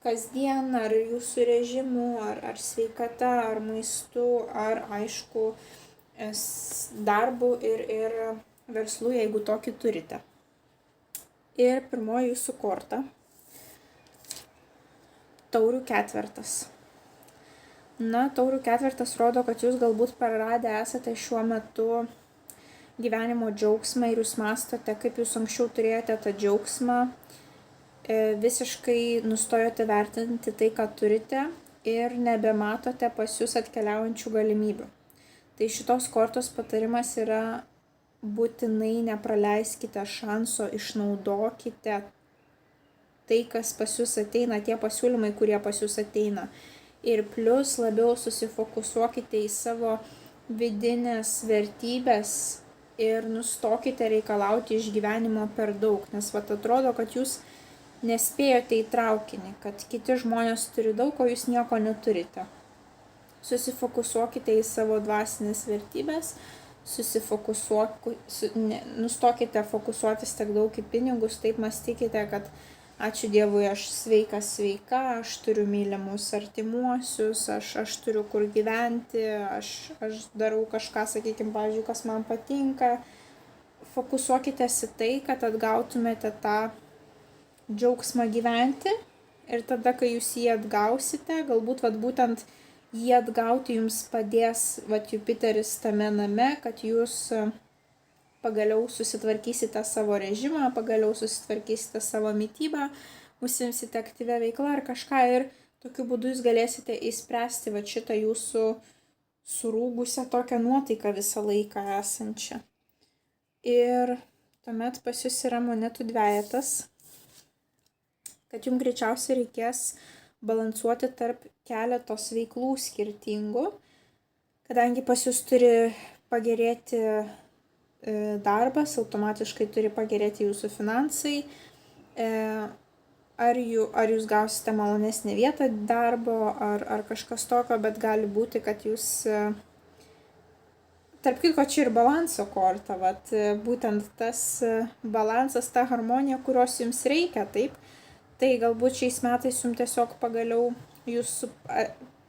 kasdien, ar jūsų režimu, ar sveikata, ar maistu, ar aišku darbu ir verslu, jeigu tokį turite. Ir pirmoji jūsų korta – taurių ketvertas. Taurių ketvertas rodo, kad jūs galbūt praradę esate šiuo metu gyvenimo džiaugsmą ir jūs mąstote, kaip jūs anksčiau turėjote tą džiaugsmą, visiškai nustojote vertinti tai, ką turite ir nebematote pas jūs atkeliaujančių galimybių. Tai šitos kortos patarimas yra būtinai nepraleiskite šanso, išnaudokite tai, kas pas jūs ateina, tie pasiūlymai, kurie pas jūs ateina. Ir plus labiau susifokusuokite į savo vidinės vertybės ir nustokite reikalauti iš gyvenimo per daug, nes atrodo, kad jūs nespėjote į traukinį, kad kiti žmonės turi daug, o jūs nieko neturite. Susifokusuokite į savo dvasinės vertybės, nustokite fokusuotis tiek daug į pinigus, taip mąstykite, kad ačiū Dievui, aš sveika, aš turiu mylimus artimuosius, aš turiu kur gyventi, aš darau kažką, sakykime, pavyzdžiui, kas man patinka. Fokusuokitės į tai, kad atgautumėte tą džiaugsmą gyventi ir tada, kai jūs jį atgausite, galbūt būtent jį atgauti jums padės Jupiteris tame name, kad jūs pagaliau susitvarkysite savo režimą, pagaliau susitvarkysite savo mitybą, užsiimsite aktyvę veiklą ar kažką ir tokiu būdu jūs galėsite įspręsti šitą jūsų surūgusią tokią nuotaiką visą laiką esančią. Ir tuomet pas jūs yra monetų dvejetas, kad jums greičiausiai reikės balansuoti tarp keletos veiklų skirtingų, kadangi pas jūs turi pagerėti darbas, automatiškai turi pagerėti jūsų finansai, ar jūs gausite malonesnę vietą darbo, ar kažkas tokio, bet gali būti, kad jūs, tarp kitko, čia ir balanso korta, būtent tas balansas, ta harmonija, kurios jums reikia, taip, tai galbūt šiais metais jums tiesiog pagaliau jūs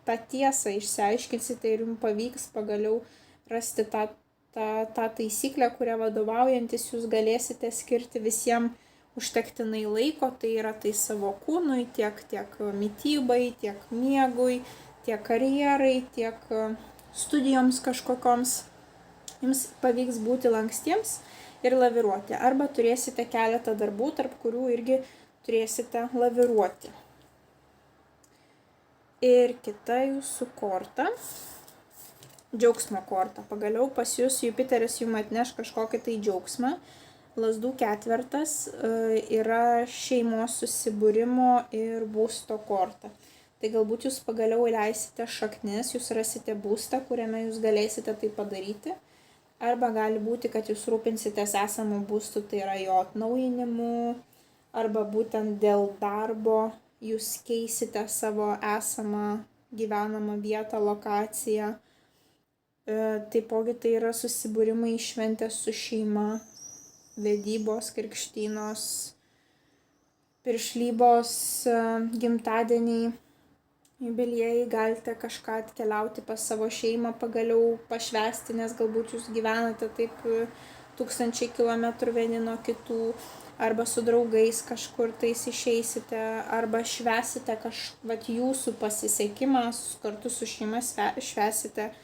tą tiesą išsiaiškinsite ir jums pavyks pagaliau rasti tą taisyklę, kurią vadovaujantis jūs galėsite skirti visiems užtektinai laiko, tai yra tai savo kūnui, tiek mitybai, tiek miegui, tiek karjerai, tiek studijoms kažkokioms. Jums pavyks būti lankstiems ir laviruoti. Arba turėsite keletą darbų, tarp kurių irgi turėsite laviruoti. Ir kita jūsų korta. Džiaugsmo korta. Pagaliau pas jūs Jupiteris jums atneš kažkokį tai džiaugsmą. Lazdų ketvertas yra šeimos susibūrimo ir būsto korta. Tai galbūt jūs pagaliau įleisite šaknis, jūs rasite būstą, kuriame jūs galėsite tai padaryti. Arba gali būti, kad jūs rūpinsitės esamų būstų, tai yra jo atnaujinimu. Arba būtent dėl darbo jūs keisite savo esamą gyvenamą vietą, lokaciją. Taipogi tai yra susibūrimai šventės su šeima, vedybos, krikštynos, piršlybos, gimtadieniai, jubiliejai, galite kažką atkeliauti pas savo šeimą, pagaliau pašvęsti, nes galbūt jūs gyvenate taip 1000 kilometrų vieni nuo kitų, arba su draugais kažkur tais išeisite, arba švęsite jūsų pasisekimą, kartu su šeima švęsite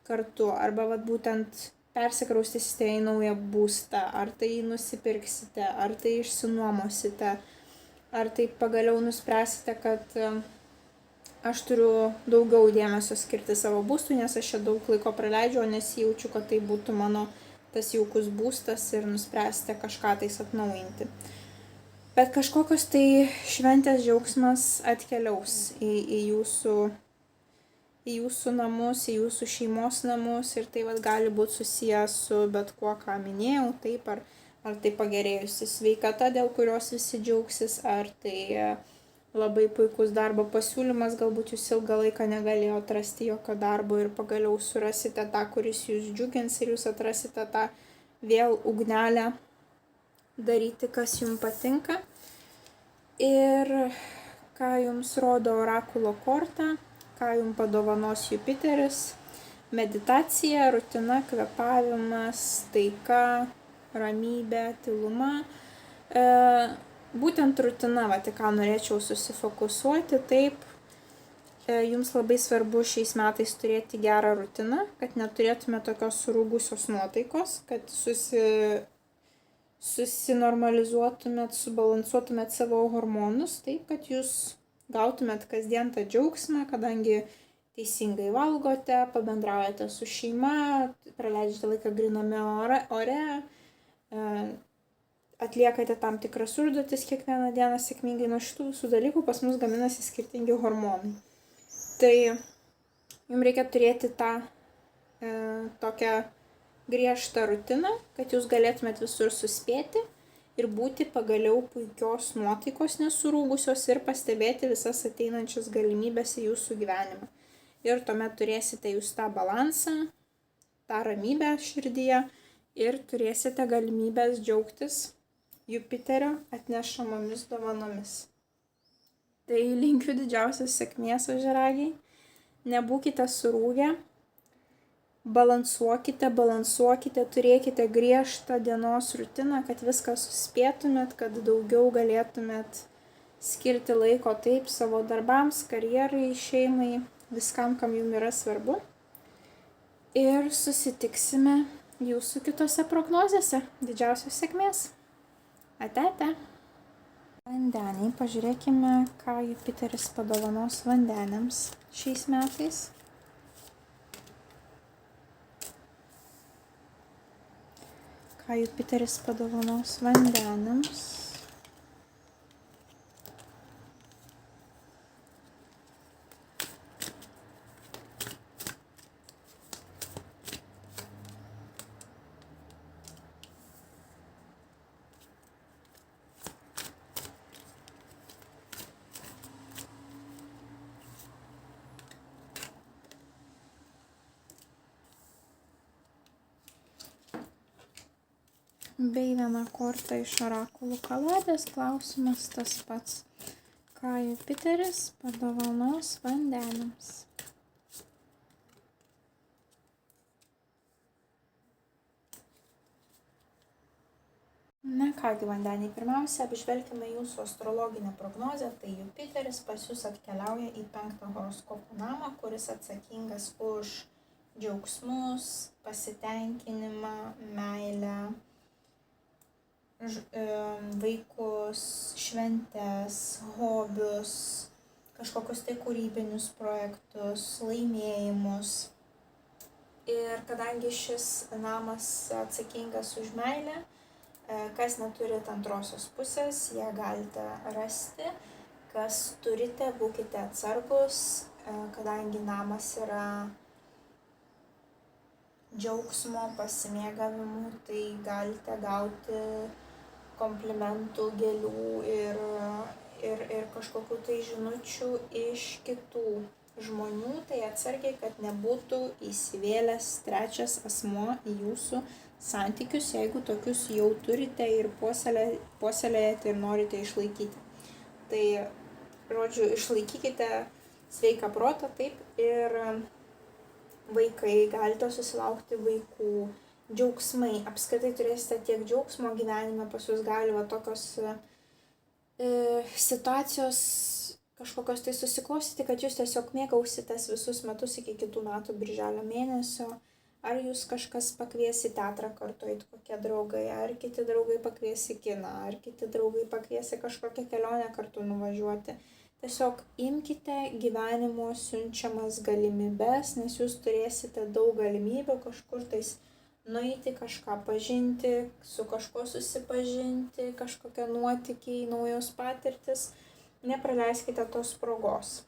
kartu, arba būtent persikraustysite į naują būstą, ar tai nusipirksite, ar tai išsinuomosite, ar tai pagaliau nuspręsite, kad aš turiu daugiau dėmesio skirti savo būstui, nes aš čia daug laiko praleidžiu, o nesijaučiu, kad tai būtų mano tas jaukus būstas ir nuspręsite kažką tais atnaujinti. Bet kažkokios tai šventės džiaugsmas atkeliaus į jūsų namus, į jūsų šeimos namus ir tai gali būti susijęs su bet kuo, ką minėjau, taip, ar tai pagerėjusi sveikata, dėl kurios visi džiaugsis, ar tai labai puikus darbo pasiūlymas, galbūt jūs ilgą laiką negalėjote atrasti jokio darbo ir pagaliau surasite tą, kuris jūs džiugins ir jūs atrasite tą vėl ugnelę daryti, kas jums patinka. Ir ką jums rodo orakulo korta, ką jums padovanos Jupiteris, meditacija, rutina, kvėpavimas, taika, ramybė, tyluma. Būtent rutina, ką norėčiau susifokusuoti, taip, jums labai svarbu šiais metais turėti gerą rutiną, kad neturėtume tokios surūgusios nuotaikos, kad susinormalizuotumėt, subalansuotumėt savo hormonus, taip, kad jūs gautumėt kasdien tą džiaugsmą, kadangi teisingai valgote, pabendraujate su šeima, praleidžiate laiką gryname ore, atliekate tam tikras užduotis kiekvieną dieną sėkmingai. Nuo šitų visų dalykų pas mus gaminasi skirtingi hormonai. Tai jums reikia turėti tą tokią griežtą rutiną, kad jūs galėtumėt visur suspėti ir būti pagaliau puikios nuotaikos nesurūgusios ir pastebėti visas ateinančias galimybės į jūsų gyvenimą. Ir tuomet turėsite jūs tą balansą, tą ramybę širdyje ir turėsite galimybės džiaugtis Jupiterio atnešamomis dovanomis. Tai linkiu didžiausios sėkmės, ožiaragiai. Nebūkite surūgę, balansuokite, turėkite griežtą dienos rutiną, kad viską suspėtumėt, kad daugiau galėtumėt skirti laiko taip savo darbams, karjerai, šeimai, viskam, kam jums yra svarbu. Ir susitiksime jūsų kitose prognozėse. Didžiausios sėkmės. Ate. Vandeniai, pažiūrėkime, ką Jupiteris padovanos vandeniams šiais metais. Ką Jupiteris padovanos vandeniams. Bei viena korta iš orakulų kaladės, klausimas tas pats. Ką Jupiteris padovanos vandeniams? Na kągi, vandeniai, pirmiausia, apžvelkime jūsų astrologinę prognozę. Tai Jupiteris pas jūs atkeliauja į 5 horoskopo namą, kuris atsakingas už džiaugsmus, pasitenkinimą, meilę, vaikus, šventes, hobius, kažkokius tai kūrybinius projektus, laimėjimus. Ir kadangi šis namas atsakingas už meilę, kas neturite antrosios pusės, ją galite rasti. Kas turite, būkite atsargus, kadangi namas yra džiaugsmo, pasimėgavimų, tai galite gauti komplimentų, gėlių ir kažkokių tai žinučių iš kitų žmonių. Tai atsargiai, kad nebūtų įsivėlęs trečias asmuo į jūsų santykius, jeigu tokius jau turite ir puoselėjate ir norite išlaikyti. Tai, žodžiu, išlaikykite sveiką protą, taip, ir vaikai, galite susilaukti vaikų, džiaugsmai, apskritai turėsite tiek džiaugsmo gyvenime, pas jūs gali tokios situacijos kažkokios tai susiklostyti, kad jūs tiesiog mėgausitės visus metus iki kitų metų birželio mėnesio, ar jūs kažkas pakvies į teatrą kartu eiti, kokie draugai, ar kiti draugai pakvies į kiną, ar kiti draugai pakvies į kažkokią kelionę kartu nuvažiuoti. Tiesiog imkite gyvenimo siunčiamas galimybes, nes jūs turėsite daug galimybių kažkur tais nueiti, kažką pažinti, su kažkuo susipažinti, kažkokie nuotykiai, naujos patirtis. Nepraleiskite tos progos.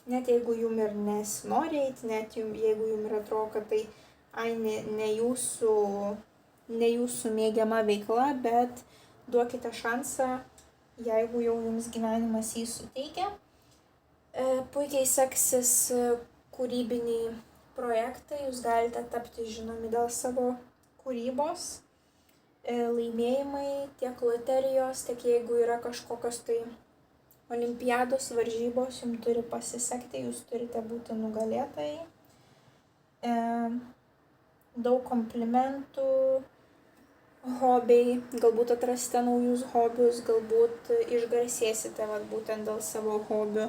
Net jeigu jums ir nesinori eiti, net jeigu jums ir atrodo, kad tai ne jūsų mėgiama veikla, bet duokite šansą. Jeigu jau jums gyvenimas jį suteikia, puikiai seksis kūrybiniai projektai, jūs galite tapti žinomi dėl savo kūrybos, laimėjimai, tiek loterijos, tiek jeigu yra kažkokios tai olimpiados varžybos, jums turi pasisekti, jūs turite būti nugalėtojai, daug komplimentų, hobiai, galbūt atrasite naujus hobius, galbūt išgarsėsite būtent dėl savo hobių.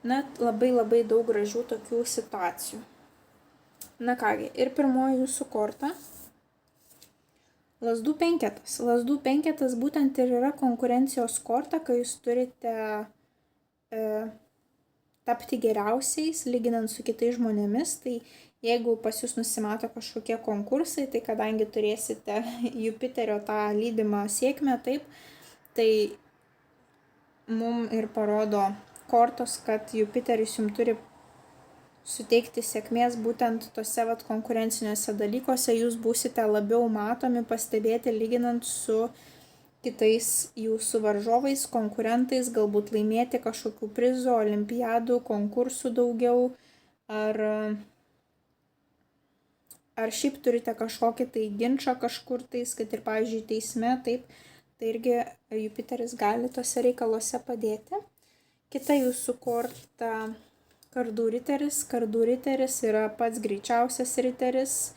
Na, labai daug gražių tokių situacijų. Na kągi, ir pirmoji jūsų korta. Lazdų penketas. Lazdų penketas būtent ir yra konkurencijos korta, kai jūs turite tapti geriausiais, lyginant su kitais žmonėmis. Tai jeigu pas jūs nusimato kažkokie konkursai, tai kadangi turėsite Jupiterio tą lydimą sėkmę, taip, tai mums ir parodo kortos, kad Jupiteris jums turi suteikti sėkmės būtent tose konkurenciniuose dalykuose, jūs būsite labiau matomi, pastebėti, lyginant su kitais jūsų varžovais, konkurentais, galbūt laimėti kažkokių prizų, olimpiadų, konkursų daugiau, ar šiaip turite kažkokį tai ginčą kažkur tais, kad ir, pavyzdžiui, teisme, taip, tai irgi Jupiteris gali tose reikaluose padėti. Kita jūsų korta Kardų riteris. Kardų riteris yra pats greičiausias riteris,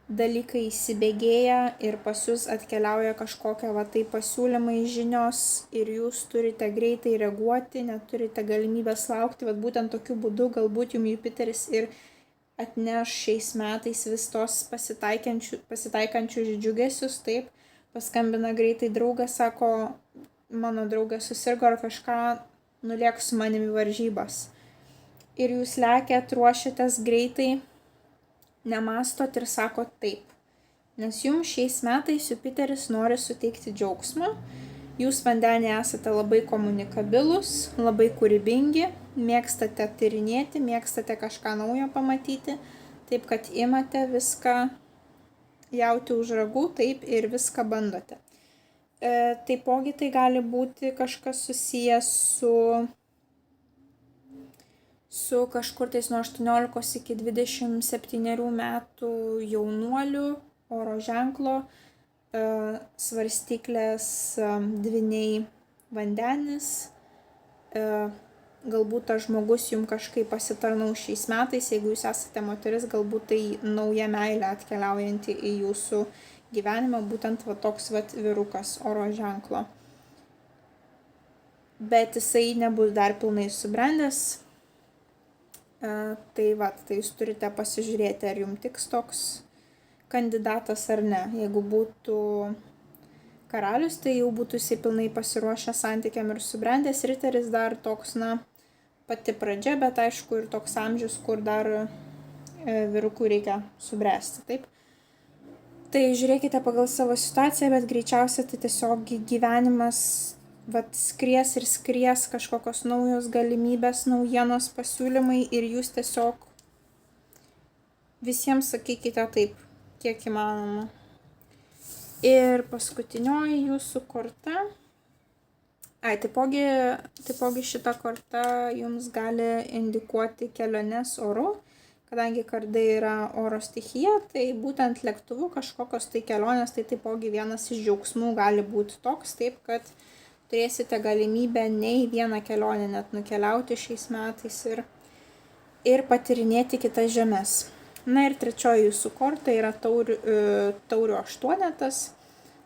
dalykai įsibėgėja ir pas jūs atkeliauja kažkokia tai pasiūlymai, žinios ir jūs turite greitai reaguoti, neturite galimybės laukti, būtent tokiu būdu galbūt jums Jupiteris ir atneš šiais metais vis tos pasitaikančius džiugesius, taip, paskambina greitai draugas, sako, mano draugas susirgo ar kažką, nulėk su manimi varžybas. Ir jūs lekiat, ruošiatės greitai, nemastot ir sakot taip. Nes jums šiais metais Jupiteris nori suteikti džiaugsmą. Jūs vandenį esate labai komunikabilus, labai kūrybingi, mėgstate tyrinėti, mėgstate kažką naujo pamatyti, taip kad imate viską jauti už ragų, taip ir viską bandote. Taipogi tai gali būti kažkas susijęs su kažkur tais nuo 18 iki 27 metų jaunuolių, oro ženklo, svarstyklės, dvyniai, vandenis. Galbūt tas žmogus jums kažkaip pasitarnaus šiais metais, jeigu jūs esate moteris, galbūt tai nauja meilė atkeliaujanti į jūsų gyvenimą, būtent toks vyrukas oro ženklo. Bet jisai nebus dar pilnai subrendęs. Tai jūs turite pasižiūrėti, ar jums tiks toks kandidatas ar ne. Jeigu būtų karalius, tai jau būtų jisai pilnai pasiruošę santykiam ir subrendęs. Riteris dar toks, pati pradžia, bet aišku ir toks amžius, kur dar vyrukui reikia subręsti, taip. Tai žiūrėkite pagal savo situaciją, bet greičiausiai tai tiesiog gyvenimas skries ir skries kažkokios naujos galimybės, naujienos, pasiūlymai ir jūs tiesiog visiems sakykite taip, kiek įmanoma. Ir paskutinioji jūsų korta. Taipogi šita korta jums gali indikuoti keliones oru, kadangi kardai yra oro stichija, tai būtent lėktuvu kažkokios tai kelionės, tai taipogi vienas iš džiaugsmų gali būti toks, taip, kad turėsite galimybę ne į vieną kelionę net nukeliauti šiais metais ir patyrinėti kitas žemes. Ir trečioji jūsų korta yra taurių aštuonetas.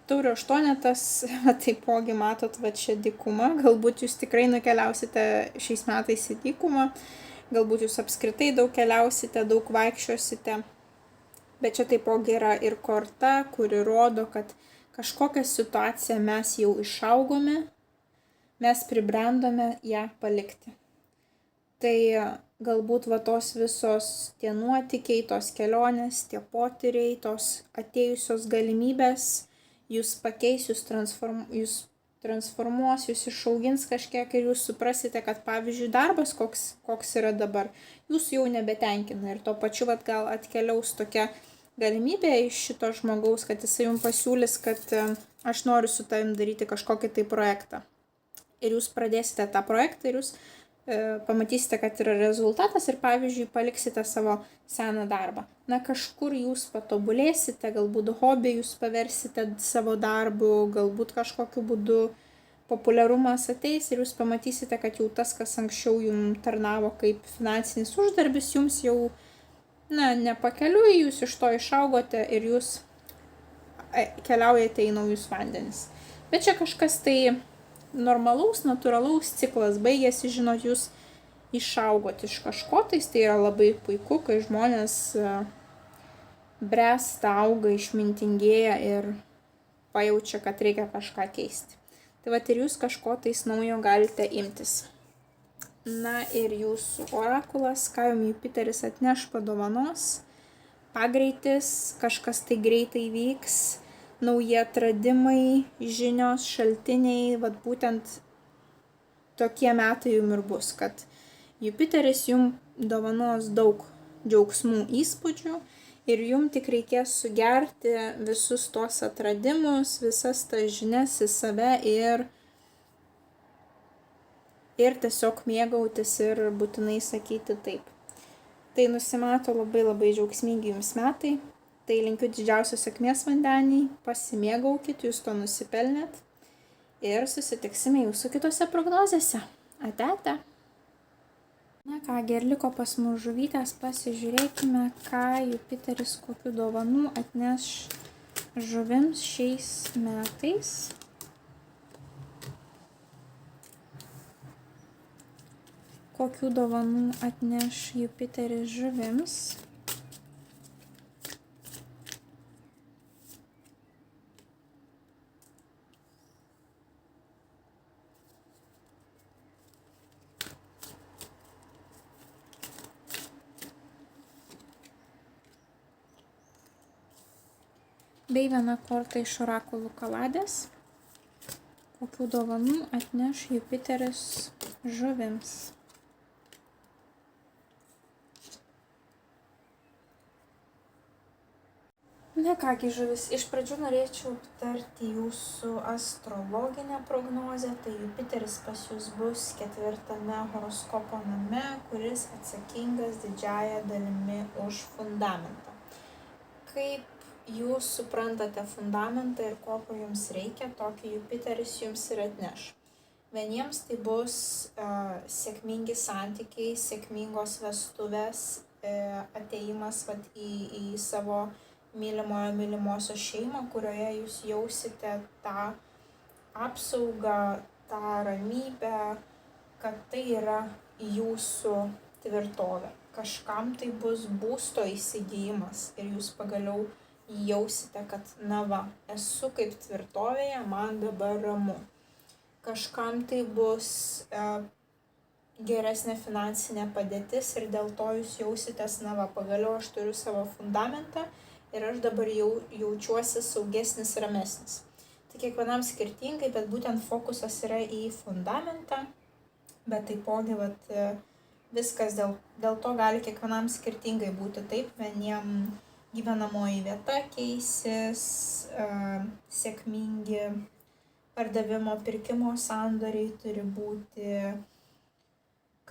Taurių aštuonetas, taipogi matot, čia dykuma. Galbūt jūs tikrai nukeliausite šiais metais į dykumą. Galbūt jūs apskritai daug keliausite, daug vaikščiosite. Bet čia taipogi yra ir korta, kuri rodo, kad kažkokią situaciją mes jau išaugome, mes pribrendome ją palikti. Tai galbūt tos visos tie nuotykiai, tos kelionės, tie potyriai, tos atėjusios galimybės, jūs pakeis, jūs transformuos, jūs išaugins kažkiek ir jūs suprasite, kad pavyzdžiui darbas, koks yra dabar, jūs jau nebetenkina ir tuo pačiu gal atkeliaus tokia galimybė iš šito žmogaus, kad jisai jums pasiūlys, kad aš noriu su tavim daryti kažkokį tai projektą. Ir jūs pradėsite tą projektą ir jūs pamatysite, kad yra rezultatas ir pavyzdžiui paliksite savo seną darbą. Kažkur jūs patobulėsite, galbūt hobį jūs paversite savo darbu, galbūt kažkokiu būdu populiarumas ateis ir jūs pamatysite, kad jau tas, kas anksčiau jums tarnavo kaip finansinis uždarbis, jums jau nepakeliui, jūs iš to išaugote ir jūs keliaujate į naujus vandenis. Bet čia kažkas tai normalaus, natūralaus ciklas baigėsi, žinot, jūs išaugot iš kažko, tai yra labai puiku, kai žmonės bręsta, auga, išmintingėja ir pajaučia, kad reikia kažką keisti. Tai ir jūs kažko tais naujo galite imtis. Na ir jūsų orakulas, ką jums Jupiteris atneš padovanos, pagreitis, kažkas tai greitai vyks, nauji atradimai, žinios, šaltiniai, vat būtent tokie metai jums ir bus, kad Jupiteris jums dovanos daug džiaugsmų, įspūdžių ir jums tik reikės sugerti visus tos atradimus, visas tas žinias į save ir tiesiog mėgautis ir būtinai sakyti taip. Tai nusimato labai džiaugsmingi jums metai. Tai linkiu didžiausios sėkmės vandeniai, pasimėgaukit, jūs to nusipelnėt ir susitiksime jūsų kitose prognozėse. Ate. Na kągi, ir liko pas mus žuvytės, pasižiūrėkime, ką Jupiteris kokių dovanų atneš žuvims šiais metais. Kokių dovanų atneš Jupiteris žuvims. Bei viena korta iš orakulų kaladės. Kokių dovanų atneš Jupiteris žuvims. Na kągi, žuvis, iš pradžių norėčiau aptarti jūsų astrologinę prognozę. Tai Jupiteris pas jūs bus 4. horoskopo name, kuris atsakingas didžiąja dalimi už fundamentą. Kaip jūs suprantate fundamentą ir kokio jums reikia, tokį Jupiteris jums ir atneš. Vieniems tai bus sėkmingi santykiai, sėkmingos vestuvės, atėjimas į savo mylimosios šeimą, kurioje jūs jausite tą apsaugą, tą ramybę, kad tai yra jūsų tvirtovė. Kažkam tai bus būsto įsigijimas ir jūs pagaliau jausite, kad na va, esu kaip tvirtovėje, man dabar ramu. Kažkam tai bus geresnė finansinė padėtis ir dėl to jūs jausitės, na va, pagaliau aš turiu savo fundamentą ir aš dabar jau jaučiuosi saugesnis, ramesnis. Tai kiekvienam skirtingai, bet būtent fokusas yra į fundamentą, bet taipogi vat, viskas dėl to gali kiekvienam skirtingai būti. Taip, vieniem gyvenamoji vieta keisis, sėkmingi pardavimo pirkimo sandoriai turi būti,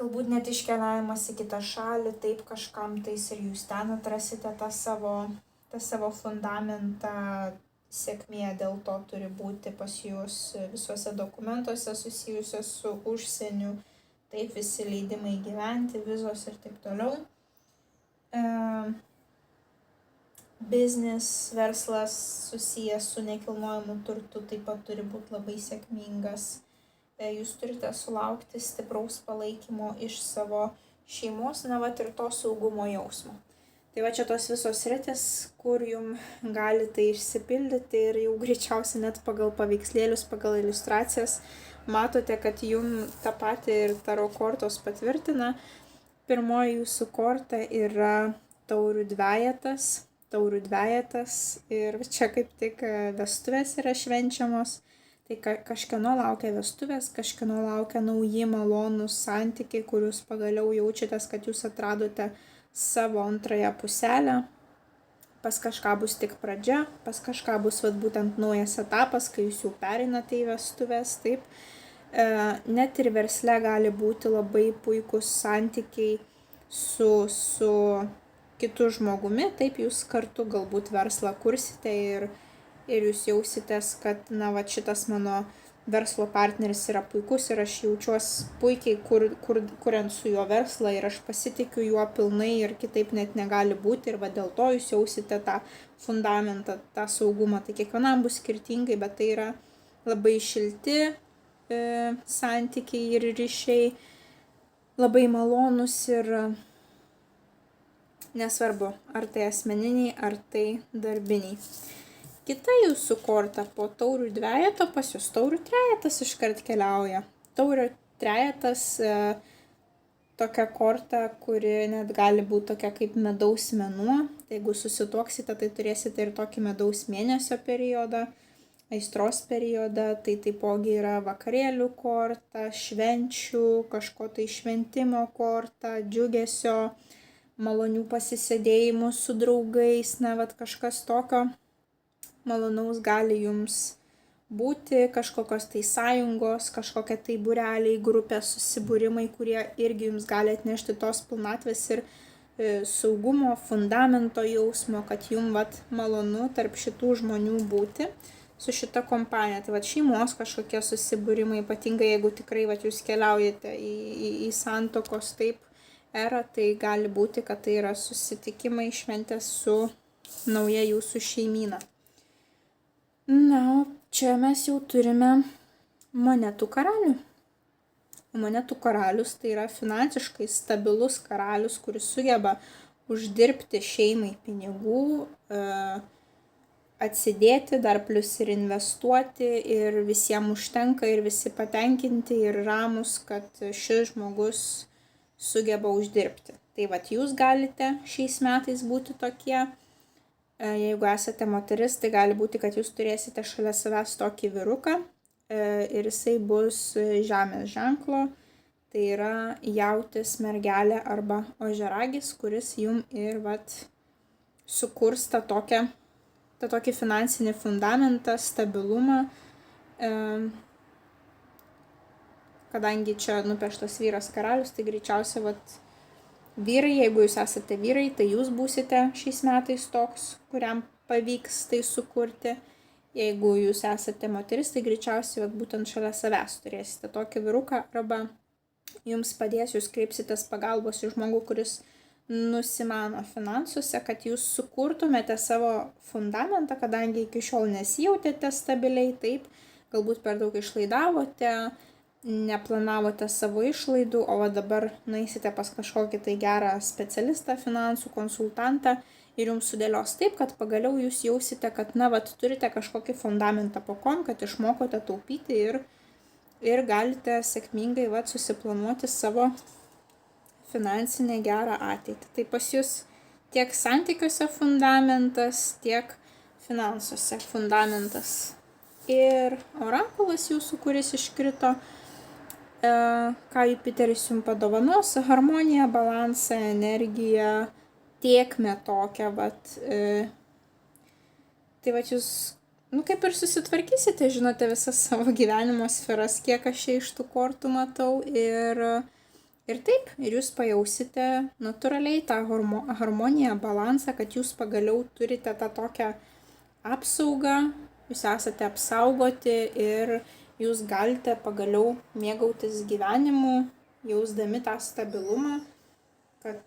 galbūt net iškeliavimas į kitą šalį, taip kažkam tais ir jūs ten atrasite tą savo fundamentą, sėkmė dėl to turi būti pas jūs visuose dokumentuose susijusios su užsieniu, taip visi leidimai gyventi, vizos ir taip toliau. Biznis, verslas susijęs su nekilnojamu turtu taip pat turi būti labai sėkmingas. Jūs turite sulaukti stipraus palaikymo iš savo šeimos, na vat ir to saugumo jausmo. Tai va čia tos visos sritys, kur jums gali tai išsipildyti ir jau greičiausiai net pagal paveikslėlius, pagal iliustracijas matote, kad jums tą patį ir taro kortos patvirtina. Pirmoji jūsų korta yra taurių dvejetas ir čia kaip tik vestuvės yra švenčiamos. Tai kažkieno laukia vestuvės, kažkieno laukia nauji malonūs santykiai, kur jūs pagaliau jaučiatės, kad jūs atradote savo antrąją puselę. Pas kažką bus tik pradžia, pas kažką bus vat, būtent naujas etapas, kai jūs jau pereinate į vestuvės. Taip. Net ir versle gali būti labai puikūs santykiai su kitu žmogumi. Taip, jūs kartu galbūt verslą kursite ir jūs jausitės, kad na va šitas mano verslo partneris yra puikus ir aš jaučiuosi puikiai kuriant su juo verslą ir aš pasitikiu juo pilnai ir kitaip net negali būti ir va dėl to jūs jausite tą fundamentą, tą saugumą. Tai kiekvienam bus skirtingai, bet tai yra labai šilti santykiai ir ryšiai, labai malonus ir nesvarbu, ar tai asmeniniai, ar tai darbiniai. Kita jūsų korta po taurių dvejeto, pas jūs taurių trejetas iškart keliauja. Taurių trejetas tokia korta, kuri net gali būti tokia kaip medaus mėnuo. Tai jeigu susituoksite, tai turėsite ir tokį medaus mėnesio periodą, aistros periodą. Tai taipogi yra vakarėlių korta, švenčių, kažko tai šventimo korta, džiugesio, malonių pasisėdėjimų su draugais, kažkas tokio malonaus gali jums būti, kažkokios tai sąjungos, kažkokie tai būreliai, grupės, susibūrimai, kurie irgi jums gali atnešti tos pilnatvės ir saugumo, fundamento jausmo, kad jums malonu tarp šitų žmonių būti su šita kompanija. Tai šeimos kažkokie susibūrimai, ypatingai jeigu tikrai jūs keliaujate į santuokos taip erą, tai gali būti, kad tai yra susitikimai, šventės su nauja jūsų šeimyna. Na, čia mes jau turime monetų karalių. Monetų karalius tai yra finansiškai stabilus karalius, kuris sugeba uždirbti šeimai pinigų, atsidėti, dar plus ir investuoti, ir visiems užtenka, ir visi patenkinti, ir ramus, kad šis žmogus sugeba uždirbti. Tai jūs galite šiais metais būti tokie. Jeigu esate moteris, tai gali būti, kad jūs turėsite šalia savęs tokį vyruką ir jisai bus žemės ženklo, tai yra jautis, mergelė arba ožiaragis, kuris jum ir sukurs tą tokį finansinį fundamentą, stabilumą, kadangi čia nupieštas vyras karalius, tai greičiausiai vyrai, jeigu jūs esate vyrai, tai jūs būsite šiais metais toks, kuriam pavyks tai sukurti. Jeigu jūs esate moteris, tai greičiausiai būtent šalia savęs turėsite tokį vyruką, arba jums padės, jūs kreipsitės pagalbos į žmogų, kuris nusimano finansuose, kad jūs sukurtumėte savo fundamentą, kadangi iki šiol nesijautėte stabiliai, taip, galbūt per daug išlaidavote, neplanavote savo išlaidų, o dabar nueisite pas kažkokį tai gerą specialistą, finansų konsultantą ir jums sudėlios taip, kad pagaliau jūs jausite, kad turite kažkokį fundamentą po kojom, kad išmokote taupyti ir galite sėkmingai susiplanuoti savo finansinę gerą ateitį. Tai pas jūs tiek santykiuose fundamentas, tiek finansuose fundamentas. Ir orankulas jūsų, kuris iškrito, ką Jupiteris jums padovanos, harmoniją, balansą, energiją, tėkmę tokią, tai jūs, kaip ir susitvarkysite, žinote visas savo gyvenimo sferas, kiek aš čia iš tų kortų matau, ir taip, ir jūs pajausite natūraliai tą harmoniją, balansą, kad jūs pagaliau turite tą tokią apsaugą, jūs esate apsaugoti ir jūs galite pagaliau mėgautis gyvenimu, jausdami tą stabilumą, kad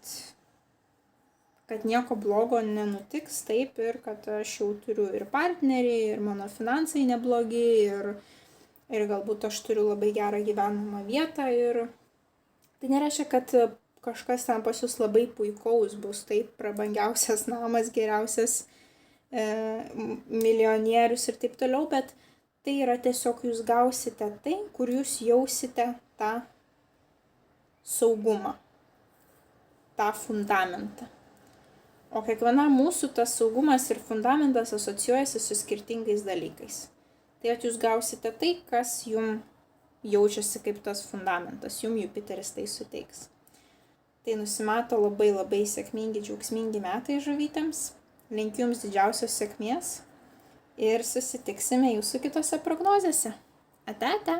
nieko blogo nenutiks, taip, ir kad aš jau turiu ir partnerį, ir mano finansai neblogi, ir galbūt aš turiu labai gerą gyvenamą vietą. Ir tai nereiškia, kad kažkas ten pas jūs labai puikaus bus, taip, prabangiausias namas, geriausias milijonierius ir taip toliau, bet tai yra tiesiog jūs gausite tai, kur jūs jausite tą saugumą, tą fundamentą. O kiekviena mūsų tas saugumas ir fundamentas asocijuojasi su skirtingais dalykais. Tai jūs gausite tai, kas jums jaučiasi kaip tas fundamentas, jums Jupiteris tai suteiks. Tai nusimato labai labai sėkmingi, džiaugsmingi metai žuvytėms. Linkiu jums didžiausios sėkmės ir susitiksime jūsų kitose prognozėse. Ate, ate.